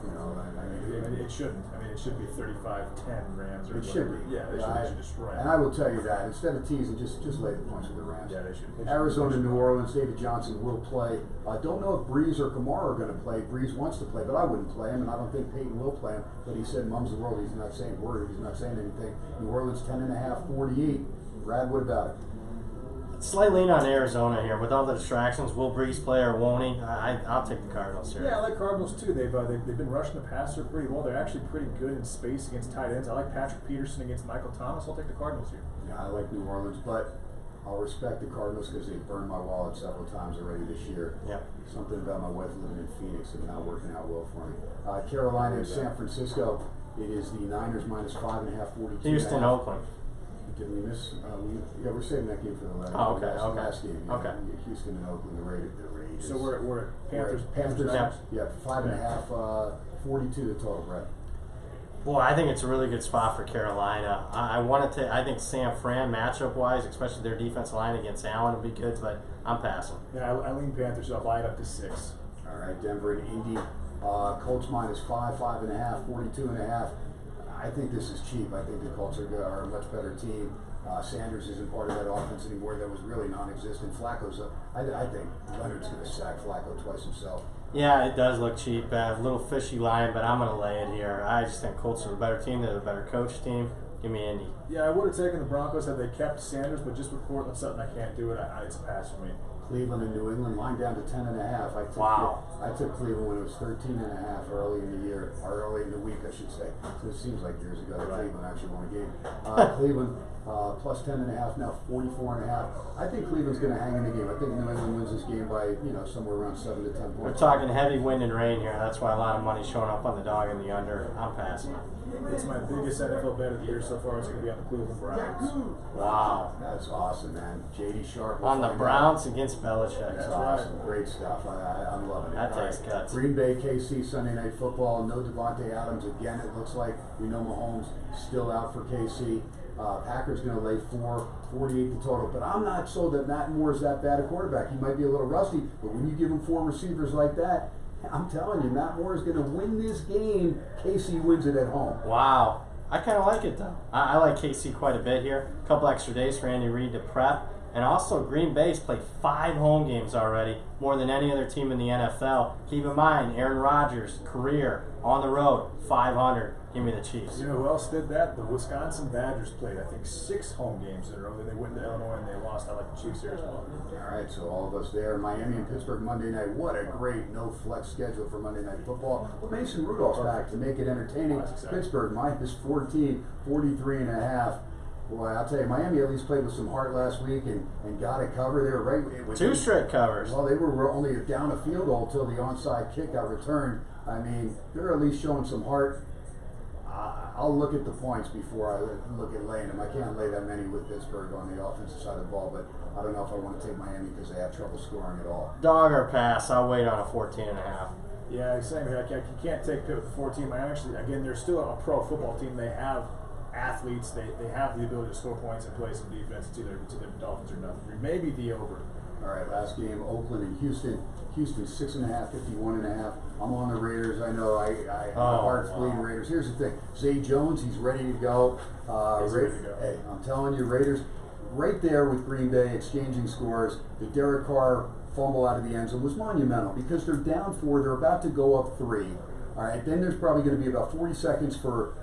It shouldn't. I mean, it should be 35-10 Rams. Or It should whatever. be. Yeah, they should destroy And I will tell you that instead of teasing, just lay the points with the Rams. Yeah, they should. Arizona, New Orleans, David Johnson will play. I don't know if Breeze or Kamara are going to play. Breeze wants to play, but I wouldn't play him, and I don't think Peyton will play him. But he said, "Mum's the world." He's not saying a word. He's not saying anything. New Orleans 10.5, 48. Brad, what about it? Slight lean on Arizona here. With all the distractions, will Breeze play or won't he? I'll take the Cardinals here. Yeah, I like Cardinals too. They've been rushing the passer pretty well. They're actually pretty good in space against tight ends. I like Patrick Peterson against Michael Thomas. I'll take the Cardinals here. Yeah, I like New Orleans, but I'll respect the Cardinals because they've burned my wallet several times already this year. Yep. Something about my wife living in Phoenix is not working out well for me. Carolina and San Francisco. It is the Niners minus 5.5, 42. Houston, Oakland. Did we miss? We're saving that game for the last. Oh, okay, the okay. last game. Yeah. Okay. Houston and Oakland, the Raiders. So we're at Panthers. Panthers. Yeah. Yeah, 5.5, 42 the total, right? Boy, I think it's a really good spot for Carolina. I want to. I think San Fran matchup wise, especially their defense line against Allen, will be good. But I'm passing. Yeah, I lean Panthers. I'll buy it up to 6. All right, Denver and Indy. Colts minus 5, 5.5, 42.5. I think this is cheap. I think the Colts are a much better team. Sanders isn't part of that offense anymore. That was really non-existent. Flacco's I think Leonard's going to sack Flacco twice himself. Yeah, it does look cheap. A little fishy line, but I'm going to lay it here. I just think Colts are the better team. They're the better coach team. Give me Indy. Yeah, I would have taken the Broncos had they kept Sanders, but just with Portland Sutton, I can't do it. It's a pass for me. Cleveland and New England line down to 10.5. Wow. I took Cleveland when it was 13.5 early in the year, or early in the week, I should say. So it seems like years ago that Cleveland actually won a game. Cleveland plus 10.5, now 44.5. I think Cleveland's going to hang in the game. I think New England wins this game by somewhere around 7 to 10 points. We're talking heavy wind and rain here. That's why a lot of money's showing up on the dog and the under. I'm passing. It's my biggest NFL bet of the year so far. It's going to be on the Cleveland Browns. Wow. That's awesome, man. JD Sharp will On the find Browns against Belichick. That's That's awesome. right. Great stuff. I'm loving it. That All takes guts. Green Bay, KC, Sunday Night Football. No Devontae Adams again. It looks like we know Mahomes still out for KC. Packers going to lay 48 the total. But I'm not sold that Matt Moore is that bad a quarterback. He might be a little rusty, but when you give him 4 receivers like that, I'm telling you, Matt Moore is going to win this game. KC wins it at home. Wow. I kind of like it, though. I like KC quite a bit here. A couple extra days for Andy Reid to prep. And also, Green Bay's played 5 home games already, more than any other team in the NFL. Keep in mind, Aaron Rodgers, career, on the road, 500. Give me the Chiefs. You know who else did that? The Wisconsin Badgers played, I think, 6 home games in a row. Then they went to Illinois and they lost. I like the Chiefs here as well. All right, so all of us there. Miami and Pittsburgh Monday night. What a great no flex schedule for Monday Night Football. But Mason Rudolph's back to make it entertaining. That's exactly. Pittsburgh minus 14, 43.5. Boy, I'll tell you, Miami at least played with some heart last week and got it covered. They were right with 2 straight covers. Well, they were only down a field goal till the onside kick got returned. I mean, they're at least showing some heart. I'll look at the points before I look at laying them. I can't lay that many with Pittsburgh on the offensive side of the ball, but I don't know if I want to take Miami because they have trouble scoring at all. Dog or pass, I'll wait on a 14.5. Yeah, same here. You can't take Pitt with the 14. Miami actually, again, they're still a pro football team. They have athletes. They have the ability to score points and play some defense. It's either the Dolphins or nothing. Maybe the over. All right, last game, Oakland and Houston. Houston 6.5, 51.5. I'm on the Raiders. I know my heart's bleeding Raiders. Here's the thing: Zay Jones, he's ready to go. He's ready to go. Hey, I'm telling you, Raiders, right there with Green Bay exchanging scores. The Derek Carr fumble out of the end zone was monumental because they're down 4. They're about to go up 3. All right, then there's probably going to be about 40 seconds for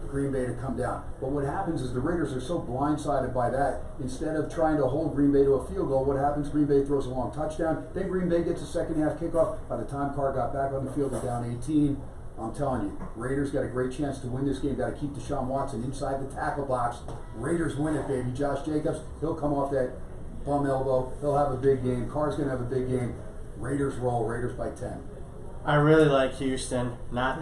Green Bay to come down. But what happens is the Raiders are so blindsided by that. Instead of trying to hold Green Bay to a field goal, what happens? Green Bay throws a long touchdown. Then Green Bay gets a second half kickoff. By the time Carr got back on the field, they're down 18. I'm telling you, Raiders got a great chance to win this game. Got to keep Deshaun Watson inside the tackle box. Raiders win it, baby. Josh Jacobs, he'll come off that bum elbow. He'll have a big game. Carr's going to have a big game. Raiders roll. Raiders by 10. I really like Houston. Not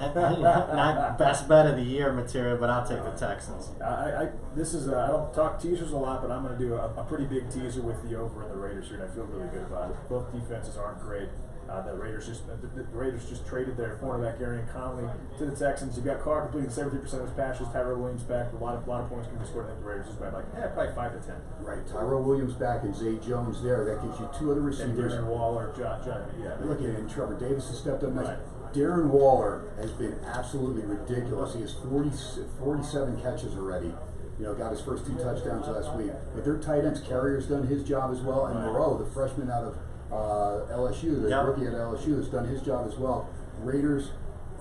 best bet of the year material, but I'll take the Texans. I don't talk teasers a lot, but I'm going to do a pretty big teaser with the over in the Raiders here, and I feel really good about it. Both defenses aren't great. The Raiders just traded their cornerback Arian Conley to the Texans. You got Carr completing 73% of his passes. Tyrell Williams back. A lot of points can be scored. I think the Raiders is by probably 5 to 10. Right, Tyrell Williams back and Zay Jones there. That gives you 2 other And receivers. Darren Waller, John, yeah. Look at it, and Trevor Davis has stepped up nice. Right. Darren Waller has been absolutely ridiculous. He has 47 catches already. Got his first 2 touchdowns last week. But their tight ends, Carrier's done his job as well, and Right. Moreau, the freshman out of LSU, the rookie at LSU, has done his job as well. Raiders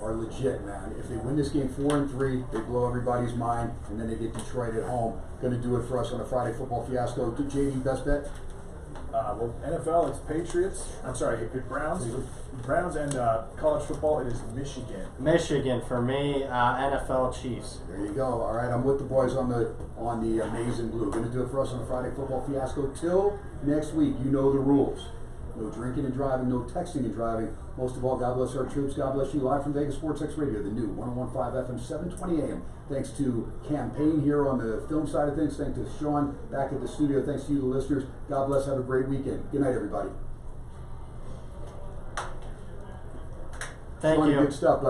are legit, man. If they win this game 4-3, they blow everybody's mind, and then they get Detroit at home. Going to do it for us on a Friday Football Fiasco. JD, best bet? Well, NFL, it's Patriots. I'm sorry, Browns. Browns and college football, it is Michigan. Michigan for me. NFL Chiefs. There you go. All right, I'm with the boys on the Amazing Blue. Going to do it for us on a Friday Football Fiasco. Till next week, you know the rules. No drinking and driving, no texting and driving. Most of all, God bless our troops. God bless you. Live from Vegas Sports X Radio, the new 101.5 FM, 720 AM. Thanks to Campaign here on the film side of things. Thanks to Sean back at the studio. Thanks to you, the listeners. God bless. Have a great weekend. Good night, everybody. Thank Sean, you. good stuff.